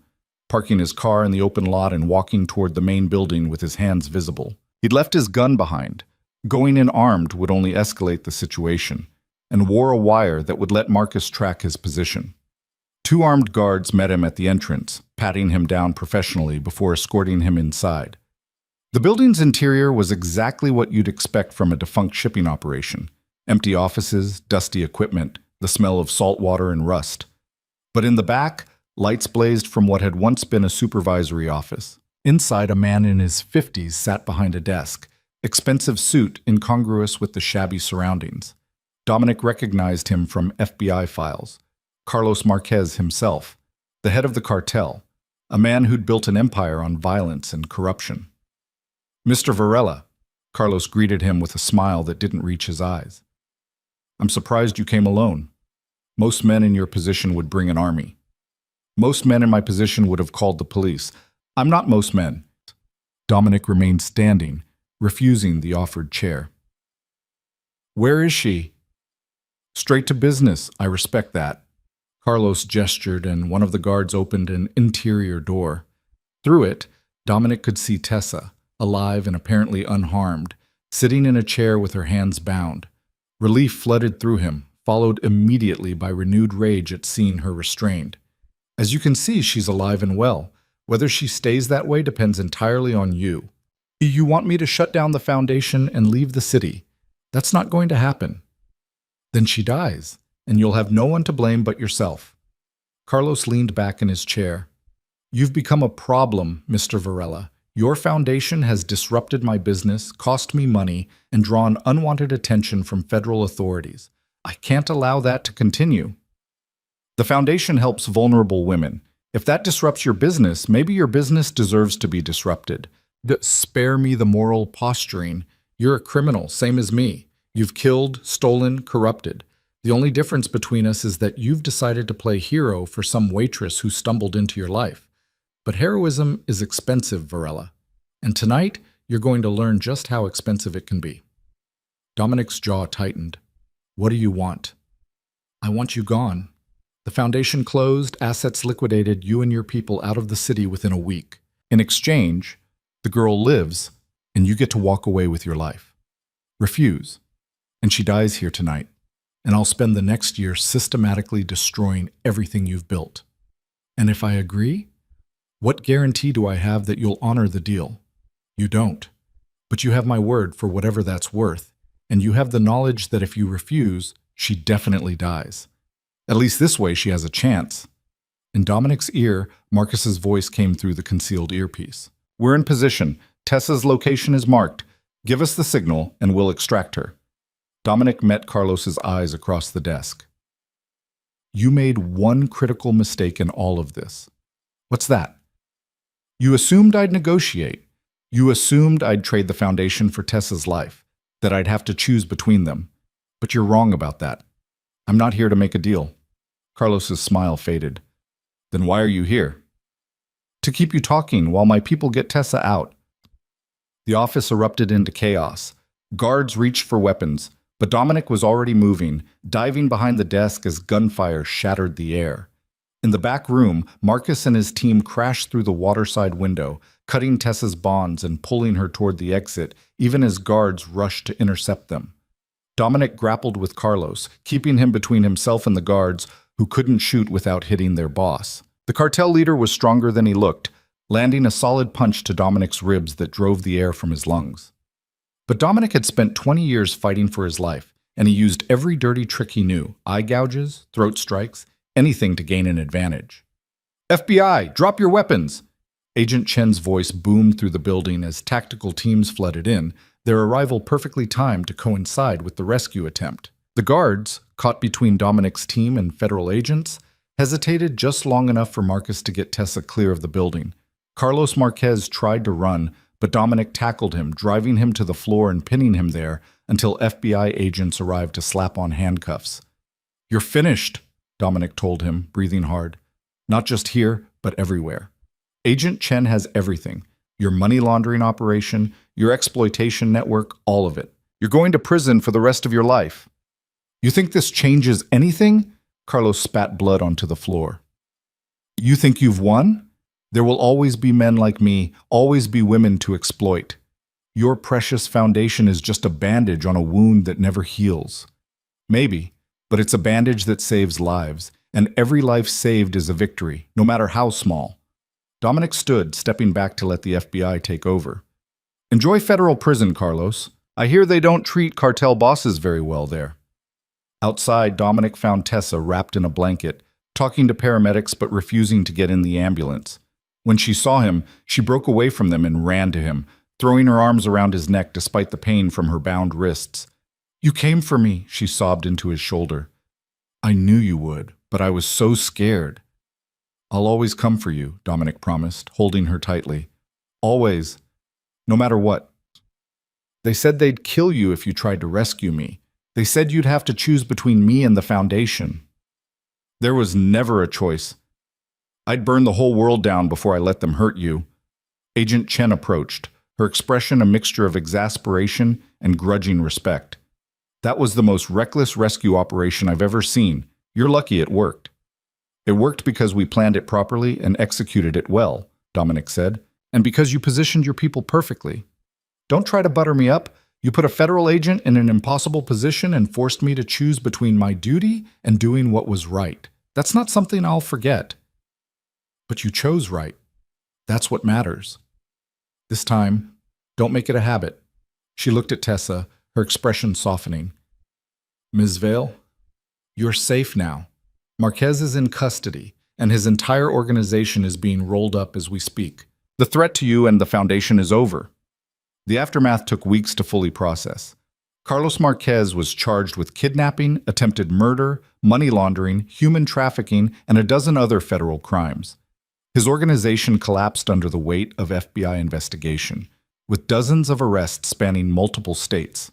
parking his car in the open lot and walking toward the main building with his hands visible. He'd left his gun behind. Going in armed would only escalate the situation, and wore a wire that would let Marcus track his position. 2 armed guards met him at the entrance, patting him down professionally before escorting him inside. The building's interior was exactly what you'd expect from a defunct shipping operation. Empty offices, dusty equipment, the smell of salt water and rust. But in the back, lights blazed from what had once been a supervisory office. Inside, a man in his 50s sat behind a desk, expensive suit incongruous with the shabby surroundings. Dominic recognized him from FBI files. Carlos Marquez himself, the head of the cartel, a man who'd built an empire on violence and corruption. "Mr. Varela," Carlos greeted him with a smile that didn't reach his eyes. "I'm surprised you came alone. Most men in your position would bring an army. Most men in my position would have called the police. I'm not most men." Dominic remained standing, refusing the offered chair. "Where is she?" "Straight to business. I respect that." Carlos gestured, and one of the guards opened an interior door. Through it, Dominic could see Tessa, alive and apparently unharmed, sitting in a chair with her hands bound. Relief flooded through him, followed immediately by renewed rage at seeing her restrained. "As you can see, she's alive and well. Whether she stays that way depends entirely on you. You want me to shut down the foundation and leave the city. That's not going to happen. Then she dies, and you'll have no one to blame but yourself." Carlos leaned back in his chair. "You've become a problem, Mr. Varela. Your foundation has disrupted my business, cost me money, and drawn unwanted attention from federal authorities. I can't allow that to continue. The foundation helps vulnerable women. If that disrupts your business, maybe your business deserves to be disrupted. Spare me the moral posturing. You're a criminal, same as me. You've killed, stolen, corrupted. The only difference between us is that you've decided to play hero for some waitress who stumbled into your life. But heroism is expensive, Varela. And tonight, you're going to learn just how expensive it can be." Dominic's jaw tightened. "What do you want?" "I want you gone. The foundation closed, assets liquidated, you and your people out of the city within a week. In exchange, the girl lives, and you get to walk away with your life. Refuse, and she dies here tonight, and I'll spend the next year systematically destroying everything you've built. And if I agree, what guarantee do I have that you'll honor the deal? You don't. But you have my word for whatever that's worth, and you have the knowledge that if you refuse, she definitely dies. At least this way she has a chance." In Dominic's ear, Marcus's voice came through the concealed earpiece. "We're in position. Tessa's location is marked. Give us the signal, and we'll extract her." Dominic met Carlos's eyes across the desk. "You made one critical mistake in all of this." "What's that?" "You assumed I'd negotiate. You assumed I'd trade the foundation for Tessa's life, that I'd have to choose between them. But you're wrong about that. I'm not here to make a deal." Carlos's smile faded. "Then why are you here?" "To keep you talking while my people get Tessa out." The office erupted into chaos. Guards reached for weapons, but Dominic was already moving, diving behind the desk as gunfire shattered the air. In the back room, Marcus and his team crashed through the waterside window, cutting Tessa's bonds and pulling her toward the exit, even as guards rushed to intercept them. Dominic grappled with Carlos, keeping him between himself and the guards, who couldn't shoot without hitting their boss. The cartel leader was stronger than he looked, landing a solid punch to Dominic's ribs that drove the air from his lungs. But Dominic had spent 20 years fighting for his life, and he used every dirty trick he knew: eye gouges, throat strikes, anything to gain an advantage. FBI, drop your weapons! Agent Chen's voice boomed through the building as tactical teams flooded in, their arrival perfectly timed to coincide with the rescue attempt. The guards, caught between Dominic's team and federal agents, hesitated just long enough for Marcus to get Tessa clear of the building. Carlos Marquez tried to run, but Dominic tackled him, driving him to the floor and pinning him there until FBI agents arrived to slap on handcuffs. "You're finished," Dominic told him, breathing hard. "Not just here, but everywhere. Agent Chen has everything. Your money laundering operation, your exploitation network, all of it. You're going to prison for the rest of your life." "You think this changes anything?" Carlos spat blood onto the floor. "You think you've won? There will always be men like me, always be women to exploit. Your precious foundation is just a bandage on a wound that never heals. Maybe, but it's a bandage that saves lives, and every life saved is a victory, no matter how small." Dominic stood, stepping back to let the FBI take over. "Enjoy federal prison, Carlos. I hear they don't treat cartel bosses very well there." Outside, Dominic found Tessa wrapped in a blanket, talking to paramedics but refusing to get in the ambulance. When she saw him, she broke away from them and ran to him, throwing her arms around his neck despite the pain from her bound wrists. "You came for me," she sobbed into his shoulder. "I knew you would, but I was so scared." "I'll always come for you," Dominic promised, holding her tightly. "Always. No matter what. They said they'd kill you if you tried to rescue me. They said you'd have to choose between me and the Foundation. There was never a choice. I'd burn the whole world down before I let them hurt you." Agent Chen approached, her expression a mixture of exasperation and grudging respect. "That was the most reckless rescue operation I've ever seen. You're lucky it worked." "It worked because we planned it properly and executed it well," Dominic said, "and because you positioned your people perfectly. Don't try to butter me up. You put a federal agent in an impossible position and forced me to choose between my duty and doing what was right. That's not something I'll forget. But you chose right. That's what matters. This time, don't make it a habit." She looked at Tessa, her expression softening. "Ms. Vale, you're safe now. Marquez is in custody, and his entire organization is being rolled up as we speak. The threat to you and the Foundation is over." The aftermath took weeks to fully process. Carlos Marquez was charged with kidnapping, attempted murder, money laundering, human trafficking, and a dozen other federal crimes. His organization collapsed under the weight of FBI investigation, with dozens of arrests spanning multiple states.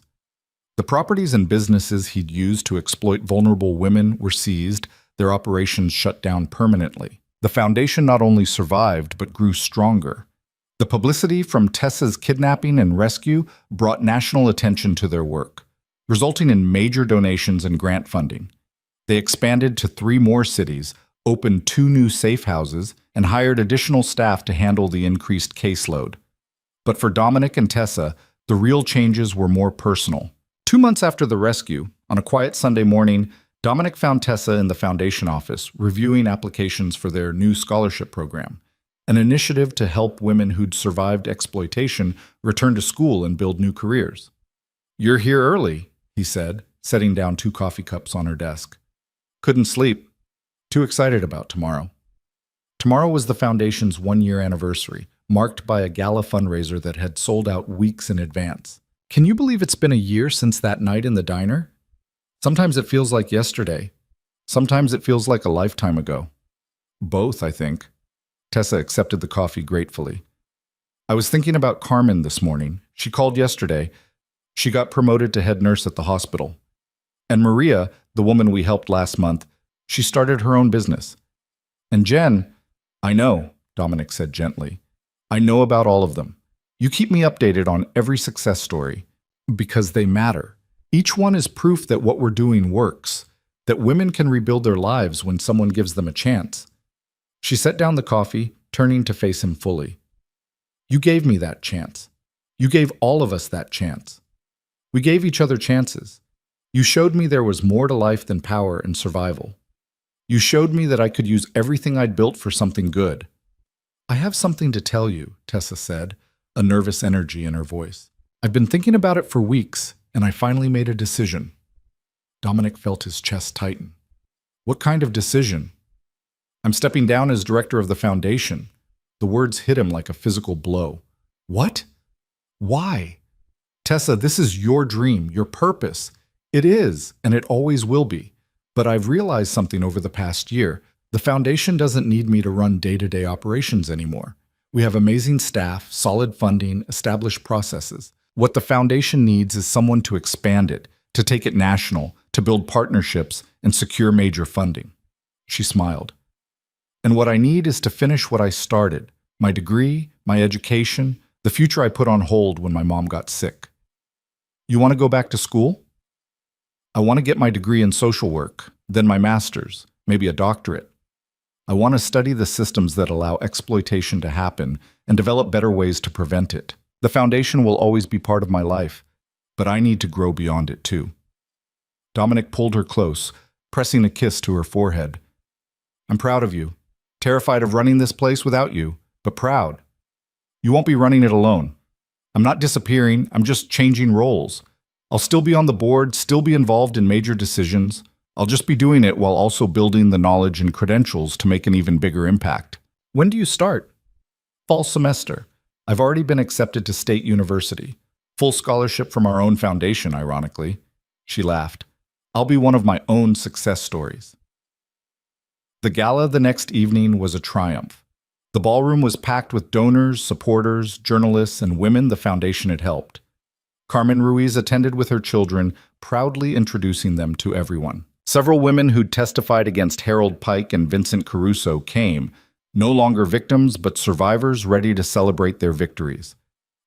The properties and businesses he'd used to exploit vulnerable women were seized, their operations shut down permanently. The Foundation not only survived, but grew stronger. The publicity from Tessa's kidnapping and rescue brought national attention to their work, resulting in major donations and grant funding. They expanded to 3 more cities, opened 2 new safe houses, and hired additional staff to handle the increased caseload. But for Dominic and Tessa, the real changes were more personal. 2 months after the rescue, on a quiet Sunday morning, Dominic found Tessa in the Foundation office, reviewing applications for their new scholarship program, an initiative to help women who'd survived exploitation return to school and build new careers. "You're here early," he said, setting down 2 coffee cups on her desk. "Couldn't sleep. Too excited about tomorrow." Tomorrow was the Foundation's 1-year anniversary, marked by a gala fundraiser that had sold out weeks in advance. Can you believe it's been a year since that night in the diner? Sometimes it feels like yesterday. Sometimes it feels like a lifetime ago. Both, I think. Tessa accepted the coffee gratefully. "I was thinking about Carmen this morning. She called yesterday. She got promoted to head nurse at the hospital. And Maria, the woman we helped last month, she started her own business. And Jen—" "I know," Dominic said gently. "I know about all of them. You keep me updated on every success story, because they matter. Each one is proof that what we're doing works, that women can rebuild their lives when someone gives them a chance." She set down the coffee, turning to face him fully. "You gave me that chance. You gave all of us that chance. We gave each other chances. You showed me there was more to life than power and survival. You showed me that I could use everything I'd built for something good." "I have something to tell you," Tessa said, a nervous energy in her voice. "I've been thinking about it for weeks, and I finally made a decision." Dominic felt his chest tighten. What kind of decision? I'm stepping down as director of the foundation. The words hit him like a physical blow. What? Why? Tessa, this is your dream, your purpose. It is, and it always will be. But I've realized something over the past year. The foundation doesn't need me to run day-to-day operations anymore. We have amazing staff, solid funding, established processes. What the foundation needs is someone to expand it, to take it national, to build partnerships, and secure major funding. She smiled. And what I need is to finish what I started, my degree, my education, the future I put on hold when my mom got sick. You want to go back to school? I want to get my degree in social work, then my master's, maybe a doctorate. I want to study the systems that allow exploitation to happen and develop better ways to prevent it. The foundation will always be part of my life, but I need to grow beyond it too. Dominic pulled her close, pressing a kiss to her forehead. I'm proud of you. Terrified of running this place without you, but proud. You won't be running it alone. I'm not disappearing, I'm just changing roles. I'll still be on the board, still be involved in major decisions. I'll just be doing it while also building the knowledge and credentials to make an even bigger impact. When do you start? Fall semester. I've already been accepted to State University. Full scholarship from our own foundation, ironically. She laughed. I'll be one of my own success stories. The gala the next evening was a triumph. The ballroom was packed with donors, supporters, journalists, and women the foundation had helped. Carmen Ruiz attended with her children, proudly introducing them to everyone. Several women who'd testified against Harold Pike and Vincent Caruso came, no longer victims but survivors ready to celebrate their victories.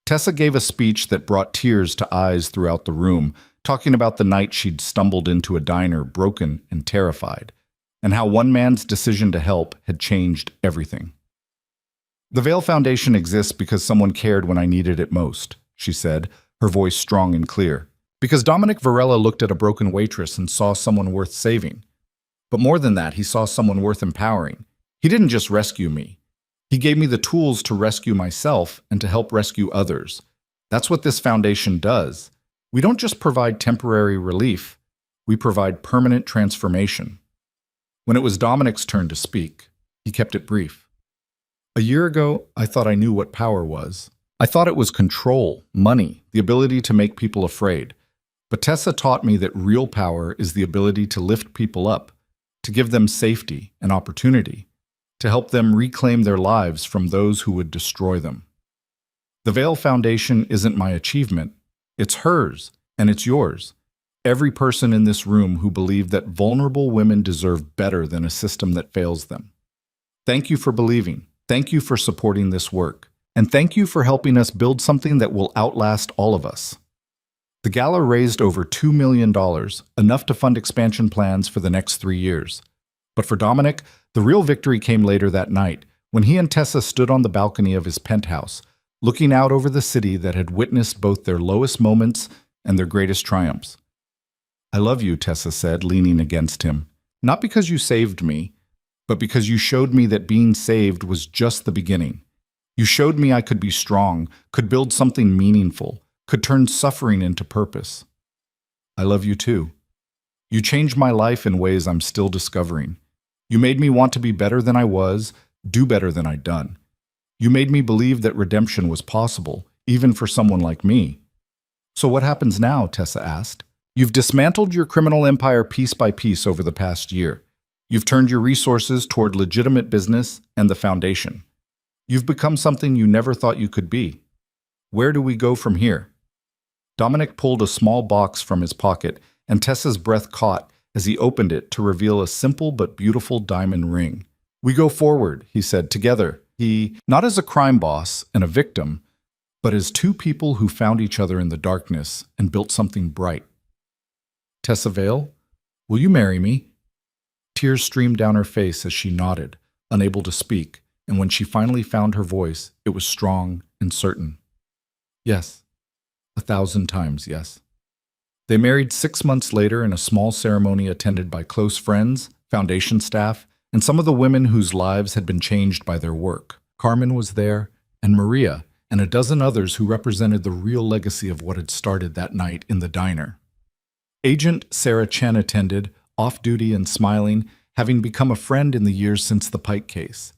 Tessa gave a speech that brought tears to eyes throughout the room, talking about the night she'd stumbled into a diner broken and terrified, and how one man's decision to help had changed everything. The Veil Foundation exists because someone cared when I needed it most, she said, her voice strong and clear. Because Dominic Varela looked at a broken waitress and saw someone worth saving. But more than that, he saw someone worth empowering. He didn't just rescue me. He gave me the tools to rescue myself and to help rescue others. That's what this foundation does. We don't just provide temporary relief. We provide permanent transformation. When it was Dominic's turn to speak, he kept it brief. A year ago, I thought I knew what power was. I thought it was control, money, the ability to make people afraid. But Tessa taught me that real power is the ability to lift people up, to give them safety and opportunity, to help them reclaim their lives from those who would destroy them. The Veil Foundation isn't my achievement. It's hers, and it's yours. Every person in this room who believed that vulnerable women deserve better than a system that fails them. Thank you for believing. Thank you for supporting this work. And thank you for helping us build something that will outlast all of us. The gala raised over $2 million, enough to fund expansion plans for the next 3 years. But for Dominic, the real victory came later that night, when he and Tessa stood on the balcony of his penthouse, looking out over the city that had witnessed both their lowest moments and their greatest triumphs. I love you, Tessa said, leaning against him. Not because you saved me, but because you showed me that being saved was just the beginning. You showed me I could be strong, could build something meaningful, could turn suffering into purpose. I love you too. You changed my life in ways I'm still discovering. You made me want to be better than I was, do better than I'd done. You made me believe that redemption was possible, even for someone like me. So what happens now? Tessa asked. You've dismantled your criminal empire piece by piece over the past year. You've turned your resources toward legitimate business and the foundation. You've become something you never thought you could be. Where do we go from here? Dominic pulled a small box from his pocket, and Tessa's breath caught as he opened it to reveal a simple but beautiful diamond ring. We go forward, he said, together. Not as a crime boss and a victim, but as two people who found each other in the darkness and built something bright. Tessa Vale, will you marry me? Tears streamed down her face as she nodded, unable to speak, and when she finally found her voice, it was strong and certain. Yes, 1,000 times yes. They married 6 months later in a small ceremony attended by close friends, foundation staff, and some of the women whose lives had been changed by their work. Carmen was there, and Maria, and a dozen others who represented the real legacy of what had started that night in the diner. Agent Sarah Chen attended, off-duty and smiling, having become a friend in the years since the Pike case.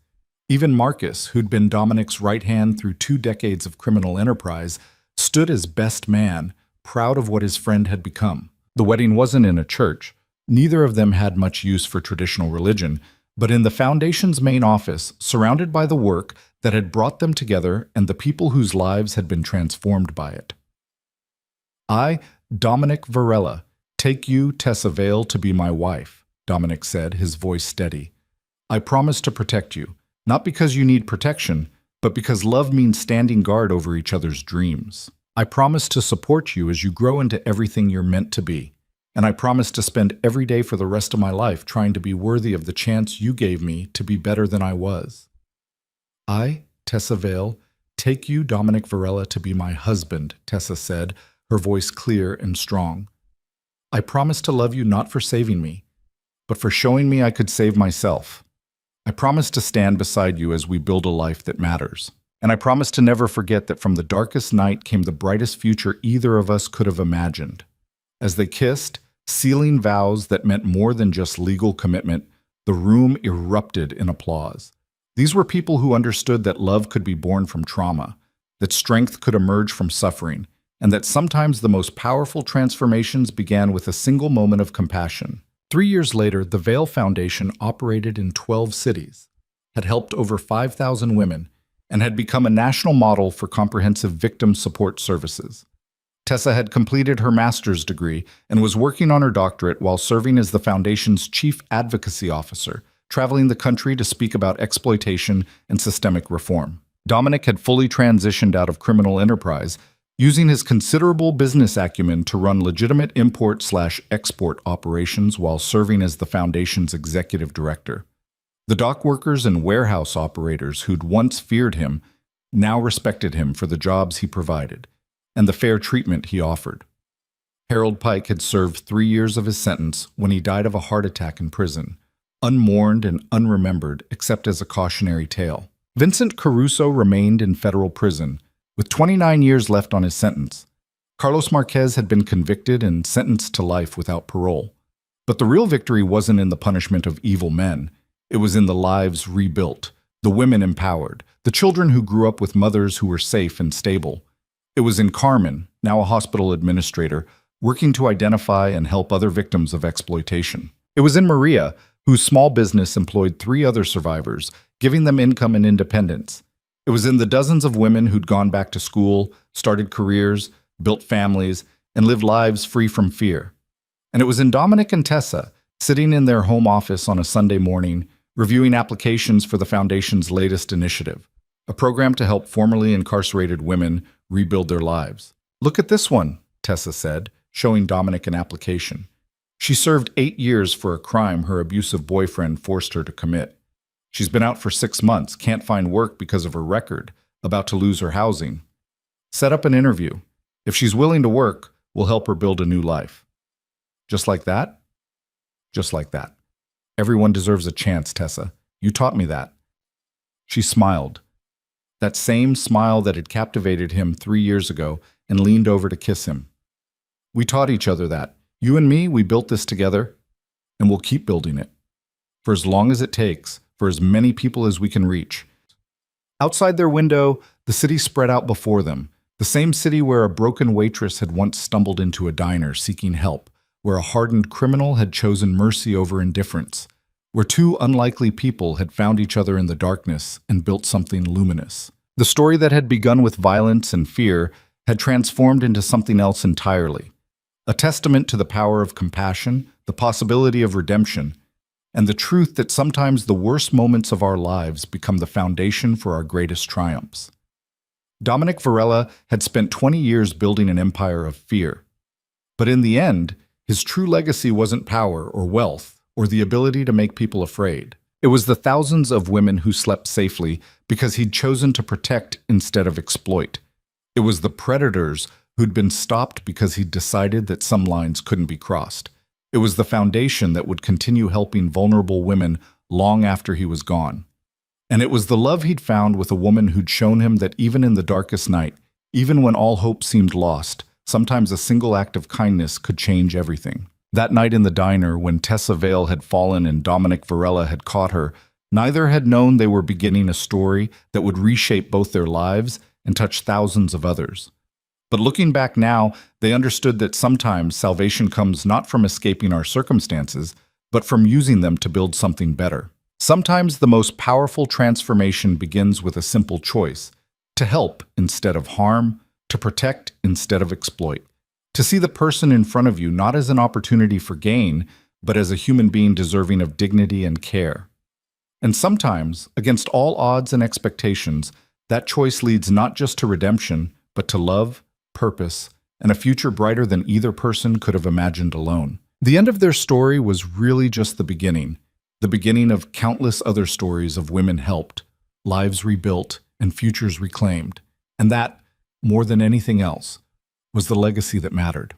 Even Marcus, who'd been Dominic's right hand through 2 decades of criminal enterprise, stood as best man, proud of what his friend had become. The wedding wasn't in a church. Neither of them had much use for traditional religion, but in the Foundation's main office, surrounded by the work that had brought them together and the people whose lives had been transformed by it. I, Dominic Varela, take you, Tessa Vale, to be my wife, Dominic said, his voice steady. I promise to protect you, not because you need protection, but because love means standing guard over each other's dreams. I promise to support you as you grow into everything you're meant to be. And I promise to spend every day for the rest of my life trying to be worthy of the chance you gave me to be better than I was. I, Tessa Vale, take you, Dominic Varela, to be my husband, Tessa said, her voice clear and strong. I promise to love you not for saving me, but for showing me I could save myself. I promise to stand beside you as we build a life that matters. And I promise to never forget that from the darkest night came the brightest future either of us could have imagined. As they kissed, sealing vows that meant more than just legal commitment, the room erupted in applause. These were people who understood that love could be born from trauma, that strength could emerge from suffering, and that sometimes the most powerful transformations began with a single moment of compassion. 3 years later, the Vale Foundation operated in 12 cities, had helped over 5,000 women, and had become a national model for comprehensive victim support services. Tessa had completed her master's degree and was working on her doctorate while serving as the Foundation's chief advocacy officer, traveling the country to speak about exploitation and systemic reform. Dominic had fully transitioned out of criminal enterprise, using his considerable business acumen to run legitimate import/export operations while serving as the Foundation's executive director. The dock workers and warehouse operators who'd once feared him now respected him for the jobs he provided and the fair treatment he offered. Harold Pike had served 3 years of his sentence when he died of a heart attack in prison, unmourned and unremembered except as a cautionary tale. Vincent Caruso remained in federal prison, with 29 years left on his sentence. Carlos Marquez had been convicted and sentenced to life without parole. But the real victory wasn't in the punishment of evil men. It was in the lives rebuilt, the women empowered, the children who grew up with mothers who were safe and stable. It was in Carmen, now a hospital administrator, working to identify and help other victims of exploitation. It was in Maria, whose small business employed 3 other survivors, giving them income and independence. It was in the dozens of women who'd gone back to school, started careers, built families, and lived lives free from fear. And it was in Dominic and Tessa, sitting in their home office on a Sunday morning, reviewing applications for the Foundation's latest initiative, a program to help formerly incarcerated women rebuild their lives. Look at this one, Tessa said, showing Dominic an application. She served 8 years for a crime her abusive boyfriend forced her to commit. She's been out for 6 months, can't find work because of her record, about to lose her housing. Set up an interview. If she's willing to work, we'll help her build a new life. Just like that? Just like that. Everyone deserves a chance, Tessa. You taught me that. She smiled. That same smile that had captivated him 3 years ago, and leaned over to kiss him. We taught each other that. You and me, we built this together, and we'll keep building it. For as long as it takes, for as many people as we can reach. Outside their window, the city spread out before them, the same city where a broken waitress had once stumbled into a diner seeking help, where a hardened criminal had chosen mercy over indifference, where 2 unlikely people had found each other in the darkness and built something luminous. The story that had begun with violence and fear had transformed into something else entirely, a testament to the power of compassion, the possibility of redemption, and the truth that sometimes the worst moments of our lives become the foundation for our greatest triumphs. Dominic Varela had spent 20 years building an empire of fear. But in the end, his true legacy wasn't power or wealth or the ability to make people afraid. It was the thousands of women who slept safely because he'd chosen to protect instead of exploit. It was the predators who'd been stopped because he'd decided that some lines couldn't be crossed. It was the foundation that would continue helping vulnerable women long after he was gone. And it was the love he'd found with a woman who'd shown him that even in the darkest night, even when all hope seemed lost, sometimes a single act of kindness could change everything. That night in the diner, when Tessa Vale had fallen and Dominic Varela had caught her, neither had known they were beginning a story that would reshape both their lives and touch thousands of others. But looking back now, they understood that sometimes salvation comes not from escaping our circumstances, but from using them to build something better. Sometimes the most powerful transformation begins with a simple choice: to help instead of harm, to protect instead of exploit, to see the person in front of you not as an opportunity for gain, but as a human being deserving of dignity and care. And sometimes, against all odds and expectations, that choice leads not just to redemption, but to love, purpose, and a future brighter than either person could have imagined alone. The end of their story was really just the beginning of countless other stories of women helped, lives rebuilt, and futures reclaimed. And that, more than anything else, was the legacy that mattered.